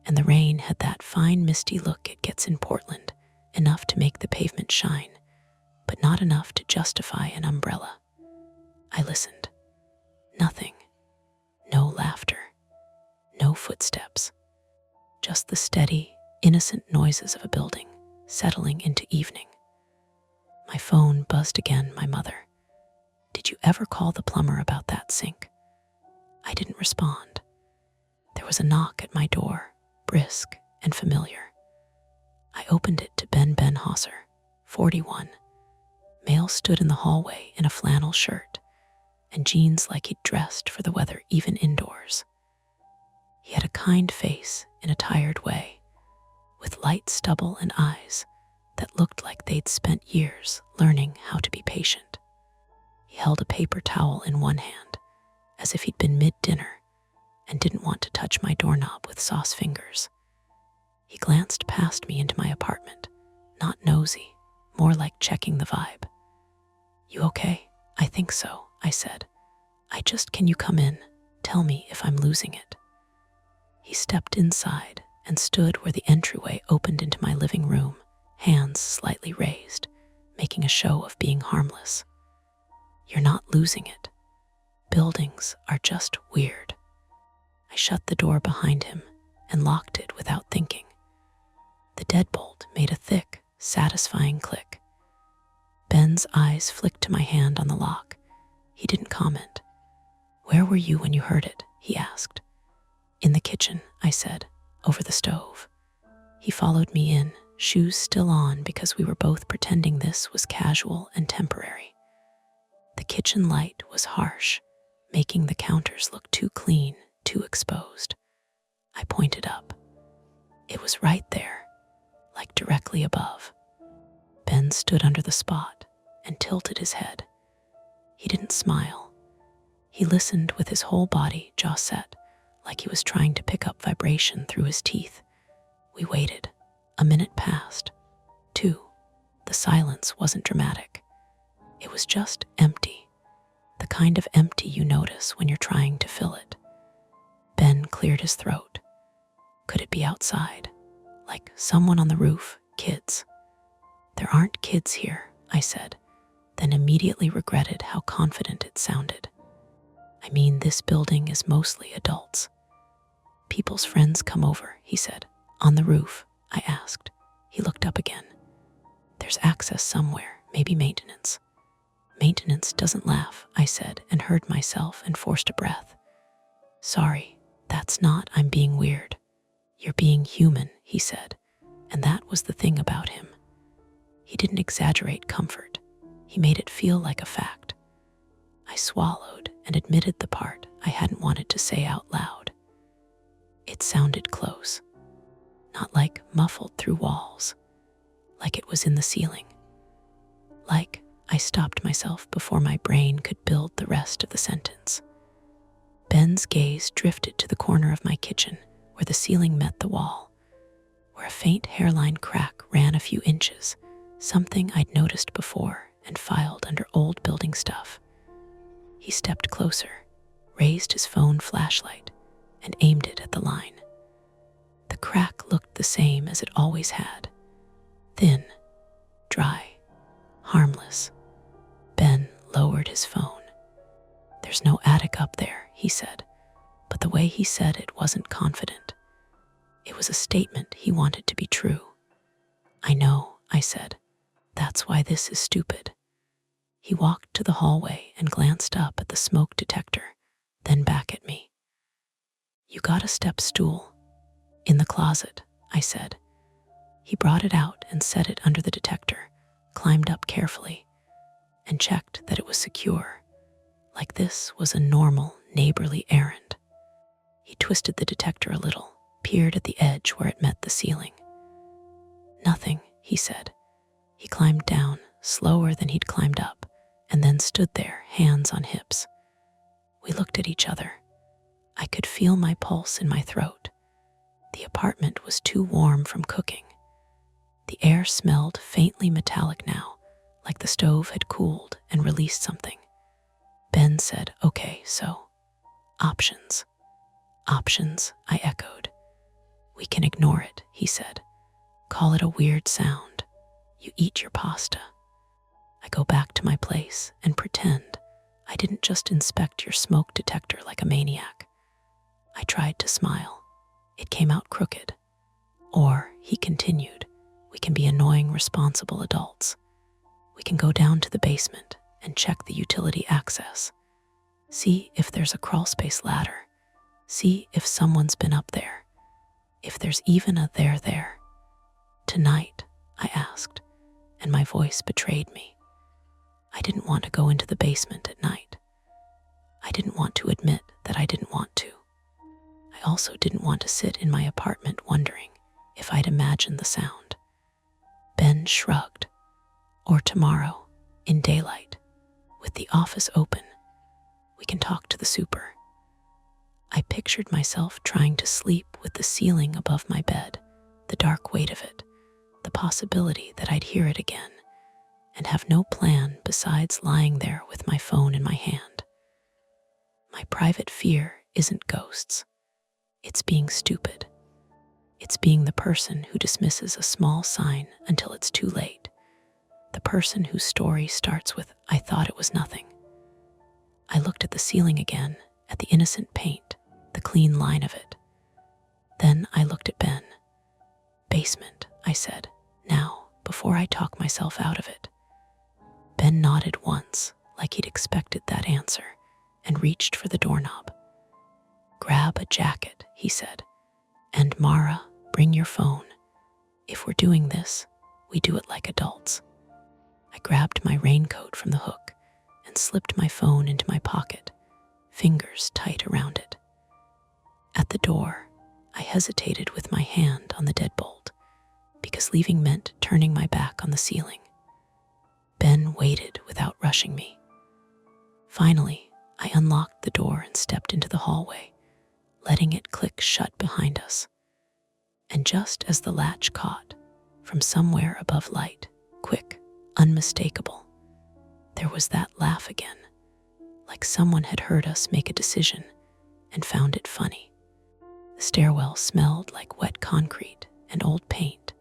and the rain had that fine misty look it gets in Portland, enough to make the pavement shine, but not enough to justify an umbrella. I listened. Nothing. No laughter. No footsteps. Just the steady, innocent noises of a building settling into evening. My phone buzzed again, my mother. Did you ever call the plumber about that sink? I didn't respond. There was a knock at my door, brisk and familiar. I opened it to Ben Hosser, 41. Male stood in the hallway in a flannel shirt and jeans like he'd dressed for the weather even indoors. He had a kind face in a tired way, with light stubble and eyes that looked like they'd spent years learning how to be patient. He held a paper towel in one hand, as if he'd been mid-dinner and didn't want to touch my doorknob with sauce fingers. He glanced past me into my apartment, not nosy, more like checking the vibe. You okay? I think so, I said. Can you come in? Tell me if I'm losing it. He stepped inside and stood where the entryway opened into my living room, hands slightly raised, making a show of being harmless. You're not losing it. Buildings are just weird. I shut the door behind him and locked it without thinking. The deadbolt made a thick, satisfying click. Ben's eyes flicked to my hand on the lock. He didn't comment. Where were you when you heard it? He asked. In the kitchen, I said, over the stove. He followed me in, shoes still on because we were both pretending this was casual and temporary. The kitchen light was harsh, making the counters look too clean, too exposed. I pointed up. It was right there, like directly above. Ben stood under the spot and tilted his head. He didn't smile. He listened with his whole body jaw set, like he was trying to pick up vibration through his teeth. We waited. A minute passed. 2. The silence wasn't dramatic. It was just empty. The kind of empty you notice when you're trying to fill it. Ben cleared his throat. Could it be outside? Like someone on the roof, kids? There aren't kids here, I said, then immediately regretted how confident it sounded. I mean, this building is mostly adults. People's friends come over, he said. On the roof, I asked. He looked up again. There's access somewhere, maybe maintenance. Maintenance doesn't laugh, I said, and heard myself and forced a breath. Sorry, that's not I'm being weird. You're being human, he said, and that was the thing about him. He didn't exaggerate comfort. He made it feel like a fact. I swallowed and admitted the part I hadn't wanted to say out loud. It sounded close, not like muffled through walls, like it was in the ceiling. Like I stopped myself before my brain could build the rest of the sentence. Ben's gaze drifted to the corner of my kitchen where the ceiling met the wall, where a faint hairline crack ran a few inches, something I'd noticed before and filed under old building stuff. He stepped closer, raised his phone flashlight, and aimed it at the line. The crack looked the same as it always had. Thin, dry, harmless. Ben lowered his phone. There's no attic up there, he said, but the way he said it wasn't confident. It was a statement he wanted to be true. I know, I said. That's why this is stupid. He walked to the hallway and glanced up at the smoke detector, then back at me. You got a step stool. In the closet, I said. He brought it out and set it under the detector, climbed up carefully, and checked that it was secure, like this was a normal, neighborly errand. He twisted the detector a little, peered at the edge where it met the ceiling. Nothing, he said. He climbed down, slower than he'd climbed up, and then stood there, hands on hips. We looked at each other. I could feel my pulse in my throat. The apartment was too warm from cooking. The air smelled faintly metallic now, like the stove had cooled and released something. Ben said, "Okay, so, options." "Options," I echoed. "We can ignore it," he said. "Call it a weird sound. You eat your pasta." I go back to my place and pretend I didn't just inspect your smoke detector like a maniac. I tried to smile. It came out crooked. "Or," he continued, "we can be annoying, responsible adults. We can go down to the basement and check the utility access. See if there's a crawlspace ladder. See if someone's been up there. If there's even a there." "Tonight?" I asked, and my voice betrayed me. I didn't want to go into the basement at night. I didn't want to admit that I didn't want to. I also didn't want to sit in my apartment wondering if I'd imagined the sound. Ben shrugged. "Or tomorrow, in daylight, with the office open. We can talk to the super." I pictured myself trying to sleep with the ceiling above my bed, the dark weight of it, the possibility that I'd hear it again, and have no plan besides lying there with my phone in my hand. My private fear isn't ghosts. It's being stupid. It's being the person who dismisses a small sign until it's too late. The person whose story starts with, "I thought it was nothing." I looked at the ceiling again, at the innocent paint, the clean line of it. Then I looked at Ben. "Basement," I said, now, before I talk myself out of it. Ben nodded once, like he'd expected that answer, and reached for the doorknob. "Grab a jacket," he said. "And Mara, bring your phone. If we're doing this, we do it like adults." I grabbed my raincoat from the hook and slipped my phone into my pocket, fingers tight around it. At the door, I hesitated with my hand on the deadbolt, because leaving meant turning my back on the ceiling. Ben waited without rushing me. Finally, I unlocked the door and stepped into the hallway, letting it click shut behind us. And just as the latch caught, from somewhere above light, quick, unmistakable, there was that laugh again, like someone had heard us make a decision and found it funny. The stairwell smelled like wet concrete and old paint,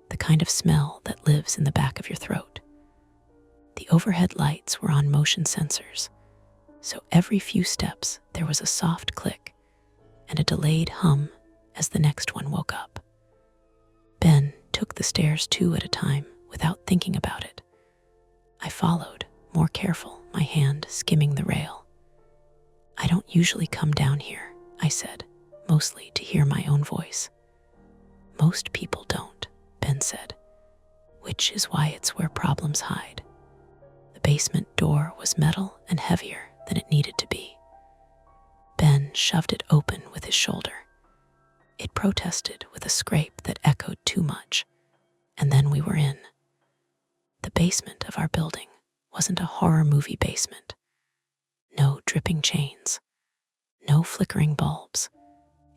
the kind of smell that lives in the back of your throat. The overhead lights were on motion sensors, so every few steps there was a soft click and a delayed hum as the next one woke up. Ben took the stairs 2 at a time without thinking about it. I followed, more careful, my hand skimming the rail. "I don't usually come down here," I said, mostly to hear my own voice. "Most people don't," Ben said, "which is why it's where problems hide." The basement door was metal and heavier than it needed to be. Ben shoved it open with his shoulder. It protested with a scrape that echoed too much, and then we were in. The basement of our building wasn't a horror movie basement. No dripping chains, no flickering bulbs.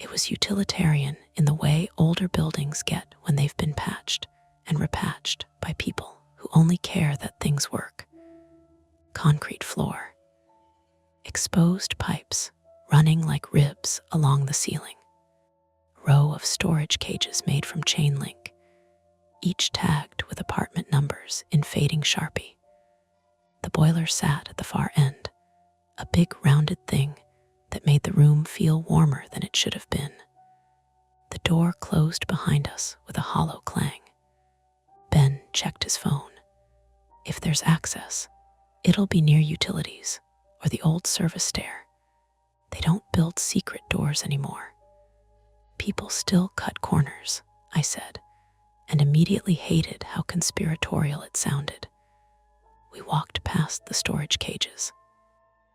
It was utilitarian in the way older buildings get when they've been patched and repatched by people who only care that things work. Concrete floor, exposed pipes running like ribs along the ceiling, row of storage cages made from chain link, each tagged with apartment numbers in fading Sharpie. The boiler sat at the far end, a big rounded thing that made the room feel warmer than it should have been. The door closed behind us with a hollow clang. Ben checked his phone. "If there's access, it'll be near utilities or the old service stair. They don't build secret doors anymore." "People still cut corners," I said, and immediately hated how conspiratorial it sounded. We walked past the storage cages.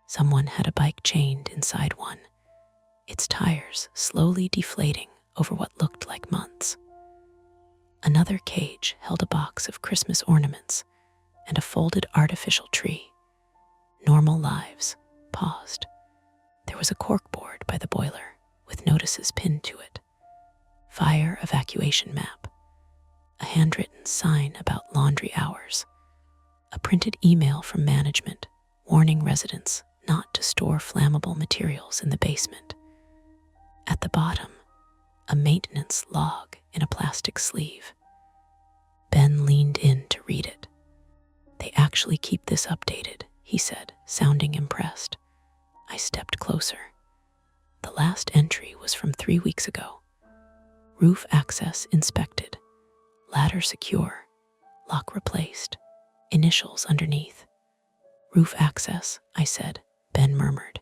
Someone had a bike chained inside one, its tires slowly deflating over what looked like months. Another cage held a box of Christmas ornaments and a folded artificial tree. Normal lives paused. There was a corkboard by the boiler with notices pinned to it. Fire evacuation map, a handwritten sign about laundry hours, a printed email from management warning residents not to store flammable materials in the basement. At the bottom, a maintenance log in a plastic sleeve. Ben leaned in to read it. "They actually keep this updated," he said, sounding impressed. I stepped closer. The last entry was from 3 weeks ago. Roof access inspected. Ladder secure. Lock replaced. Initials underneath. "Roof access," I said. Ben murmured.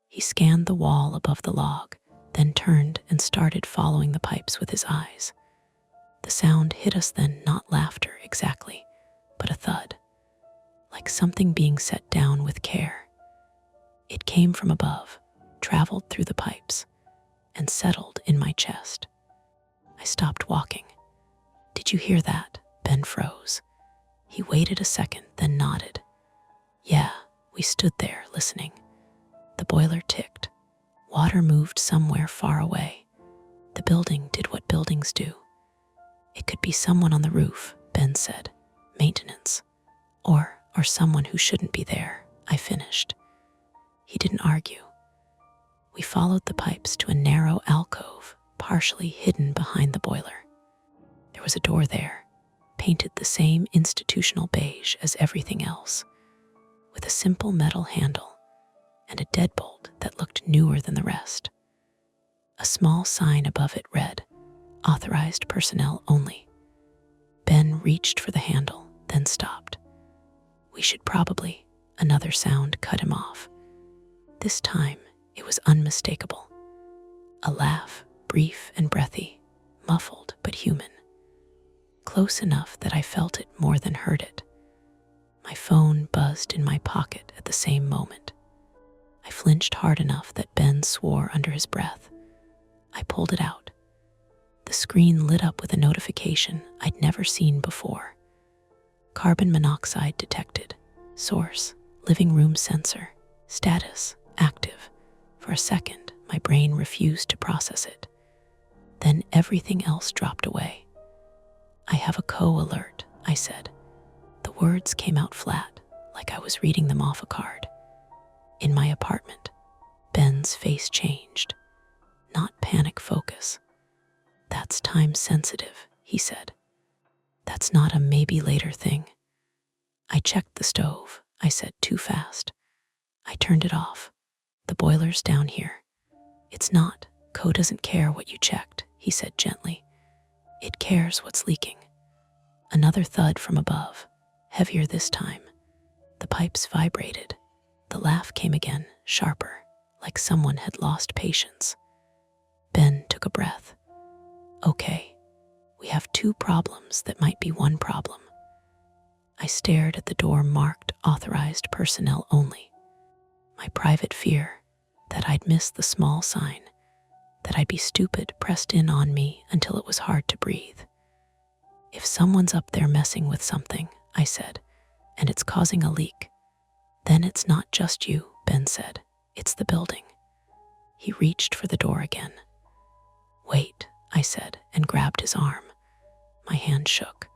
He scanned the wall above the log, then turned and started following the pipes with his eyes. The sound hit us then, not laughter exactly, but a thud, like something being set down with care. It came from above, traveled through the pipes, and settled in my chest. I stopped walking. "Did you hear that?" Ben froze. He waited a second, then nodded. "Yeah." We stood there, listening. The boiler ticked. Water moved somewhere far away. The building did what buildings do. "It could be someone on the roof," Ben said. "Maintenance. Or someone who shouldn't be there," I finished. He didn't argue. We followed the pipes to a narrow alcove, partially hidden behind the boiler. There was a door there, painted the same institutional beige as everything else, with a simple metal handle and a deadbolt that looked newer than the rest. A small sign above it read, "Authorized personnel only." Ben reached for the handle, then stopped. "We should probably," another sound cut him off. This time, it was unmistakable. A laugh, brief and breathy, muffled but human. Close enough that I felt it more than heard it. My phone buzzed in my pocket at the same moment. I flinched hard enough that Ben swore under his breath. I pulled it out. The screen lit up with a notification I'd never seen before. "Carbon monoxide detected. Source, living room sensor. Status, active." For a second, my brain refused to process it. Then everything else dropped away. "I have a co-alert," I said. The words came out flat, like I was reading them off a card. "In my apartment." Ben's face changed. Not panic focus. "That's time sensitive," he said. "That's not a maybe later thing." "I checked the stove," I said too fast. "I turned it off. The boiler's down here." "It's not. Co doesn't care what you checked," he said gently. "It cares what's leaking." Another thud from above, heavier this time. The pipes vibrated. The laugh came again, sharper, like someone had lost patience. Ben took a breath. "Okay, we have 2 problems that might be one problem." I stared at the door marked "Authorized personnel only." My private fear that I'd miss the small sign, that I'd be stupid, pressed in on me until it was hard to breathe. "If someone's up there messing with something," I said, "and it's causing a leak, then it's not just you," Ben said. "It's the building." He reached for the door again. "Wait," I said, and grabbed his arm. My hand shook.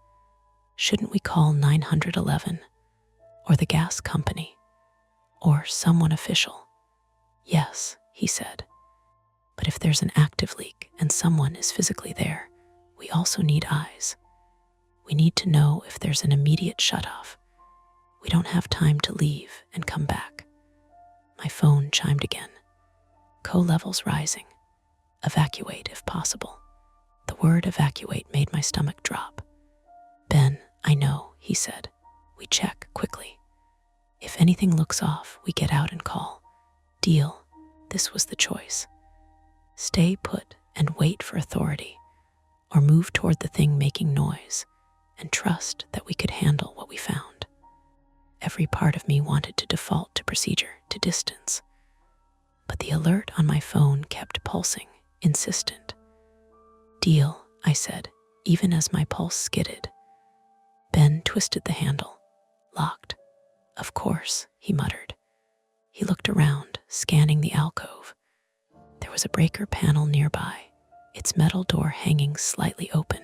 "Shouldn't we call 911? Or the gas company? Or someone official?" "Yes," he said. "But if there's an active leak and someone is physically there, we also need eyes. We need to know if there's an immediate shutoff. We don't have time to leave and come back." My phone chimed again. "Co-levels rising. Evacuate if possible." The word evacuate made my stomach drop. "Ben, I know," he said. "We check quickly. If anything looks off, we get out and call. Deal." This was the choice. Stay put and wait for authority, or move toward the thing making noise and trust that we could handle what we found. Every part of me wanted to default to procedure, to distance. But the alert on my phone kept pulsing, insistent. "Deal," I said, even as my pulse skidded. Ben twisted the handle. "Locked." "Of course," he muttered. He looked around, scanning the alcove. There was a breaker panel nearby, its metal door hanging slightly open.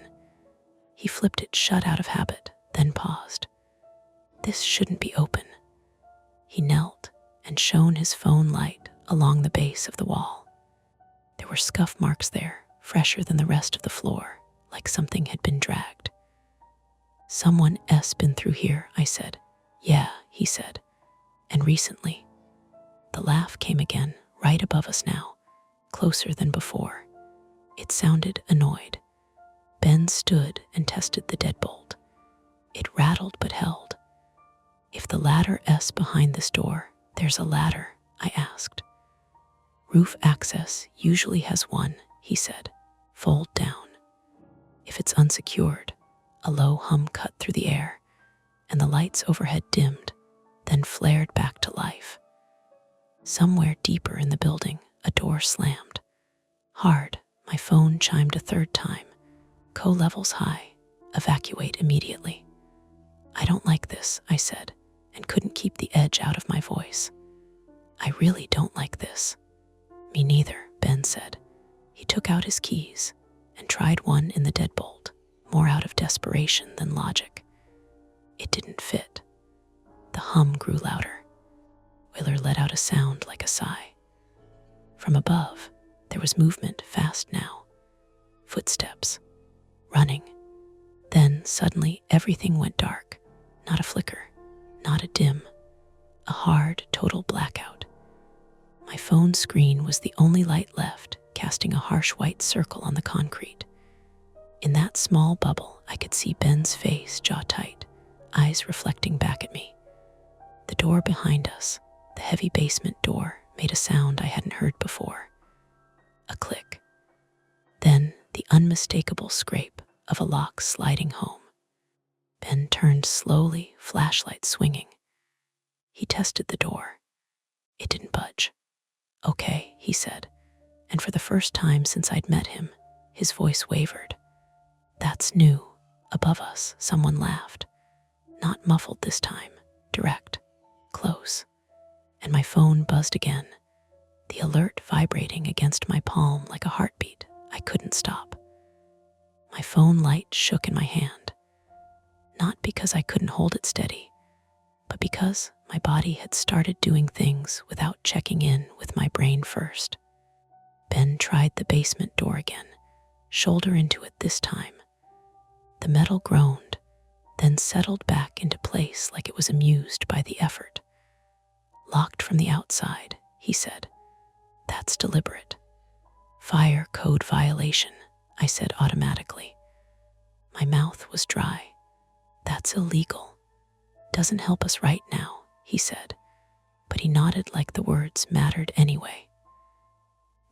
He flipped it shut out of habit, then paused. "This shouldn't be open." He knelt and shone his phone light along the base of the wall. There were scuff marks there, fresher than the rest of the floor, like something had been dragged. "Someone been through here," I said. "Yeah," he said. "And recently." The laugh came again, right above us now, closer than before. It sounded annoyed. Ben stood and tested the deadbolt. It rattled but held. "If the ladder's behind this door, there's a ladder?" I asked. "Roof access usually has one," he said. "Fold down." If it's unsecured, a low hum cut through the air, and the lights overhead dimmed, then flared back to life. Somewhere deeper in the building, a door slammed. Hard, my phone chimed a third time. "Co-levels high. Evacuate immediately." "I don't like this," I said, and couldn't keep the edge out of my voice. "I really don't like this." "Me neither," Ben said. He took out his keys and tried one in the deadbolt, more out of desperation than logic. It didn't fit. The hum grew louder. Whaler let out a sound like a sigh. From above, there was movement, fast now. Footsteps. Running. Then, suddenly, everything went dark. Not a flicker. Not a dim. A hard, total blackout. My phone screen was the only light left, casting a harsh white circle on the concrete. In that small bubble, I could see Ben's face, jaw tight, eyes reflecting back at me. The door behind us, the heavy basement door, made a sound I hadn't heard before. A click. Then the unmistakable scrape of a lock sliding home. Ben turned slowly, flashlight swinging. He tested the door. It didn't budge. "Okay," he said, and for the first time since I'd met him, his voice wavered. "That's new." Above us, someone laughed. Not muffled this time, direct, close. And my phone buzzed again, the alert vibrating against my palm like a heartbeat. I couldn't stop. My phone light shook in my hand, not because I couldn't hold it steady, but because my body had started doing things without checking in with my brain first. Ben tried the basement door again, shoulder into it this time. The metal groaned, then settled back into place like it was amused by the effort. "Locked from the outside," he said. "That's deliberate." "Fire code violation," I said automatically. My mouth was dry. "That's illegal. Doesn't help us right now," he said, but he nodded like the words mattered anyway.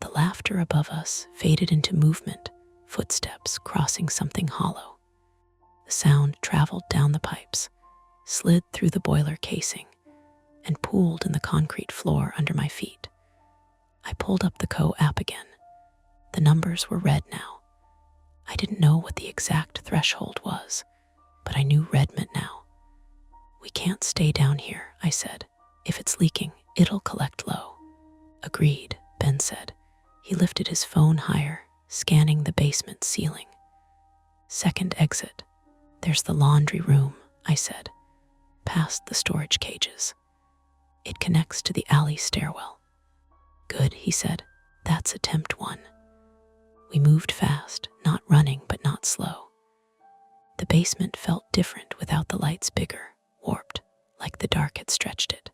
The laughter above us faded into movement, footsteps crossing something hollow. The sound traveled down the pipes, slid through the boiler casing, and pooled in the concrete floor under my feet. I pulled up the app again. The numbers were red now. I didn't know what the exact threshold was, but I knew red meant now. "We can't stay down here," I said. "If it's leaking, it'll collect low." "Agreed," Ben said. He lifted his phone higher, scanning the basement ceiling. "Second exit. There's the laundry room," I said, past the storage cages. "It connects to the alley stairwell." "Good," he said. "That's attempt one." We moved fast, not running but not slow. The basement felt different without the lights, bigger, warped, like the dark had stretched it.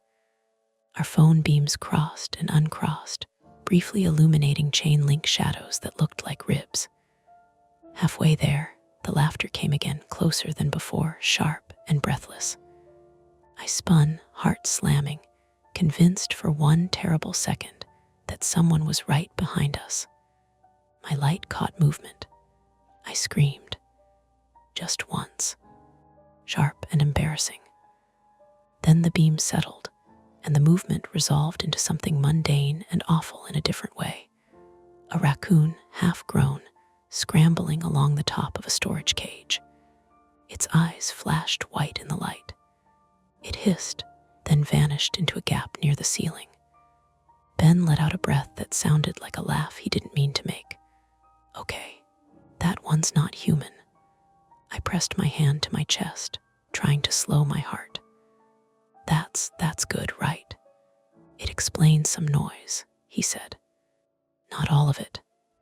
Our phone beams crossed and uncrossed, briefly illuminating chain link shadows that looked like ribs. Halfway there, the laughter came again, closer than before, sharp and breathless. I spun, heart slamming, convinced for one terrible second that someone was right behind us. My light caught movement. I screamed. Just once. Sharp and embarrassing. Then the beam settled, and the movement resolved into something mundane and awful in a different way. A raccoon, half grown, scrambling along the top of a storage cage. Its eyes flashed white in the light. It hissed, then vanished into a gap near the ceiling. Ben let out a breath that sounded like a laugh he didn't mean to make. "Okay, that one's not human." I pressed my hand to my chest, trying to slow my heart. That's good, right?" "It explains some noise," he said. "Not all of it."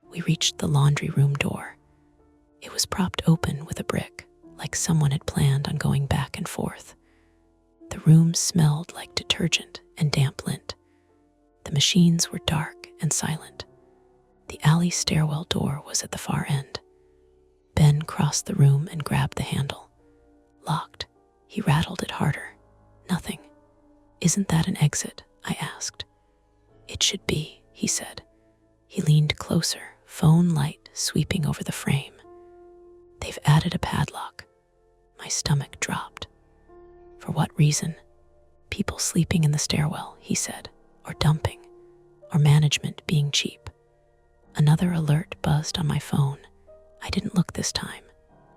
We reached the laundry room door. It was propped open with a brick, like someone had planned on going back and forth. The room smelled like detergent and damp lint. The machines were dark and silent. The alley stairwell door was at the far end. Ben crossed the room and grabbed the handle. Locked. He rattled it harder. Nothing. "Isn't that an exit?" I asked. "It should be," he said. He leaned closer, phone light sweeping over the frame. "They've added a padlock." My stomach dropped. "For what reason?" "People sleeping in the stairwell," he said, "or dumping, or management being cheap." Another alert buzzed on my phone. I didn't look this time.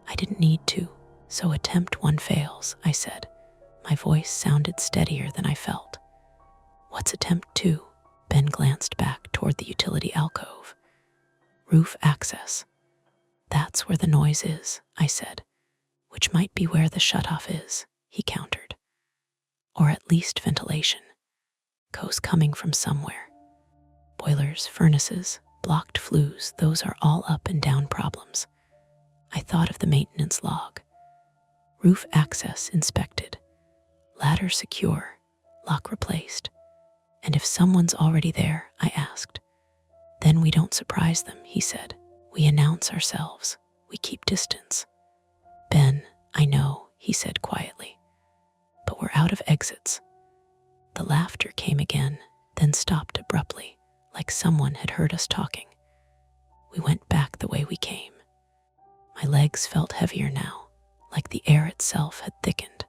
I didn't need to, so attempt one fails, I said. My voice sounded steadier than I felt. "What's attempt two?" Ben glanced back toward the utility alcove. "Roof access." "That's where the noise is," I said. "Which might be where the shutoff is," he countered. "Or at least ventilation. Co's coming from somewhere. Boilers, furnaces, blocked flues, those are all up and down problems." I thought of the maintenance log. Roof access inspected. Ladder secure. Lock replaced. "And if someone's already there?" I asked. "Then we don't surprise them," he said. "We announce ourselves. We keep distance." "Ben, I know," he said quietly. "But we're out of exits." The laughter came again, then stopped abruptly, like someone had heard us talking. We went back the way we came. My legs felt heavier now, like the air itself had thickened.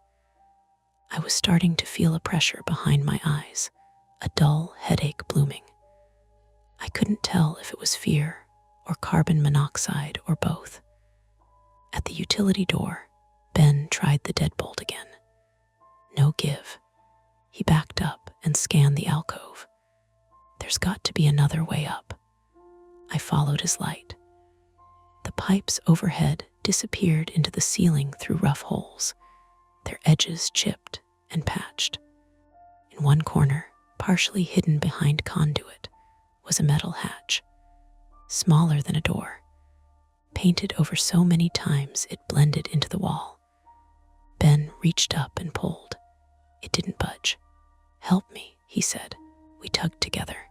I was starting to feel a pressure behind my eyes, a dull headache blooming. I couldn't tell if it was fear or carbon monoxide or both. At the utility door, Ben tried the deadbolt again. No give. He backed up and scanned the alcove. "There's got to be another way up." I followed his light. The pipes overhead disappeared into the ceiling through rough holes, their edges chipped and patched. In one corner, partially hidden behind conduit, was a metal hatch, smaller than a door. Painted over so many times it blended into the wall. Ben reached up and pulled. It didn't budge. "Help me," he said. We tugged together.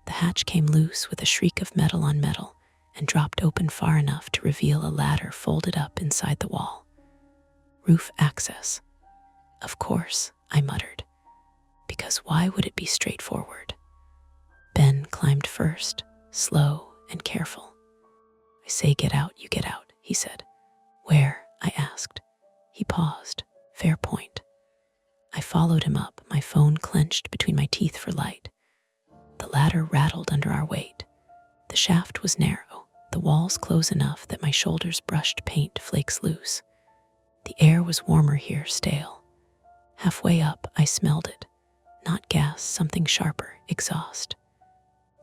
The hatch came loose with a shriek of metal on metal and dropped open far enough to reveal a ladder folded up inside the wall. "Roof access." "Of course," I muttered, because why would it be straightforward? Ben climbed first, slow and careful. "I say get out, you get out," he said. "Where?" I asked. He paused. "Fair point." I followed him up, my phone clenched between my teeth for light. The ladder rattled under our weight. The shaft was narrow, the walls close enough that my shoulders brushed paint flakes loose. The air was warmer here, stale. Halfway up, I smelled it. Not gas, something sharper, exhaust.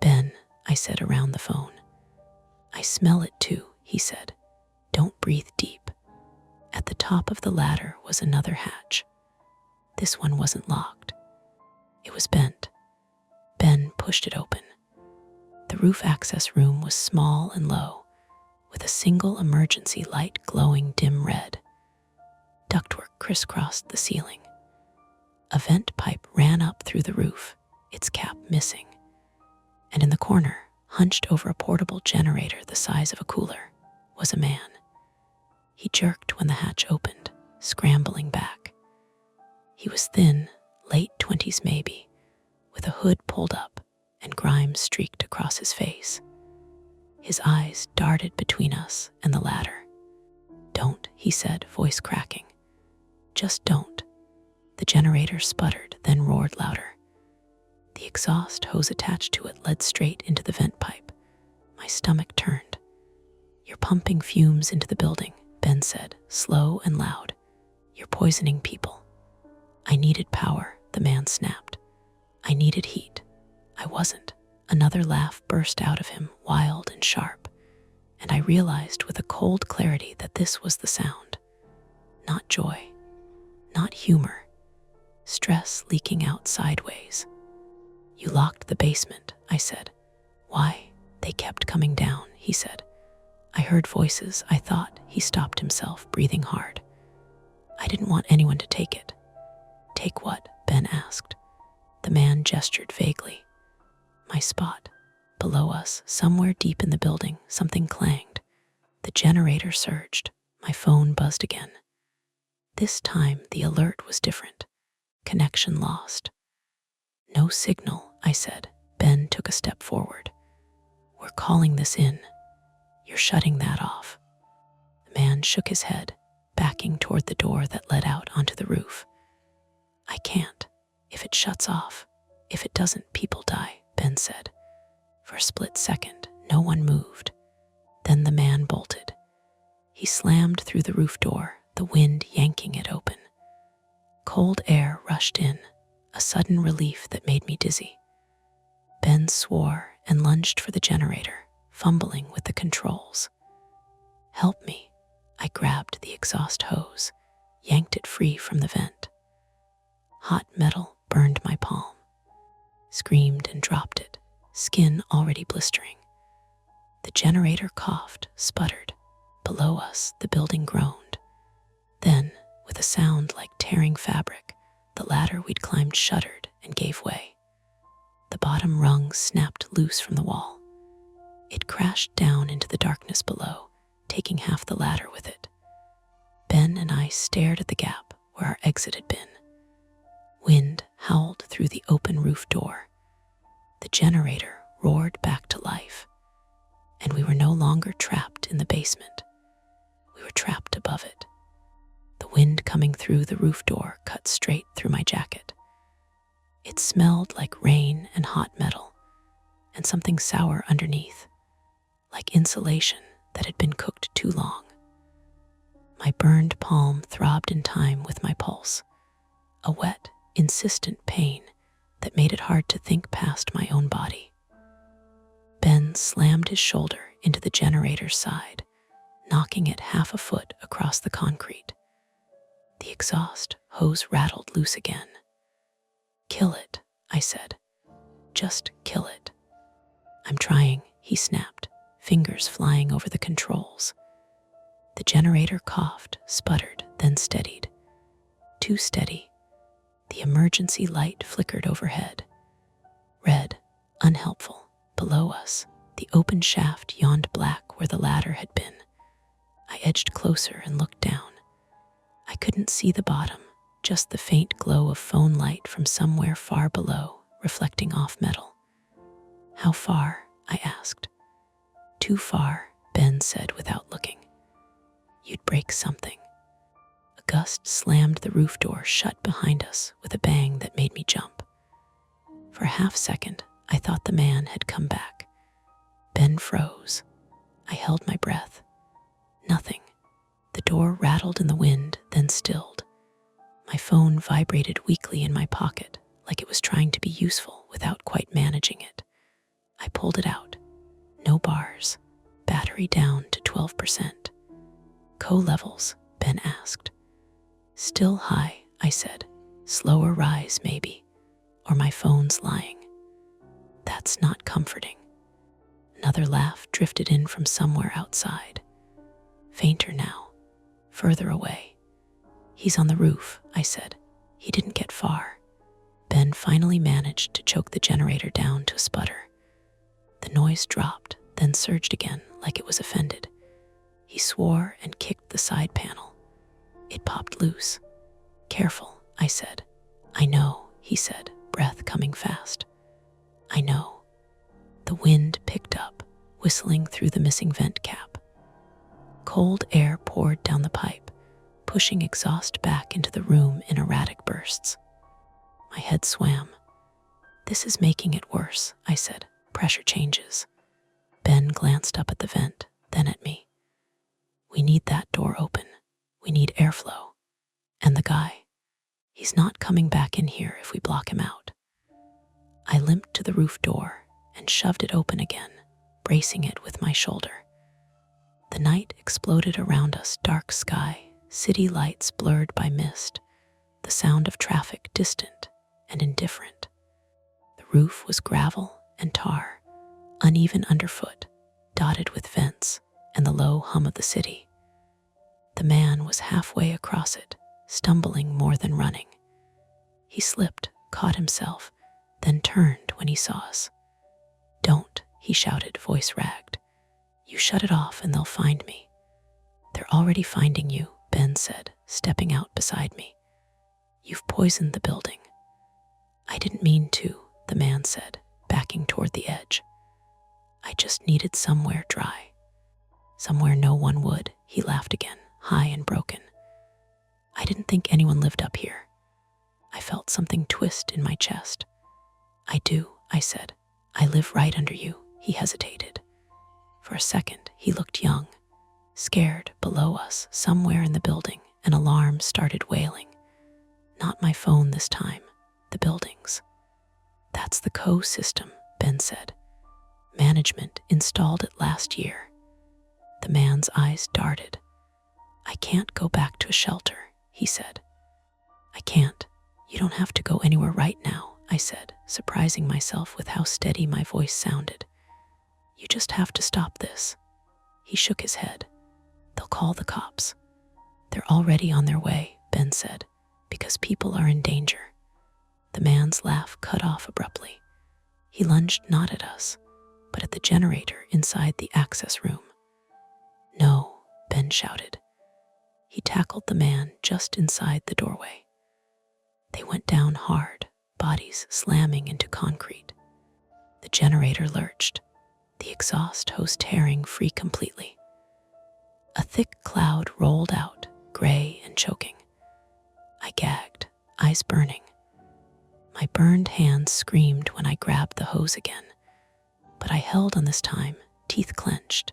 "Ben," I said around the phone. "I smell it too," he said. "Don't breathe deep." At the top of the ladder was another hatch. This one wasn't locked. It was bent. Ben pushed it open. The roof access room was small and low, with a single emergency light glowing dim red. Ductwork crisscrossed the ceiling. A vent pipe ran up through the roof, its cap missing. And in the corner, hunched over a portable generator the size of a cooler, was a man. He jerked when the hatch opened, scrambling back. He was thin, late 20s maybe, with a hood pulled up and grime streaked across his face. His eyes darted between us and the ladder. "Don't," he said, voice cracking. "Just don't." The generator sputtered, then roared louder. The exhaust hose attached to it led straight into the vent pipe. My stomach turned. "You're pumping fumes into the building," Ben said, slow and loud. "You're poisoning people." "I needed power," the man snapped. "I needed heat." I wasn't. Another laugh burst out of him, wild and sharp, and I realized with a cold clarity that this was the sound. Not joy, not humor, stress leaking out sideways. You locked the basement, I said. Why? They kept coming down, he said. I heard voices, I thought. He stopped himself, breathing hard. I didn't want anyone to take it. Take what? Ben asked. The man gestured vaguely. My spot. Below us, somewhere deep in the building, something clanged. The generator surged. My phone buzzed again. This time, the alert was different. Connection lost. No signal, I said. Ben took a step forward. We're calling this in. You're shutting that off. The man shook his head, backing toward the door that led out onto the roof. I can't. If it shuts off. If it doesn't, people die, Ben said. For a split second, no one moved. Then the man bolted. He slammed through the roof door, the wind yanking it open. Cold air rushed in, a sudden relief that made me dizzy. Ben swore and lunged for the generator, fumbling with the controls. Help me. I grabbed the exhaust hose, yanked it free from the vent. Hot metal burned my palm. Screamed and dropped it, skin already blistering. The generator coughed, sputtered. Below us, the building groaned. Then, with a sound like tearing fabric, the ladder we'd climbed shuddered and gave way. The bottom rung snapped loose from the wall. It crashed down into the darkness below, taking half the ladder with it. Ben and I stared at the gap where our exit had been. Wind howled through the open roof door. The generator roared back to life, and we were no longer trapped in the basement. We were trapped above it. The wind coming through the roof door cut straight through my jacket. It smelled like rain and hot metal, and something sour underneath, like insulation that had been cooked too long. My burned palm throbbed in time with my pulse, a wet, insistent pain that made it hard to think past my own body. Ben slammed his shoulder into the generator's side, knocking it half a foot across the concrete. The exhaust hose rattled loose again. Kill it, I said. Just kill it. I'm trying, he snapped, fingers flying over the controls. The generator coughed, sputtered, then steadied. Too steady. The emergency light flickered overhead. Red, unhelpful. Below us, the open shaft yawned black where the ladder had been. I edged closer and looked down. I couldn't see the bottom, just the faint glow of phone light from somewhere far below, reflecting off metal. How far? I asked. Too far, Ben said without looking. You'd break something. A gust slammed the roof door shut behind us with a bang that made me jump. For a half second, I thought the man had come back. Ben froze. I held my breath. Nothing. The door rattled in the wind, then stilled. My phone vibrated weakly in my pocket, like it was trying to be useful without quite managing it. I pulled it out. No bars. Battery down to 12%. Co-levels, Ben asked. Still high, I said. Slower rise, maybe. Or my phone's lying. That's not comforting. Another laugh drifted in from somewhere outside. Fainter now, further away. He's on the roof, I said. He didn't get far. Ben finally managed to choke the generator down to a sputter. The noise dropped, then surged again like it was offended. He swore and kicked the side panel. It popped loose. Careful, I said. I know, he said, breath coming fast. I know. The wind picked up, whistling through the missing vent cap. Cold air poured down the pipe, pushing exhaust back into the room in erratic bursts. My head swam. This is making it worse, I said. Pressure changes. Ben glanced up at the vent, then at me. We need that door open. We need airflow. And the guy. He's not coming back in here if we block him out. I limped to the roof door and shoved it open again, bracing it with my shoulder. The night exploded around us, dark sky, city lights blurred by mist, the sound of traffic distant and indifferent. The roof was gravel and tar, uneven underfoot, dotted with vents and the low hum of the city. The man was halfway across it, stumbling more than running. He slipped, caught himself, then turned when he saw us. "Don't," he shouted, voice ragged. "You shut it off and they'll find me." "They're already finding you," Ben said, stepping out beside me. "You've poisoned the building." "I didn't mean to," the man said, backing toward the edge. "I just needed somewhere dry. Somewhere no one would," he laughed again, high and broken. "I didn't think anyone lived up here." I felt something twist in my chest. "I do," I said. "I live right under you." He hesitated. For a second, he looked young. Scared, below us, somewhere in the building, an alarm started wailing. Not my phone this time, the building's. "That's the co-system," Ben said. "Management installed it last year." The man's eyes darted. "I can't go back to a shelter," he said. "I can't. You don't have to go anywhere right now," I said, surprising myself with how steady my voice sounded. "You just have to stop this." He shook his head. "They'll call the cops." "They're already on their way," Ben said, "because people are in danger." The man's laugh cut off abruptly. He lunged not at us, but at the generator inside the access room. "No," Ben shouted. He tackled the man just inside the doorway. They went down hard, bodies slamming into concrete. The generator lurched, the exhaust hose tearing free completely. A thick cloud rolled out, gray and choking. I gagged, eyes burning. My burned hands screamed when I grabbed the hose again, but I held on this time, teeth clenched,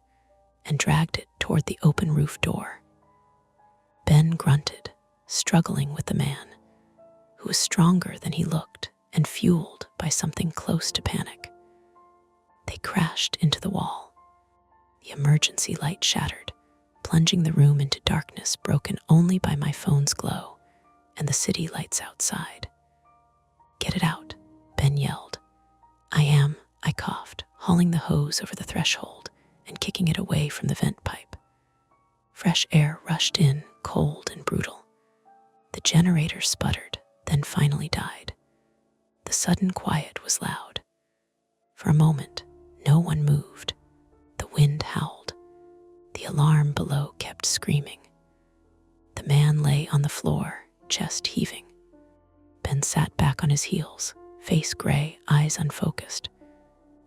and dragged it toward the open roof door. Ben grunted, struggling with the man, who was stronger than he looked and fueled by something close to panic. They crashed into the wall. The emergency light shattered, plunging the room into darkness broken only by my phone's glow and the city lights outside. "Get it out," Ben yelled. "I am," I coughed, hauling the hose over the threshold and kicking it away from the vent pipe. Fresh air rushed in, cold and brutal. The generator sputtered, then finally died. The sudden quiet was loud. For a moment, no one moved. The wind howled. The alarm below kept screaming. The man lay on the floor, chest heaving. Ben sat back on his heels, face gray, eyes unfocused.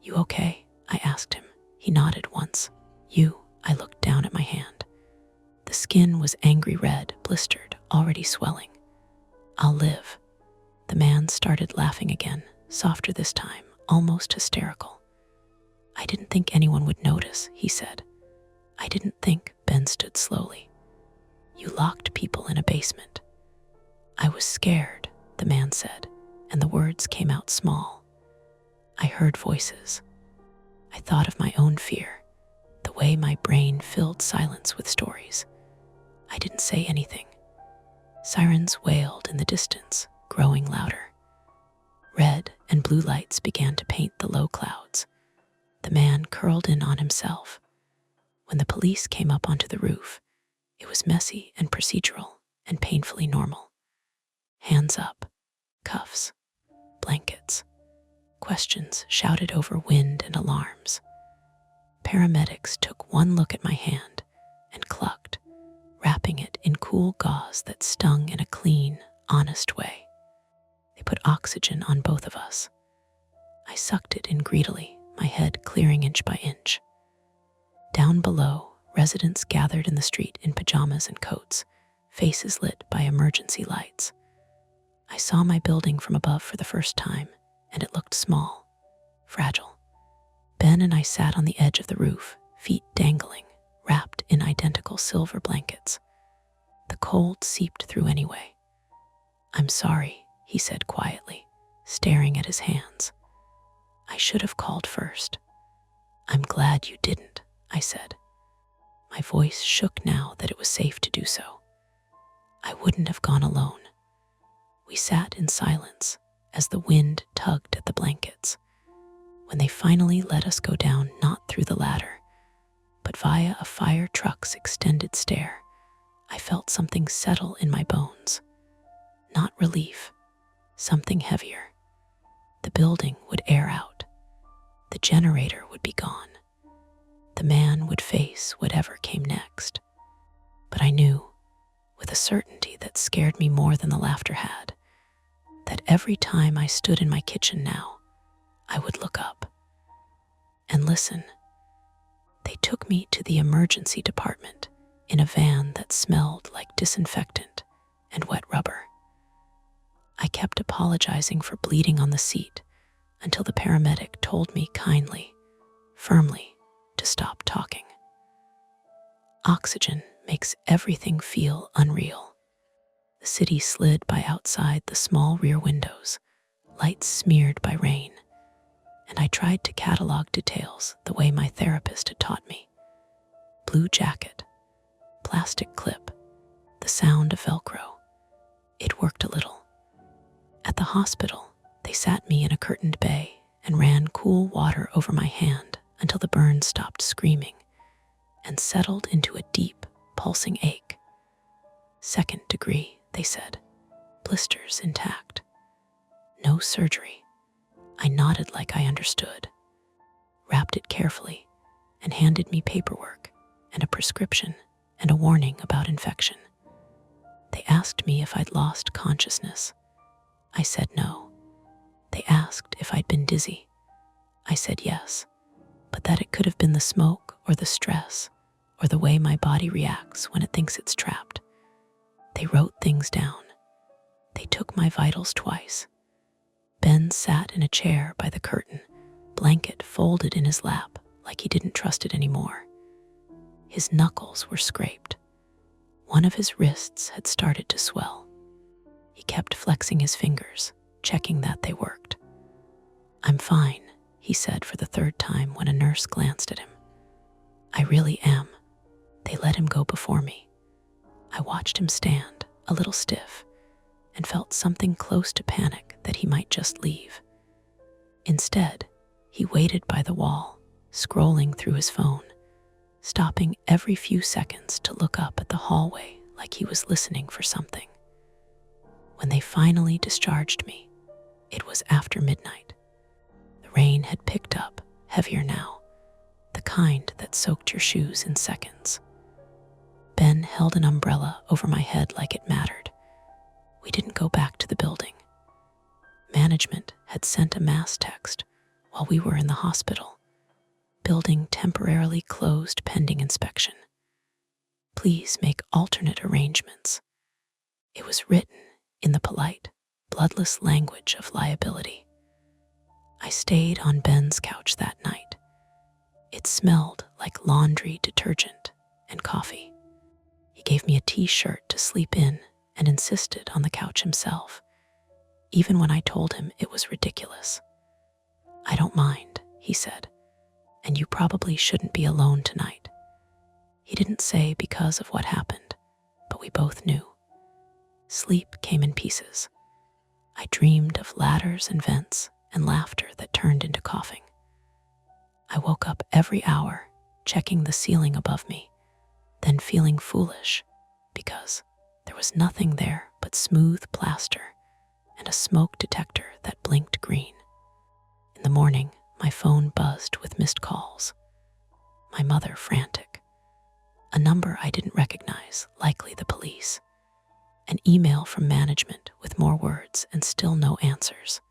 "You okay?" I asked him. He nodded once. "You?" I looked down at my hand. The skin was angry red, blistered, already swelling. "I'll live." The man started laughing again, softer this time, almost hysterical. "I didn't think anyone would notice," he said. "I didn't think," Ben stood slowly. "You locked people in a basement." "I was scared," the man said, and the words came out small. I heard voices. I thought of my own fear, the way my brain filled silence with stories. I didn't say anything. Sirens wailed in the distance, growing louder. Red and blue lights began to paint the low clouds. The man curled in on himself. When the police came up onto the roof, it was messy and procedural and painfully normal. Hands up, cuffs, blankets, questions shouted over wind and alarms. Paramedics took one look at my hand and clucked, wrapping it in cool gauze that stung in a clean, honest way. They put oxygen on both of us. I sucked it in greedily, my head clearing inch by inch. Down below, residents gathered in the street in pajamas and coats, faces lit by emergency lights. I saw my building from above for the first time, and it looked small, fragile. Ben and I sat on the edge of the roof, feet dangling, wrapped in identical silver blankets. The cold seeped through anyway. "I'm sorry," he said quietly, staring at his hands. "I should have called first." "I'm glad you didn't," I said. My voice shook now that it was safe to do so. "I wouldn't have gone alone." We sat in silence as the wind tugged at the blankets. When they finally let us go down not through the ladder, but via a fire truck's extended stair, I felt something settle in my bones. Not relief, something heavier. The building would air out. The generator would be gone. The man would face whatever came next. But I knew, with a certainty that scared me more than the laughter had, that every time I stood in my kitchen now, I would look up and listen. They took me to the emergency department in a van that smelled like disinfectant and wet rubber. I kept apologizing for bleeding on the seat until the paramedic told me kindly, firmly, to stop talking. Oxygen makes everything feel unreal. The city slid by outside the small rear windows, lights smeared by rain, and I tried to catalog details the way my therapist had taught me. Blue jacket, plastic clip, the sound of Velcro. It worked a little. At the hospital, they sat me in a curtained bay and ran cool water over my hand until the burn stopped screaming and settled into a deep, pulsing ache. 2nd degree, they said. Blisters intact. No surgery. I nodded like I understood, wrapped it carefully, and handed me paperwork and a prescription and a warning about infection. They asked me if I'd lost consciousness. I said no. They asked if I'd been dizzy. I said yes, but that it could have been the smoke or the stress or the way my body reacts when it thinks it's trapped. They wrote things down. They took my vitals twice. Ben sat in a chair by the curtain, blanket folded in his lap like he didn't trust it anymore. His knuckles were scraped. One of his wrists had started to swell. He kept flexing his fingers, checking that they worked. "I'm fine," he said for the 3rd time when a nurse glanced at him. "I really am." They let him go before me. I watched him stand, a little stiff, and felt something close to panic that he might just leave. Instead, he waited by the wall, scrolling through his phone, stopping every few seconds to look up at the hallway like he was listening for something. When they finally discharged me, it was after midnight. The rain had picked up, heavier now, the kind that soaked your shoes in seconds. Ben held an umbrella over my head like it mattered. We didn't go back to the building. Management had sent a mass text while we were in the hospital. Building temporarily closed pending inspection. Please make alternate arrangements. It was written in the polite, bloodless language of liability. I stayed on Ben's couch that night. It smelled like laundry detergent and coffee. He gave me a t-shirt to sleep in and insisted on the couch himself, even when I told him it was ridiculous. "I don't mind," he said, "and you probably shouldn't be alone tonight." He didn't say because of what happened, but we both knew. Sleep came in pieces. I dreamed of ladders and vents and laughter that turned into coughing. I woke up every hour, checking the ceiling above me, then feeling foolish because there was nothing there but smooth plaster and a smoke detector that blinked green. In the morning, my phone buzzed with missed calls. My mother frantic. A number I didn't recognize, likely the police. An email from management with more words and still no answers.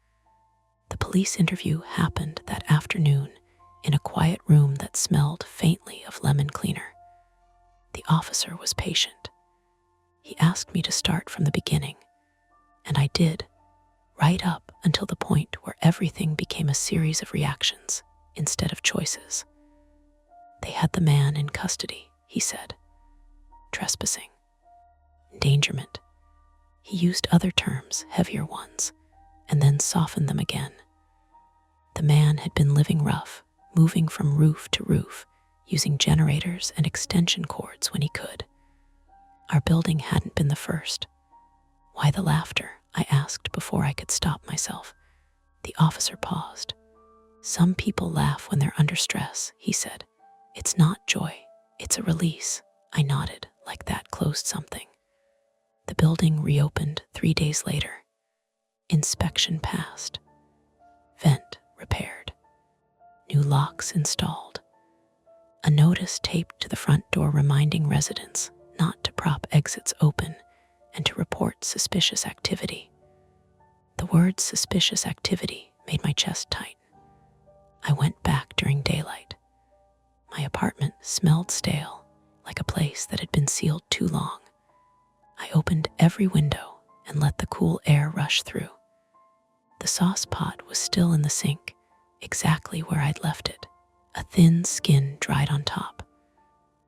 The police interview happened that afternoon in a quiet room that smelled faintly of lemon cleaner. The officer was patient. He asked me to start from the beginning, and I did, right up until the point where everything became a series of reactions instead of choices. They had the man in custody, he said. Trespassing. Endangerment. He used other terms, heavier ones, and then softened them again. The man had been living rough, moving from roof to roof, using generators and extension cords when he could. Our building hadn't been the first. Why the laughter? I asked before I could stop myself. The officer paused. Some people laugh when they're under stress, he said. It's not joy, it's a release. I nodded, like that closed something. The building reopened 3 days later. Inspection passed. Vent repaired. New locks installed. A notice taped to the front door reminding residents not to prop exits open and to report suspicious activity. The word suspicious activity made my chest tighten. I went back during daylight. My apartment smelled stale, like a place that had been sealed too long. I opened every window and let the cool air rush through. The sauce pot was still in the sink, exactly where I'd left it, a thin skin dried on top.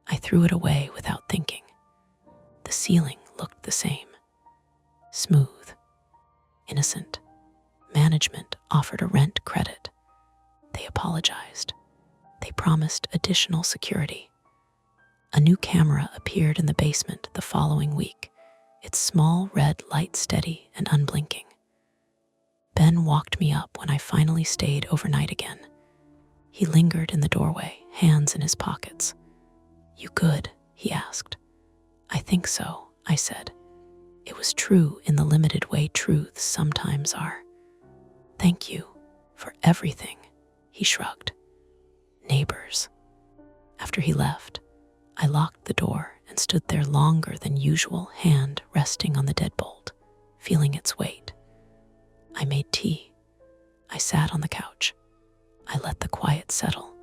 I threw it away without thinking. The ceiling looked the same. Smooth. Innocent. Management offered a rent credit. They apologized. They promised additional security. A new camera appeared in the basement the following week, its small red light steady and unblinking. Ben walked me up when I finally stayed overnight again. He lingered in the doorway, hands in his pockets. "You good?" he asked. "I think so," I said. It was true in the limited way truths sometimes are. "Thank you for everything," he shrugged. Neighbors. After he left, I locked the door and stood there longer than usual, hand resting on the deadbolt, feeling its weight. I made tea. I sat on the couch. I let the quiet settle.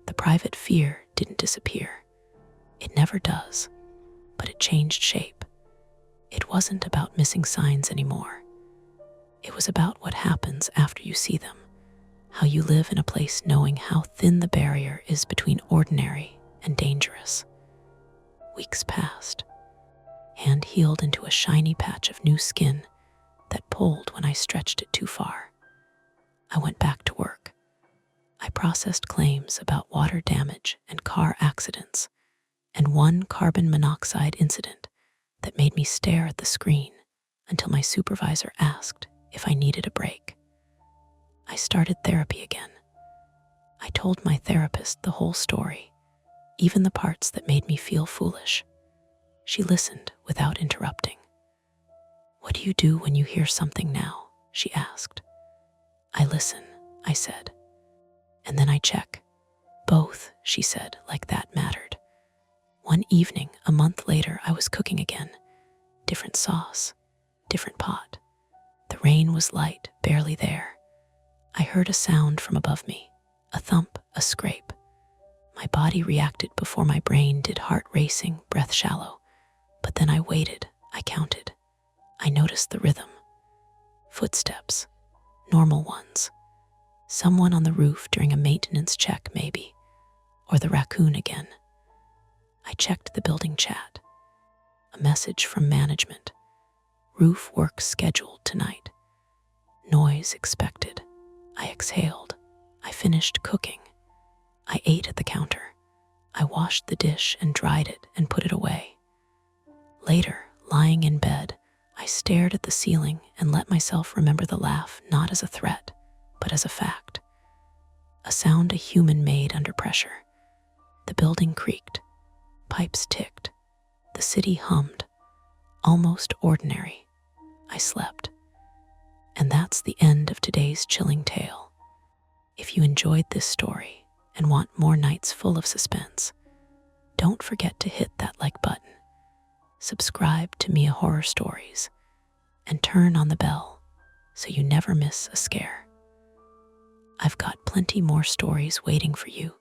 The private fear didn't disappear. It never does, but it changed shape. It wasn't about missing signs anymore. It was about what happens after you see them, how you live in a place knowing how thin the barrier is between ordinary and dangerous. Weeks passed. Hand healed into a shiny patch of new skin that pulled when I stretched it too far. I went back to work. I processed claims about water damage and car accidents, and one carbon monoxide incident that made me stare at the screen until my supervisor asked if I needed a break. I started therapy again. I told my therapist the whole story, even the parts that made me feel foolish. She listened without interrupting. "What do you do when you hear something now?" she asked. "I listen," I said. "And then I check." "Both," she said, like that mattered. One evening, a month later, I was cooking again. Different sauce, different pot. The rain was light, barely there. I heard a sound from above me, a thump, a scrape. My body reacted before my brain did, heart racing, breath shallow. But then I waited, I counted. I noticed the rhythm. Footsteps, normal ones. Someone on the roof during a maintenance check, maybe. Or the raccoon again. I checked the building chat. A message from management. Roof work scheduled tonight. Noise expected. I exhaled. I finished cooking. I ate at the counter. I washed the dish and dried it and put it away. Later, lying in bed, I stared at the ceiling and let myself remember the laugh not as a threat, but as a fact. A sound a human made under pressure. The building creaked. Pipes ticked. The city hummed. Almost ordinary. I slept. And that's the end of today's chilling tale. If you enjoyed this story and want more nights full of suspense, don't forget to hit that like button, subscribe to Mia Horror Stories, and turn on the bell so you never miss a scare. I've got plenty more stories waiting for you,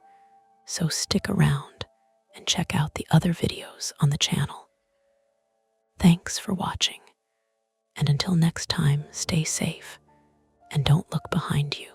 so stick around and check out the other videos on the channel. Thanks for watching, and until next time, stay safe and don't look behind you.